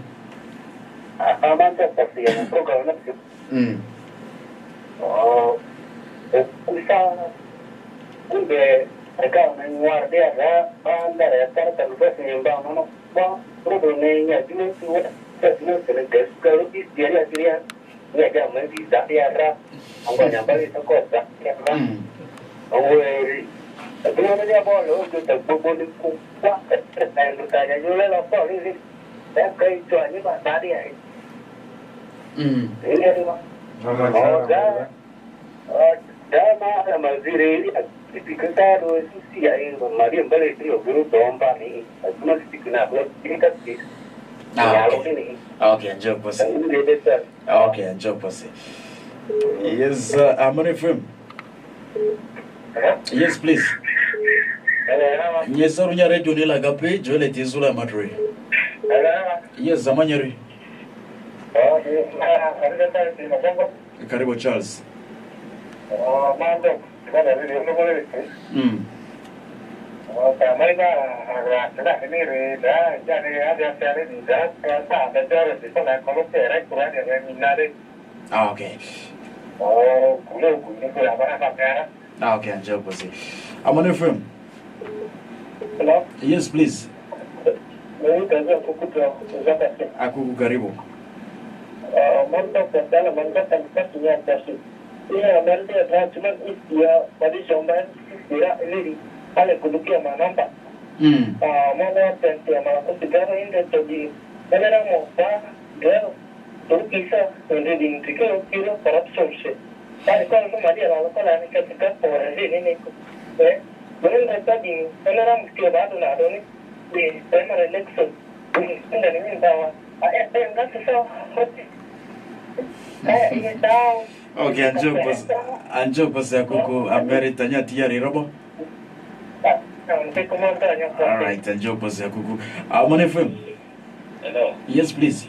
Okay, enjoy pussy. Okay, enjoy pussy. Yes, Amani FM. Yes, please. Yes, sir, you're ready to like a page, Joel Tizula Madre. Yes, Zamanyari. Karibu Charles. Okay. Okay, enjoy pussy. Amani FM. Hello? Yes, please. Akuku karibu. Okay, anjo pas aku Ameritanya tiari robo. All right, anjo pas aku. Amani FM. Hello. Yes, please.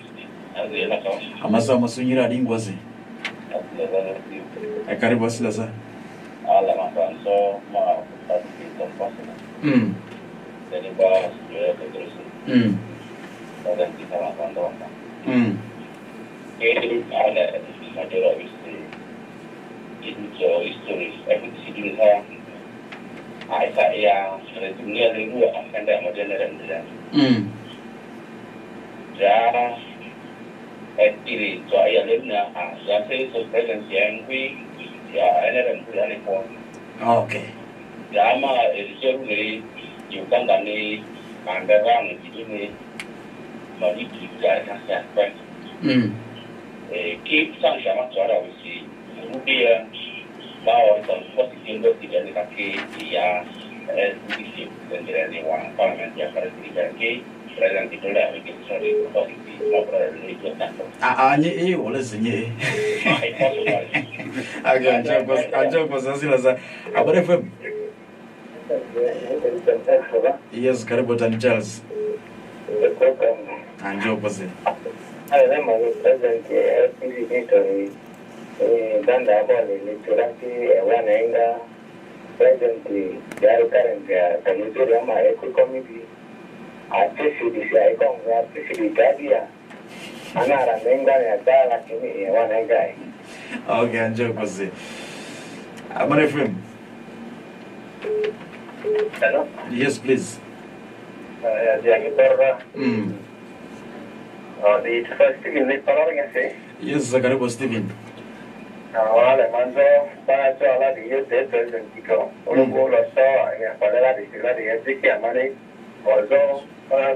Amasa masunyira lingwazi. Karibu silasa. Ala mafanso ma pasito pasina. Jadi bahas ya terus. Dan kita makan doang. Ini ada material historis efektivitas saya. Saya dunia lingua akan ada modern dan. Jadi ini soal lemnya, saya presidensi yang ya ada dan pun. Okay. Jama editor ni Uganda ni Mandara ni ini mari kita sahaja. Keep sang sama suara usi. Dia bawa tentang posisi tidak dikaki dia SDC dan jadi orang parlimen yang berarti presiden itu lah begitu sorry posisi mau berada itu tak. Nye boleh senye. Agak anjir pas silasa. Apa FM? Yes, karibu Tani Charles. Anjir pas. Ada mahu presiden itu dan dapat literasi orang enggak presiden dari kerja kami itu ramai ikut komisi artis di sini kong artis di jadi ya anak orang enggak ya dah lagi ni orang enggak Okay, Anjokoze. Amani FM. Hello? Yes, please. Mm. The first thing in the following essay. Yes, Karibu Stephen. Wale manzo ba cho la di yote president kiko. Olo so ya pala di sila di eziki Amani. Ozo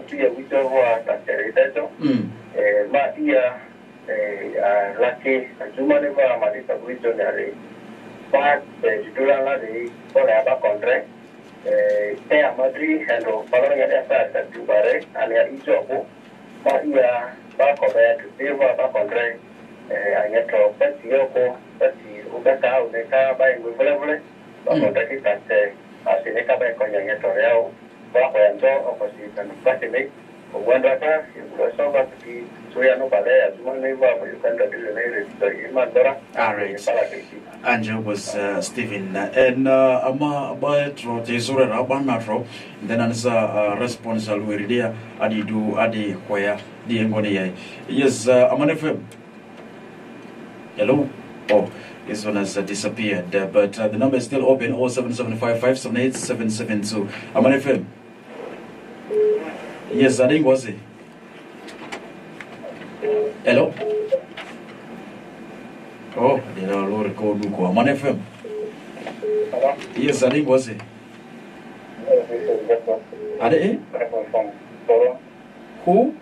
pia wito wa taseriteto. Ma ia laki Adjumani wa Amani tabuito nyari. Ba jidula la di pole aba kontre. Te Amadri hello following ya sa tubare alia ijobo. Ma ia ba kobe tu ba kontre. Anyato pati yoko pati ubeka ubeka bai ngulevule bakontra kitase asineka bai konya nyato yao ba kwendo oposi kan pati me uwanda ta yuso ba pati suya no bale Adjumani ba yukanda dilele so imandora. All right. Angel was Stephen and ama ba tro tesura rabana tro then ansa response alweridia adi do adi kwaya di ngone yai. Yes, Amani FM. Hello? Oh, this one has disappeared. But the number is still open, 07755787772. Amani FM. Yes, I think was it. Hello? Oh, they are low record. Amani FM. Yes, I think was it. Are they? Who?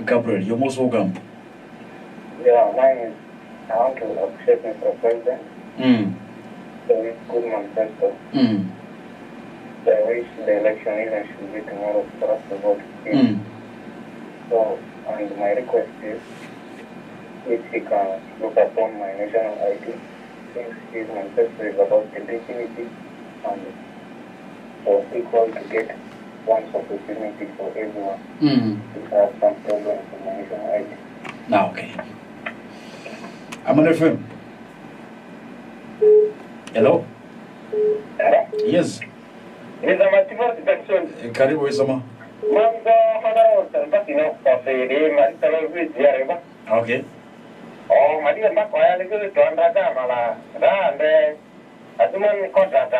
Gabriel, you're most welcome. Yeah, mine is, I want to appreciate Mr. President. Very good manifesto. I wish the election even should be tomorrow for us to vote. So, and my request is, if he can look upon my national ID, since his manifesto is about indigeneity and for equal to get one's opportunity for everyone to have some problems with my national ID. Now, okay. Amani FM. Hello? Yes. Karibu Isama. Okay. Oh, Madia Makoya, little to Andradamala, and Adjumani contract.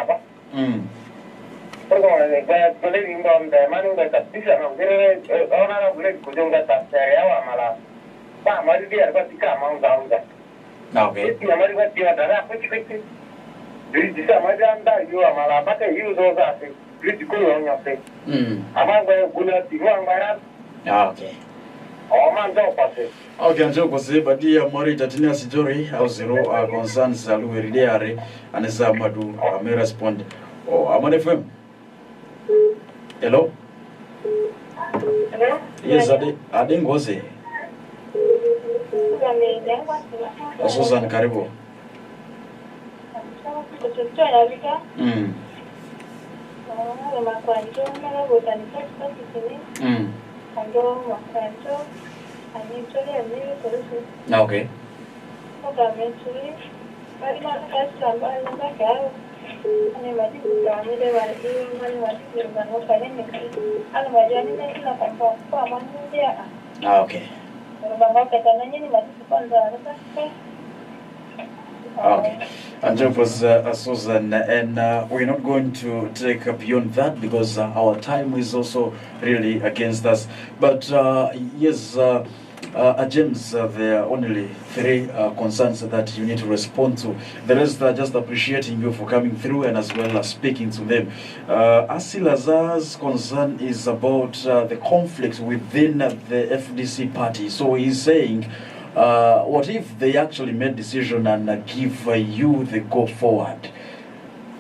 Believing on the money that the decision of the owner of Lake Kujunga Taria Mala. Madia got to come on down there. Okay. You are Mala, use those as critical on your face. Among the good Okay. Oh, man, don't pass it. Okay, Anjokoze, but dear Mori Tatinia Sijori, how zero concerns Louis Diare, and Zamadu may respond. Oh, Amani FM. Hello? Hello? Yes, I think was it. Susan Karibu. Okay. Okay. Okay. Andrew was Susan, and we're not going to take beyond that because our time is also really against us. But yes, James, there are only 3 concerns that you need to respond to. The rest are just appreciating you for coming through and as well as speaking to them. Asilazar's concern is about the conflict within the FDC party. So he's saying, what if they actually made decision and give you the go forward?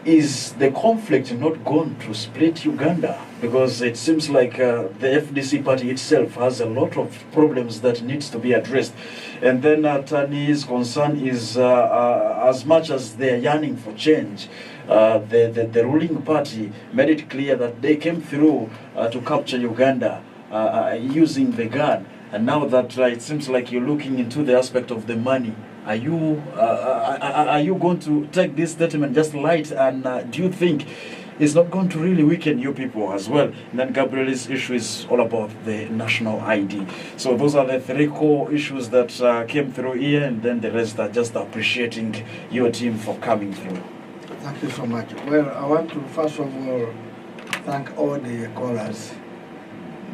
Is the conflict not going to split Uganda? Because it seems like the FDC party itself has a lot of problems that needs to be addressed. And then Tani's concern is as much as they're yearning for change, the ruling party made it clear that they came through to capture Uganda using the gun. And now that it seems like you're looking into the aspect of the money, are you going to take this statement just light? And do you think is not going to really weaken you people as well. And then Gabriel's issue is all about the national ID. So those are the three core issues that came through here, and then the rest are just appreciating your team for coming through. Thank you so much. Well, I want to first of all thank all the callers.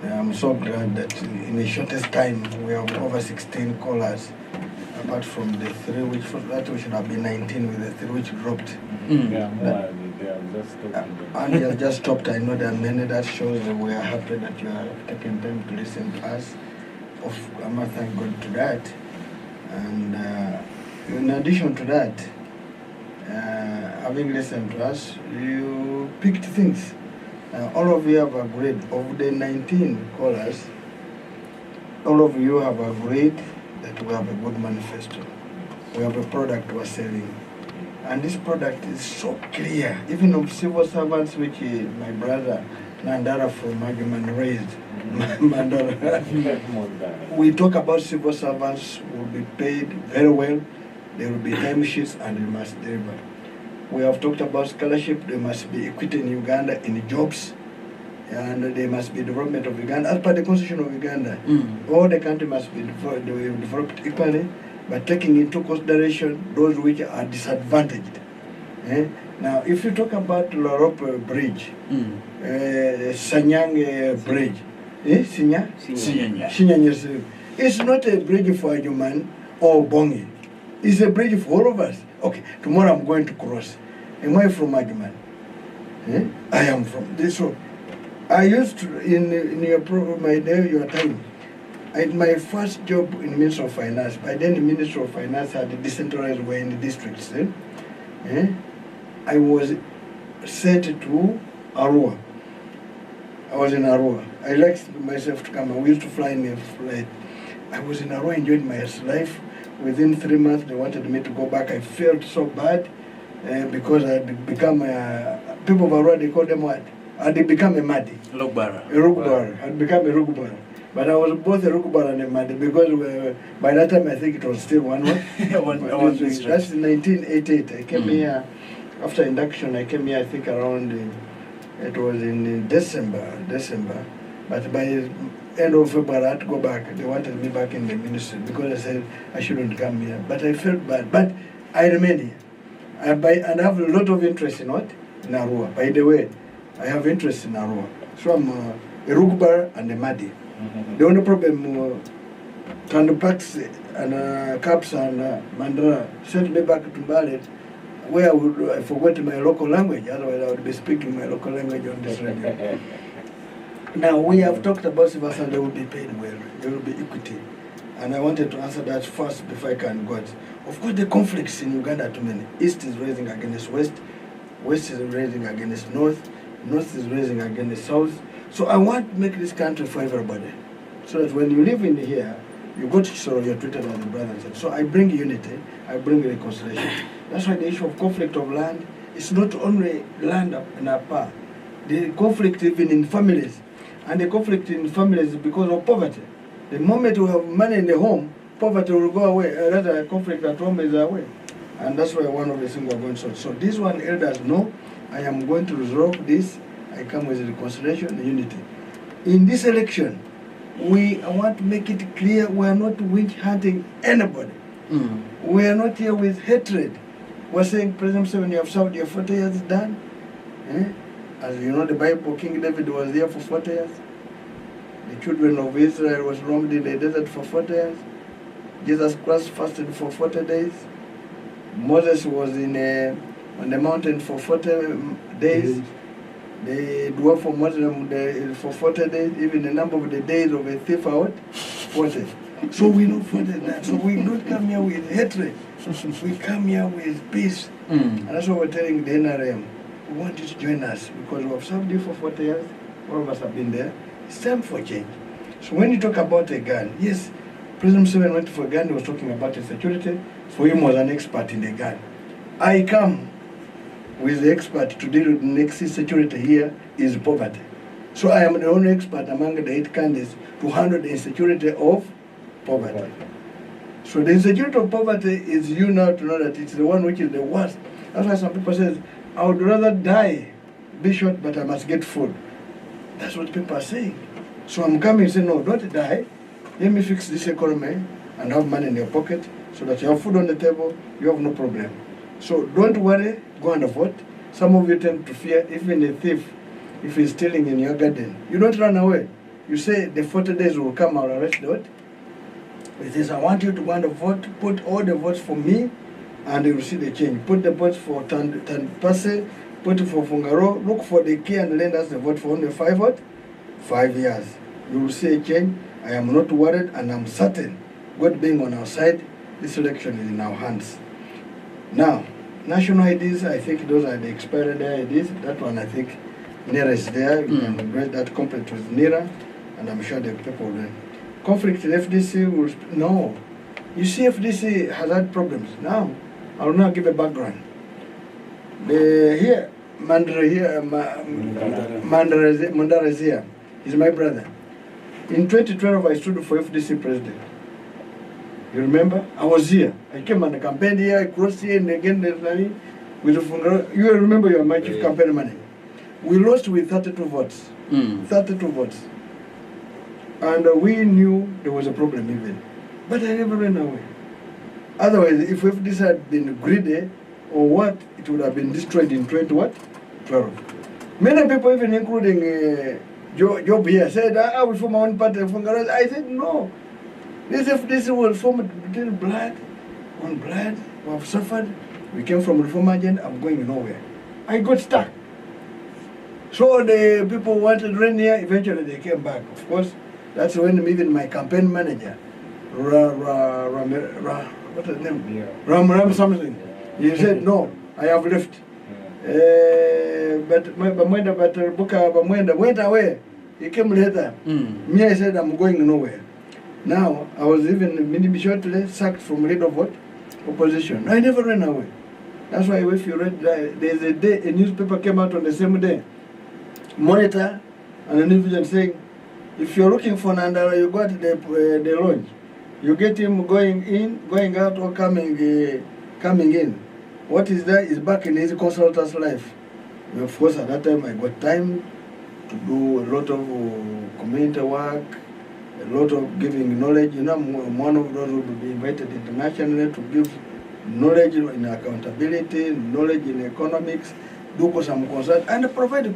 I'm so glad that in the shortest time we have over 16 callers, apart from the three which that we should have been 19 with the three which dropped. Yeah, more, they are just talking. And you have just stopped. I know there are many. That shows that we are happy that you are taking time to listen to us. I must thank God to that. And in addition to that, having listened to us, you picked things. All of you have agreed. Of the 19 callers, all of you have agreed that we have a good manifesto. We have a product we're selling. And this product is so clear, even of civil servants, which my brother Nandara from Adjumani raised. Mandara. We talk about civil servants will be paid very well. There will be time sheets and they must deliver. We have talked about scholarship. There must be equity in Uganda in jobs, and there must be development of Uganda as per the constitution of Uganda. All the country must be developed equally, but taking into consideration those which are disadvantaged. Now, if you talk about Lorope Bridge, Sanyang Bridge, Sinyanya, it's not a bridge for Adjumani or Bongi. It's a bridge for all of us. Okay, tomorrow I'm going to cross. Am I from Adjumani? I am from this one. I used to, in your my day, your time, my first job in Ministry of Finance, by then the Ministry of Finance had the decentralized way in the districts. I was sent to Arua. I was in Arua. I liked myself to come. We used to fly in a flight. I was in Arua, enjoyed my life. Within 3 months, they wanted me to go back. I felt so bad because I had become people of Arua, they call them what? I had become a Madi. Rugbara. A Rugbara. I had become a Rugbara. But I was both a Rugbara and a Madi because by that time I think it was still one word. That's in 1988. I came here after induction. I came here I think around it was in December. But by end of February I had to go back. They wanted me back in the ministry because I said I shouldn't come here. But I felt bad. But I remained here. And I have a lot of interest in what? In Arua. By the way, I have interest in Arua. So I'm a Rugbar and a Madi. The only problem, Tandupax and Caps and Mandara sent me back to Mbale, where I forgot my local language. Otherwise, I would be speaking my local language on this radio. Now, we have talked about civil servants, they will be paid well, there will be equity. And I wanted to answer that first before I can go. Of course, the conflicts in Uganda are too many. East is raising against West, West is raising against North, North is raising against South. So I want to make this country for everybody. So that when you live in here, you go to Chisoro, you're treated as a brother. So I bring unity, I bring reconciliation. That's why the issue of conflict of land is not only land in Apa. The conflict even in families. And the conflict in families is because of poverty. The moment we have money in the home, poverty will go away. Rather, conflict at home is away. And that's why one of the things we're going to solve. So this one, elders know, I am going to resolve this. I come with reconciliation and unity. In this election, I want to make it clear we are not witch hunting anybody. We are not here with hatred. We're saying, President Museveni, you have served your 40 years done. As you know, the Bible, King David was there for 40 years. The children of Israel was roamed in the desert for 40 years. Jesus Christ fasted for 40 days. Moses was on the mountain for 40 days. The dwarf for Muslim for 40 days. Even the number of the days of a thief are what? 40. So we know 40 days. So we don't come here with hatred. We come here with peace. And that's what we're telling the NRM. We want you to join us because we have served you for 40 years. All of us have been there. It's time for change. So when you talk about a gun, yes, President Museveni went for a gun, he was talking about the security. For him was an expert in the gun. I come with the expert to deal with the next security here is poverty. So I am the only expert among the 8 candidates to handle the insecurity of poverty. So the insecurity of poverty is you now to know that it's the one which is the worst. That's why some people say, I would rather die be short, but I must get food. That's what people are saying. So I'm coming and say, no, don't die. Let me fix this economy and have money in your pocket so that you have food on the table, you have no problem. So don't worry, go and vote. Some of you tend to fear, even a thief, if he's stealing in your garden, you don't run away. You say the 40 days will come, I'll arrest the vote. It says, I want you to go and vote, put all the votes for me, and you will see the change. Put the votes for Tanpase, put it for Fungaro, look for the key and lend us the vote for only 5 years. You will see a change. I am not worried, and I'm certain, God being on our side, this election is in our hands. Now, national IDs, I think those are the expired IDs. That one, I think, NERA is there. You can read that complete with NERA, and I'm sure the people will. Conflict in FDC will, no. You see, FDC has had problems. Now, I will now give a background. Here, Mandara is here. He's my brother. In 2012, I stood for FDC president. You remember? I was here. I came on the campaign here, I crossed here, and again, with the Fungaro. You remember you are my chief campaign manager. We lost with 32 votes. 32 votes. And we knew there was a problem even. But I never ran away. Otherwise, if FDC had been greedy or what, it would have been destroyed in 2012. Many people, even including Job here, said, I will form my own party. I said, no. This FDC will form between blood on blood. We have suffered. We came from reform agenda. I'm going nowhere. I got stuck. So the people wanted rain here. Eventually, they came back. Of course, that's when even my campaign manager, what's his name? Ram something. He said, no, I have left. But Bamwenda went away. He came later. Me, I said, I'm going nowhere. Now, I was even shortly sacked from leader of what? Opposition. I never ran away. That's why if you read, there's a day, a newspaper came out on the same day. Monitor and a newspaper saying, if you're looking for Nandala, you got the launch. You get him going in, going out, or coming in. What is that is back in his consultant's life. Of course, at that time, I got time to do a lot of community work, a lot of giving knowledge. You know, I'm one of those who will be invited internationally to give knowledge in accountability, knowledge in economics, do some consult, and provide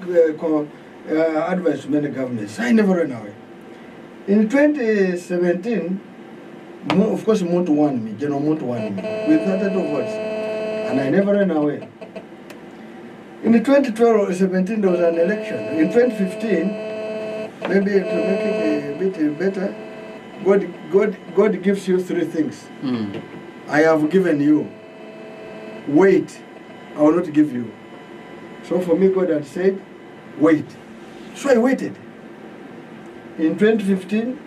advice to many governments. I never ran away. In 2017, of course, Muntu won me, General Muntu won me, with 32 votes, and I never ran away. In 2012 or 17, there was an election. In 2015, maybe to make it a bit better, God gives you three things. I have given you. Wait, I will not give you. So for me, God had said, wait. So I waited. In 2015,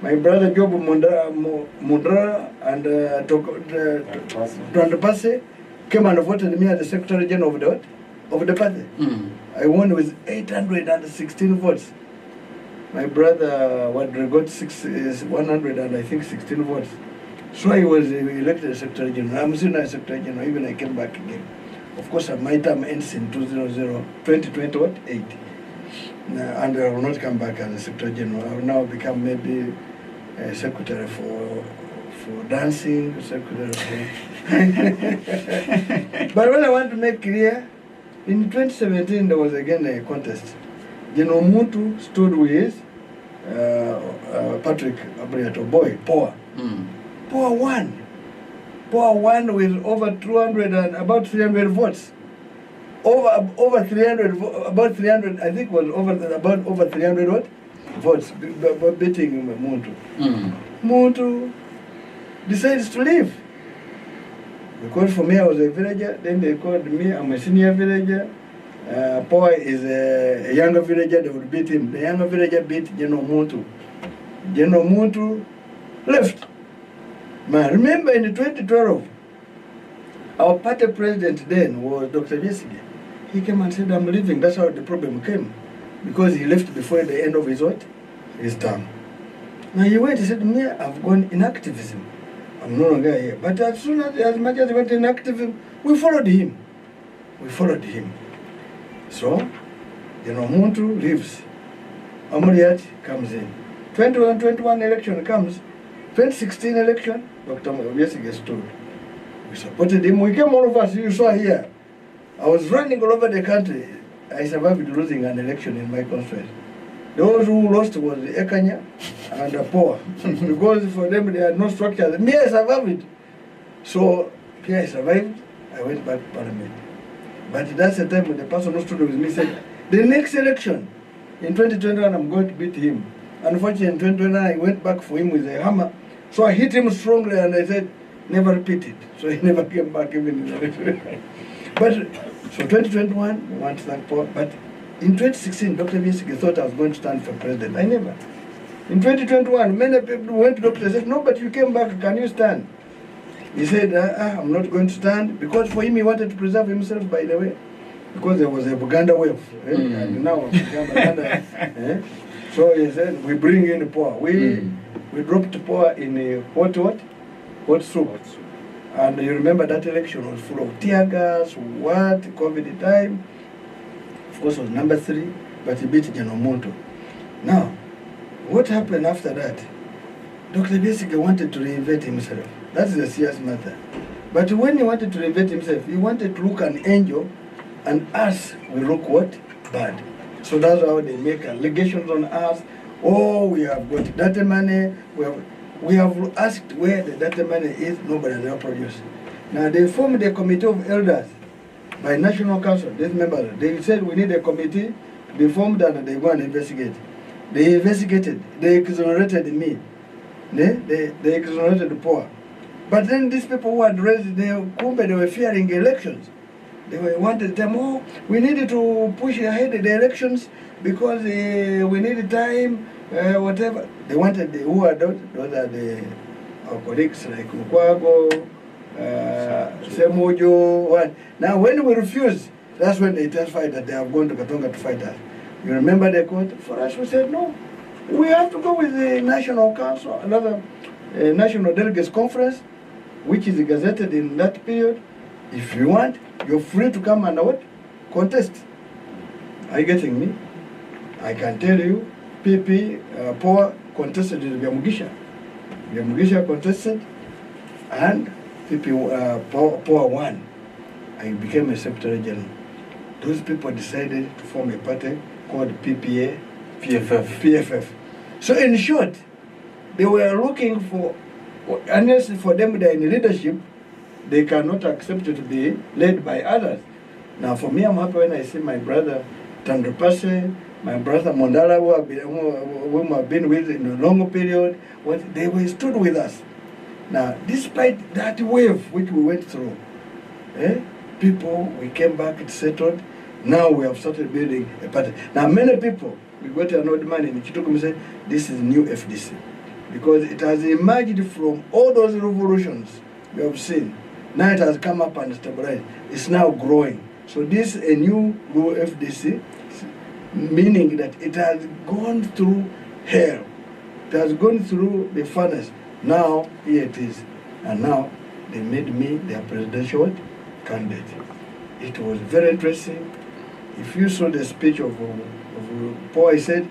my brother Job Mundra and Twandapase came and voted me as the Secretary General of the party. I won with 816 votes. My brother got 100 and I think 16 votes. So I was elected as Secretary General. I'm still as Secretary General, even I came back again. Of course, my term ends in 2028. And I will not come back as a Secretary General. I will now become maybe a secretary for dancing, secretary for... But what I want to make clear, in 2017 there was again a contest. General Muntu stood with Patrick Abriato, boy, Poa. Poa won. Poa won with over 200 and about 300 votes. Over 300, about 300, I think was over 300 what? Votes, beating Muntu. Muntu decides to leave. Because for me, I was a villager, then they called me, I'm a senior villager. Poa is a younger villager, they would beat him. The younger villager beat General Muntu. General Muntu left. Man, remember in 2012, our party president then was Dr. Jesige. He came and said, I'm leaving. That's how the problem came. Because he left before the end of his what? His term. Now he went, he said, me, I've gone in activism. I'm no longer here. But as much as he went in activism, we followed him. We followed him. So, Muntu leaves. Amuriat comes in. 2021 election comes. 2016 election, Dr. Besigye stood. We supported him. We came, all of us, you saw here. I was running all over the country. I survived losing an election in my constituency. Those who lost was the Ekanya and the poor. Because for them, they had no structure. Me, I survived. So, here I survived. I went back to Parliament. But that's the time when the person who stood with me said, the next election, in 2021, I'm going to beat him. Unfortunately, in 2021, I went back for him with a hammer. So I hit him strongly and I said, never repeat it. So he never came back even in the election. But, so 2021, we want to thank Paul. But in 2016, Dr. Besigye thought I was going to stand for president. I never. In 2021, many people went to Dr. and said, no, but you came back, can you stand? He said, I'm not going to stand, because for him, he wanted to preserve himself, by the way, because there was a Buganda wave. And now, Buganda, so he said, we bring in the poor. We dropped poor in a hot soup. And you remember that election was full of tear gas, COVID time. Of course, it was number 3, but he beat Muntu. Now, what happened after that? Dr. Besigye wanted to reinvent himself. That's a serious matter. But when he wanted to reinvent himself, he wanted to look an angel, and us, we look what? Bad. So that's how they make allegations on us. Oh, we have got data money. We have asked where the data money is. Nobody has produced. Now they formed a committee of elders by National Council. These members, they said we need a committee to be formed and they go and investigate. They investigated. They exonerated me. They exonerated the poor. But then these people who had raised they were fearing elections. They wanted them, oh, we needed to push ahead the elections because we needed time, whatever. They wanted, who are those? Those are our colleagues like Mukwago, Semojo, what. Now when we refused, that's when they testified that they are going to Katonga to fight us. You remember the court? For us, we said, no, we have to go with the National Council, another National Delegates Conference, which is gazetted in that period. If you want, you're free to come and what? Contest. Are you getting me? I can tell you, PP, Poor contested in Vyamugisha. Vyamugisha contested, and PP, Poor won. I became a Secretary General. Those people decided to form a party called PFF. So in short, they were looking for, unless for them they're in leadership, they cannot accept to be led by others. Now for me, I'm happy when I see my brother Tandrupase, my brother Mondala, whom I've been with in a long period, they were stood with us. Now, despite that wave which we went through, people, we came back, it settled. Now we have started building a party. Now many people, we got an old man in Kitukum and said, this is new FDC. Because it has emerged from all those revolutions we have seen. Now it has come up and stabilized. It's now growing. So this is a new FDC, meaning that it has gone through hell. It has gone through the furnace. Now, here it is. And now, they made me their presidential candidate. It was very interesting. If you saw the speech of Paul, he said,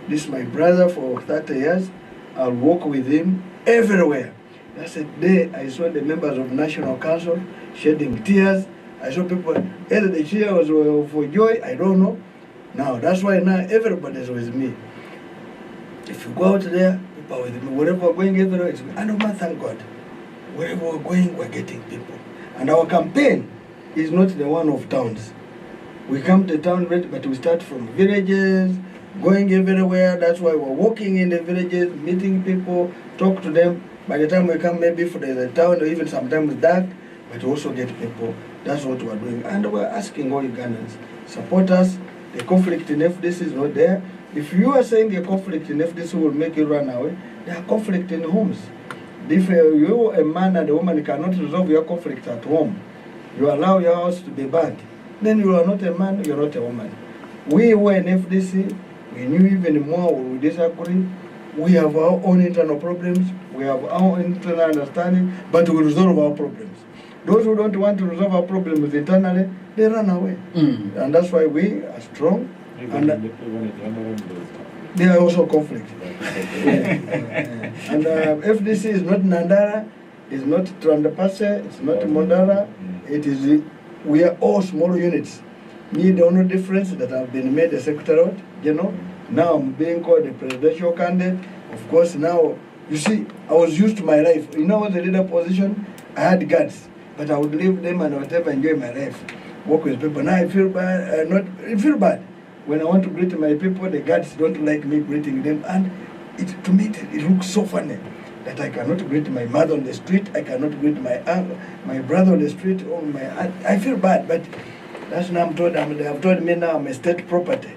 this is my brother for 30 years. I'll walk with him everywhere. That's the day I saw the members of National Council shedding tears. I saw people, either the cheer was for joy, I don't know. Now, that's why now everybody's with me. If you go out there, people are with me. Wherever we're going, everywhere, it's me. And man, thank God. Wherever we're going, we're getting people. And our campaign is not the one of towns. We come to town, but we start from villages, going everywhere. That's why we're walking in the villages, meeting people, talk to them. By the time we come, maybe for the town, or even sometimes dark, but we also get people. That's what we're doing. And we're asking all Ugandans, support us. The conflict in FDC is not there. If you are saying a conflict in FDC will make you run away, there are conflict in homes. If you, a man and a woman, cannot resolve your conflict at home, you allow your house to be burned, then you are not a man, you're not a woman. We were in FDC, we knew even more, we disagree. We have our own internal problems, we have our own internal understanding, but we resolve our problems. Those who don't want to resolve our problems internally, they run away. And that's why we are strong. And there are also conflicts. And FDC is not Nandara, it's not Trandapase, it's not Mondara. It is, we are all small units. Me, the only difference that I've been made a secretariat, now I'm being called a presidential candidate. Of course, now, you see, I was used to my life. The leader position, I had guards, but I would leave them and whatever, enjoy my life. Work with people. Now I feel bad, I feel bad. When I want to greet my people, the guards don't like me greeting them. And to me, it looks so funny that I cannot greet my mother on the street, I cannot greet my uncle, my brother on the street, or my aunt. I feel bad, but that's now they have told me now I'm a state property,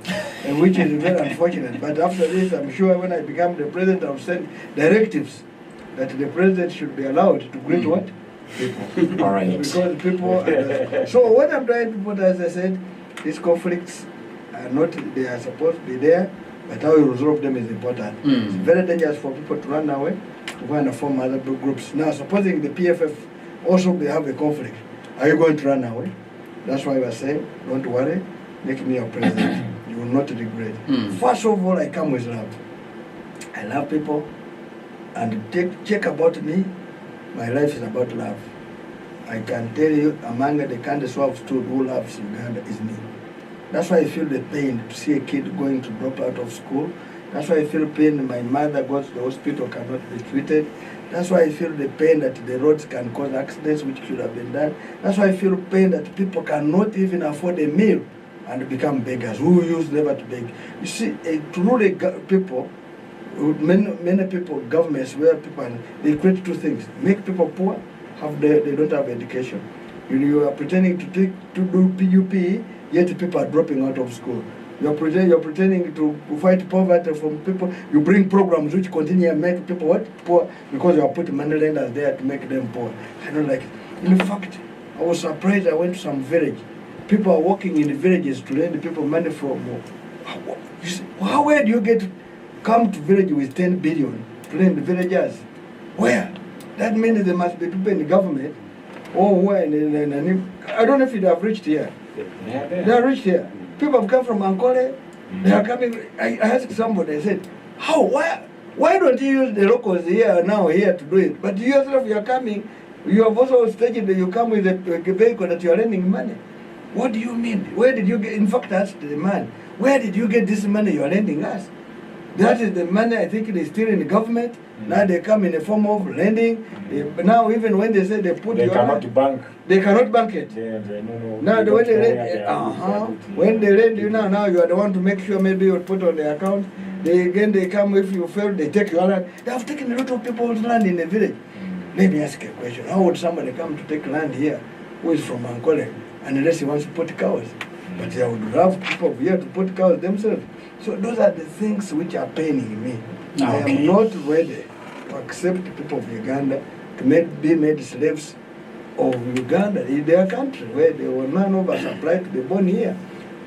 which is very unfortunate. But after this, I'm sure when I become the president, I'll send directives that the president should be allowed to greet what? People. All right. Because people so what I'm trying to put, as I said, these conflicts are not, they are supposed to be there, but how you resolve them is important. It's very dangerous for people to run away, to go and form other groups. Now, supposing the PFF also have a conflict, are you going to run away? That's why we are saying, don't worry, make me your president. You will not regret. First of all, I come with love. I love people, and check about me, my life is about love. I can tell you, among the candidates who have stood, who loves Uganda is me. That's why I feel the pain to see a kid going to drop out of school. That's why I feel pain my mother goes to the hospital, cannot be treated. That's why I feel the pain that the roads can cause accidents which should have been done. That's why I feel pain that people cannot even afford a meal and become beggars, who used never to beg. You see, to rule people, many people, governments, where people, they create two things. Make people poor, they don't have education. You are pretending to do PUP, yet people are dropping out of school. You're pretending to fight poverty from people. You bring programs which continue to make people what? Poor, because you are putting money lenders there to make them poor. I don't like it. In fact, I was surprised. I went to some village. People are working in the villages to lend people money from. You see, where do you come to village with 10 billion to lend the villagers? Where? That means there must be people in the government. Or where? I don't know if they have reached here. They are reached here. People have come from Ankole. They are coming. I asked somebody, I said, how? Why don't you use the locals here to do it? But you yourself, you are coming. You have also stated that you come with a vehicle that you are lending money. What do you mean? Where did you get? In fact, that's the man. Where did you get this money you are lending us? That is the money I think is still in the government. Now they come in the form of lending. Now even when they say they put they cannot bank. They cannot bank it. Now when they lend, when they lend you now you are the one to make sure maybe you put on the account. They come, if you fail, they take your land. They have taken a lot of people's land in the village. Let me ask you a question. How would somebody come to take land here who is from Ankole unless he wants to put cows? But they would have people here to put cows themselves. So those are the things which are paining me. I am not ready to accept the people of Uganda to be made slaves of Uganda, in their country, where they were none of us applied to be born here.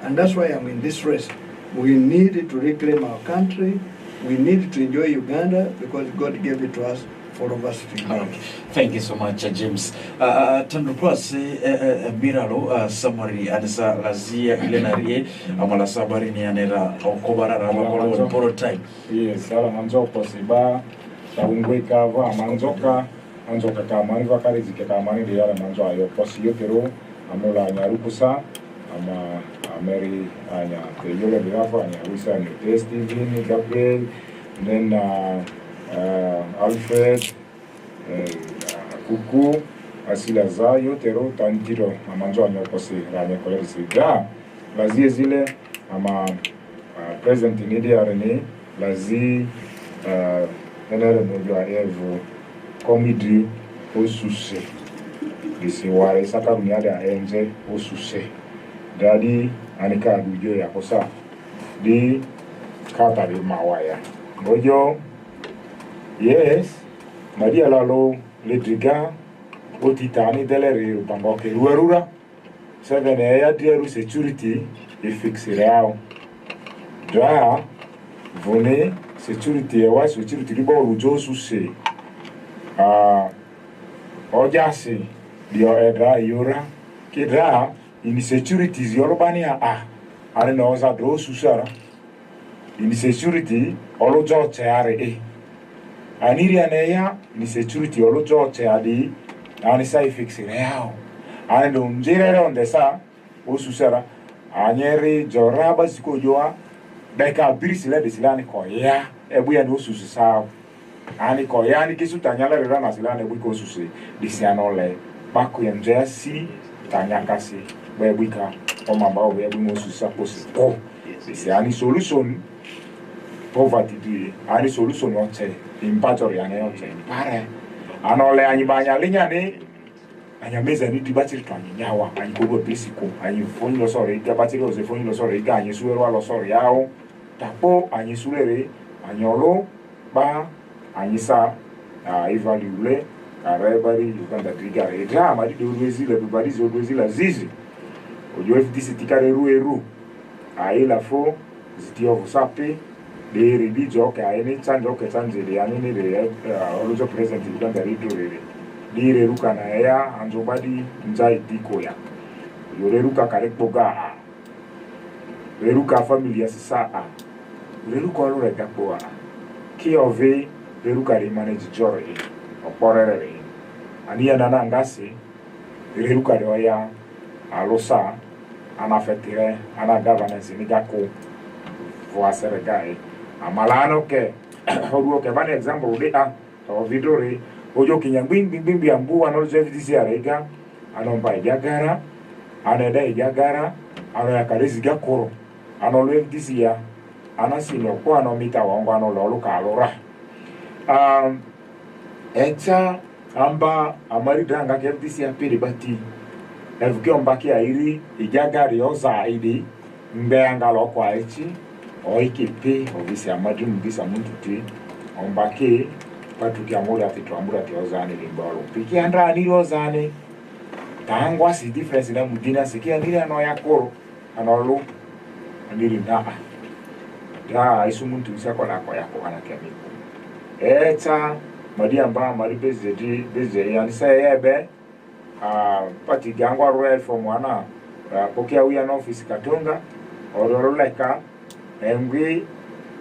And that's why I'm in this race. We need to reclaim our country. We need to enjoy Uganda because God gave it to us for all of us to enjoy. Thank you so much, James. Tandrukwasi Miralo, summary, Adisa Lazia, Ilenarie, Amala Sabari, Nianera, Okobara, Ramako, Poro time. Yes, Salamanzo Posiba, Taungwekava, Manzoka, Anzoka Kamani, Vakari, Zikamani, the other Manzo, your Posio, Amola Nyarukusa, Mary Anya, the Yola Biafra, and Wisa, and the Stephen, Gabriel, then Alfred, Kuku, Asila Zayo, Tero, Tantiro, Amanjo, and Yokosi, Rania Colesi, Lazie Zile, present in India, Rene, Lazie, Evo, Comedy, Osuse, this is why Sakabunyada Enze, Osuse, Daddy, Anika Gujo Yakosa, the Katari Mawaya. Bojo, yes, Maria Lalo, Ledriga, Otitani, Deleri, Bangoke, Ruarura, 7 air, dear security, if fix it out. Dra, Vone, security, a wise security, Ribo, Josu say, Ojasi, dio edra yura kedra insecurities yorobania are no za do susara insecurity olojo cheare aniri aneya insecurity olojo cheadi ani sai fix reao ani do njere onde sa o susara anyeri joraba siko joa deka birisile de silani ko ya ebu ya no susu sa ani ko ya ni kisu tanyala rera na silani ebu ko susu disianole bako ya njesi tanyakasi bebuika o mamba o ebu mo susu sa posi ko disiani solution poverty di ani solution onche impact ya ne onche pare anole anyibanya linya ni anyameza ni dibati twanyi nyawa anyikogo pisiko anyifoni lo sore dibati lo zefoni lo sore ga anyisuero lo sore yao tapo anyisulere anyolo ba anyisa evaluate karebari Uganda trigare drama di dozi le bari zodozi la zizi ojo FDC tikare rueru aila fo zitio vusape de religion ka ene chanjo ke chanje de anene de olojo president Uganda ridorere dire ruka na ya anjobadi njai dikoya yore ruka karekpoga reruka familia sisa reruka olo rekpoa ki ove reruka de manage jore oporere ania nana ngasi reruka de ya alosa ana fetire ana governance ni gako voasere gai amalano ke horuo ke ban example de to vidore ojo kinyambimbi ambu ano FDC arega anomba ijagara aneda ijagara ano yakarezi gakoro ano lo FDC ya anasino kwa ano mita wangu ano lolu kalora echa amba amari dranga ke FDC ya piri bati evuke ombaki airi ijagari oza idi mbe angalo kwa echi oikipe obisi amadu mbisa muntuti ombaki patuki amura titwambura tiozane limbalo piki andra ni rozane tangwa si difference na mudina sikia nili ano yakoro anolu nili da isu muntu isako na kwa yako ana kemiko eta madi amba mari beze yani say ebe pati gangwa royal from wana pokia uya no office katonga ororo leka engwe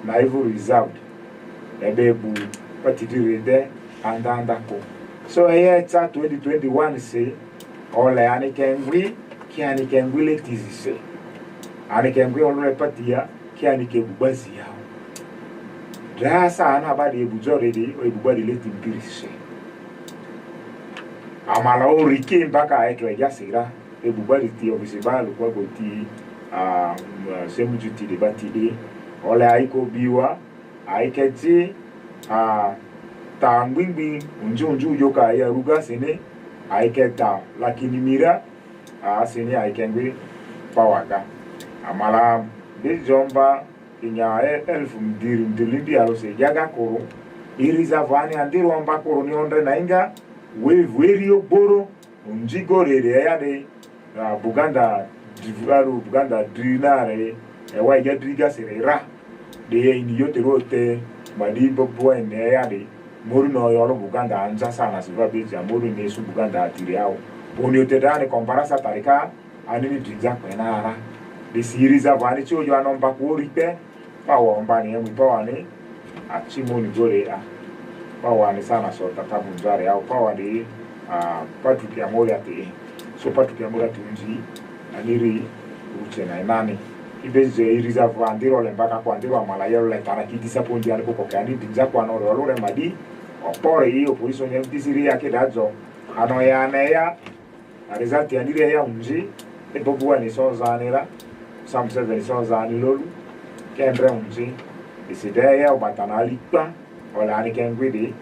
na ivu reserved ebebu patidire andandako so eta 2021 say ole anikengwi kiani kengwi letizi say anikengwi olore patia kiani kebubazi yao drasa ana badi ebujore de ebubadi leti mpirisi amala orike mpaka aitwa ejasira ebubadi ti obisibalu kwa goti semujuti de batide ole aiko biwa aiketi tangwingwi unju yoka ya ruga sene aiketa lakini mira sene aikengwi pawaga amala bezomba kinya elfu mdilimbi alose jaga koro iriza vani andiro amba koro ni onde nainga werio boro unjigo rere ya de Buganda divaru Buganda drinare ewa ya driga serera de ini yote rote madi bobo ene ya de moru no yoro Buganda anja sana siva beja moru ne su Buganda atiriao oni yote dane komparasa tarika anini driga kwenara de siriza vani chojo anomba kuoripe pawa mbani yemu pawa ni achimoni gore pawa ni sana so tatabu nzare au pawa de patu kia moja te so patu kia moja tunji aniri uche na imani ibeze iriza vandiro le mpaka kwa ndiro amalayo le taraki disappoint ya ko kani dinja kwa no lore madi opore hiyo position ya disiri yake dazo ano ya na ya result ya ndire ya unji ebobuwa ni so zanira sam 7 so zanilolu kendre unji iside ya obatanali pa ola ni kengwidi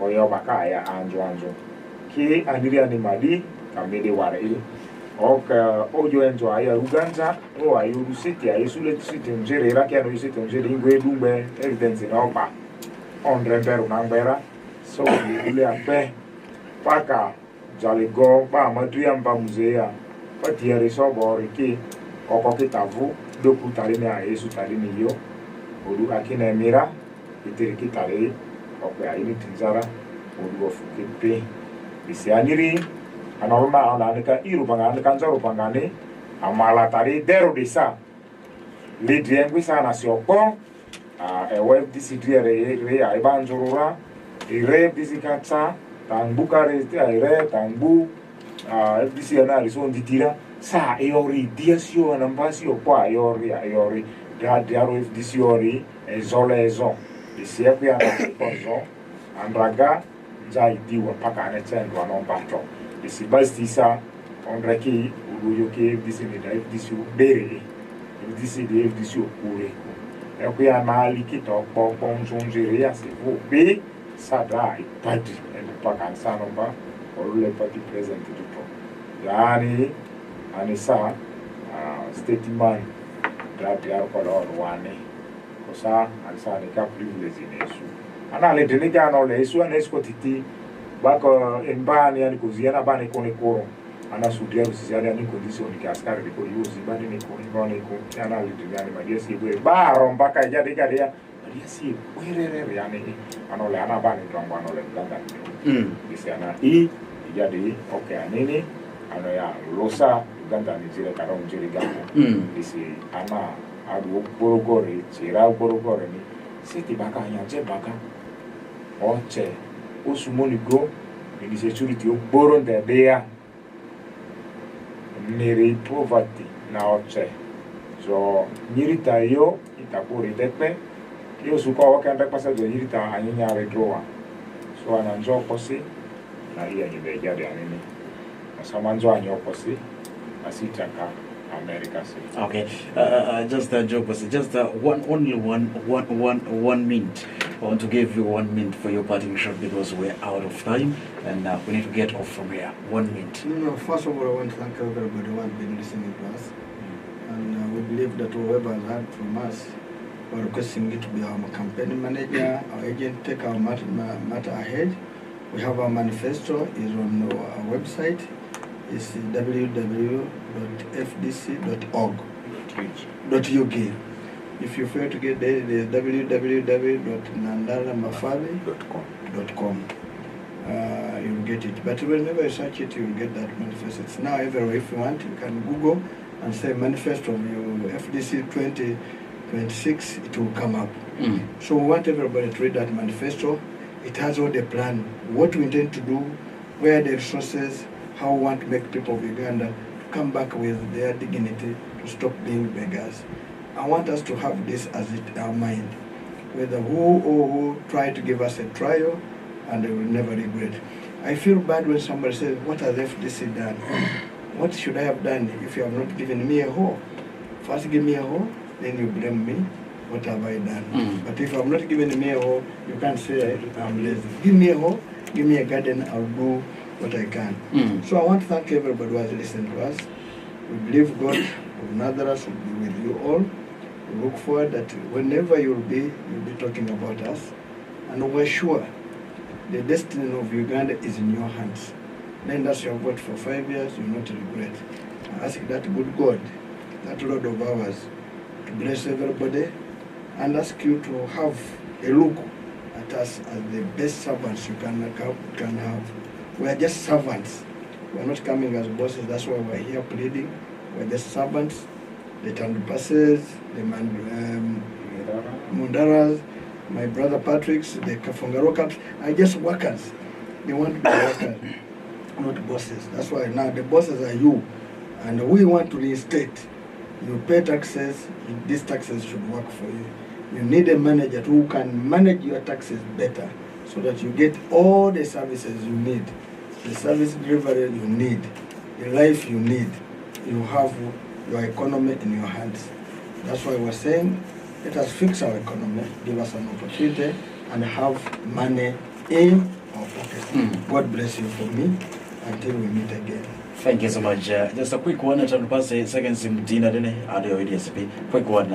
oyo bakaya anjo ki aniri animali kamede ware oka ojo enjo aya Uganda o ayu city ayu sule city njere ra kiano city njere ingwe dumbe evidence na opa ondre beru na ngbera so ile ape paka jaligo ba madu ya mba muzea pati ya resobo riki oko kitavu doku tali na yesu tali ni yo odu akina mira itiri kitale okwe ayi tinzara odu ofuke pe bisi aniri analona ananika irupanga anakanza rupangani amala tari dero desa lidriengwi sana sioko ewe disidria re aibanjurura ire disikatsa tangbuka re ire tangbu FDC ana rison ditira sa eori diasio anambasio kwa eori diaro FDC ori ezolezo isiapi ana kozo andraga jai diwa paka anetendo anombato isibastisa ondraki uruyoke FDC ni da FDC bere FDC de FDC okure eku anali kito popo nzunjiri asivu be sadra ipati paka sanomba orule party president tuto yani anisa statement that they are called one kosa anisa nika privilege nesu ana le delega no le su anesko titi bako embani yani kuziana bani kone koro ana sudia kuziana ni condition ni askari liko yuzi bani ni kone ko ana le delega ni madia si bwe baro mpaka jadi ya madia si werere yani ana le ana bani tongo ana le nganga isiana jadi oke anini ano ya losa Uganda ni zile karong jiri gamu disi ana adu borogore chira borogore ni siti baka nyanje baka oche usumoni go ni security boron de dea niri poverty na oche so nyirita yo itakuri dekpe yo suko wakanda pasa do nyirita anyinya redroa so ananjo kosi na iya nyibeja de anini masamanzo anyokosi asitaka America. Okay, just a joke, was just only one minute. I want to give you 1 minute for your parting shot because we're out of time and we need to get off from here. 1 minute. No, first of all, I want to thank everybody who has been listening to us, and we believe that whoever has heard from us, we're requesting it to be our campaign manager, our agent, take our matter ahead. We have our manifesto, is on our website. It's www.fdc.org.uk. If you fail to get there, it is www.nandalamafale.com. You'll get it. But whenever you search it, you'll get that manifesto. It's now everywhere. If you want, you can Google and say manifesto of your FDC 2026, it will come up. So we want everybody to read that manifesto. It has all the plan, what we intend to do, where the resources, how we want to make people of Uganda to come back with their dignity, to stop being beggars. I want us to have this as our mind, whether who try to give us a trial and they will never regret. I feel bad when somebody says, what has FDC done? What should I have done if you have not given me a hoe? First give me a hoe, then you blame me. What have I done? But if I'm not giving me a hoe, you can't say I'm lazy. Give me a hoe, give me a garden, I'll do what I can. So I want to thank everybody who has listened to us. We believe God will nurture us, will be with you all. We look forward that whenever you'll be talking about us. And we're sure the destiny of Uganda is in your hands. Then that's your vote for 5 years, you'll not regret. I ask that good God, that Lord of ours, to bless everybody and ask you to have a look at us as the best servants you can have. We are just servants. We are not coming as bosses. That's why we are here pleading. We are just servants. The Tandupases, the Mundaras, my brother Patrick's, the Kafungaro Caps are just workers. They want to be workers, not bosses. That's why now the bosses are you. And we want to reinstate. You pay taxes. These taxes should work for you. You need a manager who can manage your taxes better so that you get all the services you need. The service delivery you need, the life you need, you have your economy in your hands. That's why we're saying, let us fix our economy, give us an opportunity, and have money in our pockets. God bless you for me until we meet again. Thank you so much. Just a quick one, to pass seconds in Tina Dene, Adio DSP. Quick one,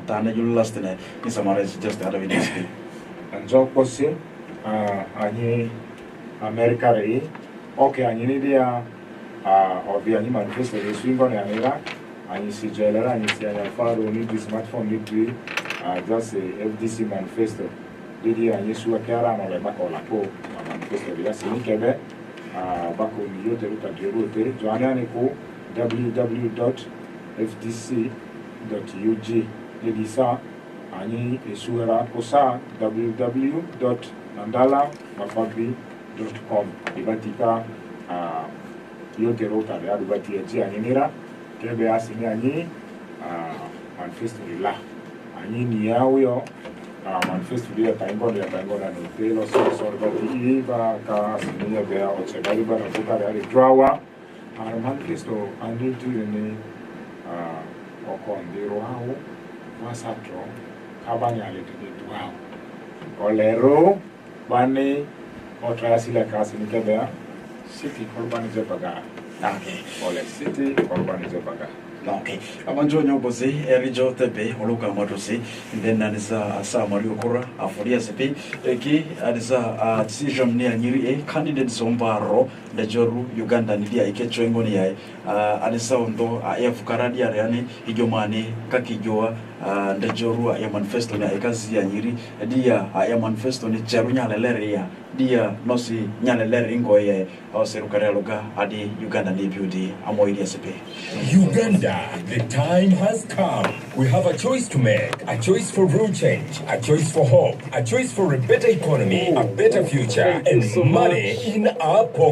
Tana, you lost in Samaras, just out of DSP. And Joe Possi, Ani America. Okay, I need the or the animal manifesto is swing on Anira, and you see Jelera, and you see Alfaro need this smartphone need to just a FDC manifesto. Did you and Yesua Kara and Olemaco Lapo manifesto? Yes, in Quebec, bako ni yote utagerote joanani ku www.fdc.ug edisa ani esuera kosa www.nandalamafabi.com ibatika yote rota ya dubati ya nira kebe asini ani manifesto la ani ni yawo manifesto dia taingo no pelo so bati iba ka asini ya bea o chebali bana kuka ya drawa manifesto andi tu ni okondiro hao wasatro kabanya letini duao olero bani otrasila kasi ni kebea city korban zebaga okay ole city korban zebaga okay abanjo nyobozi erijo tebe oluka motosi then anisa sa mario kora afuria sepi eki anisa decision ni anyiri candidate zombaro de joru Uganda ni dia ikecho ngoni yae anisa ondo efukaradi yani Adjumani kakijoa de joru ya manifesto na ekazi anyiri dia ya manifesto ni cherunya leleria dia nosi nyalele ngoye oserukareluga adi Uganda ni beauty amoidi sepe Uganda, the time has come. We have a choice to make. A choice for real change. A choice for hope. A choice for a better economy, a better future, and money in our pocket.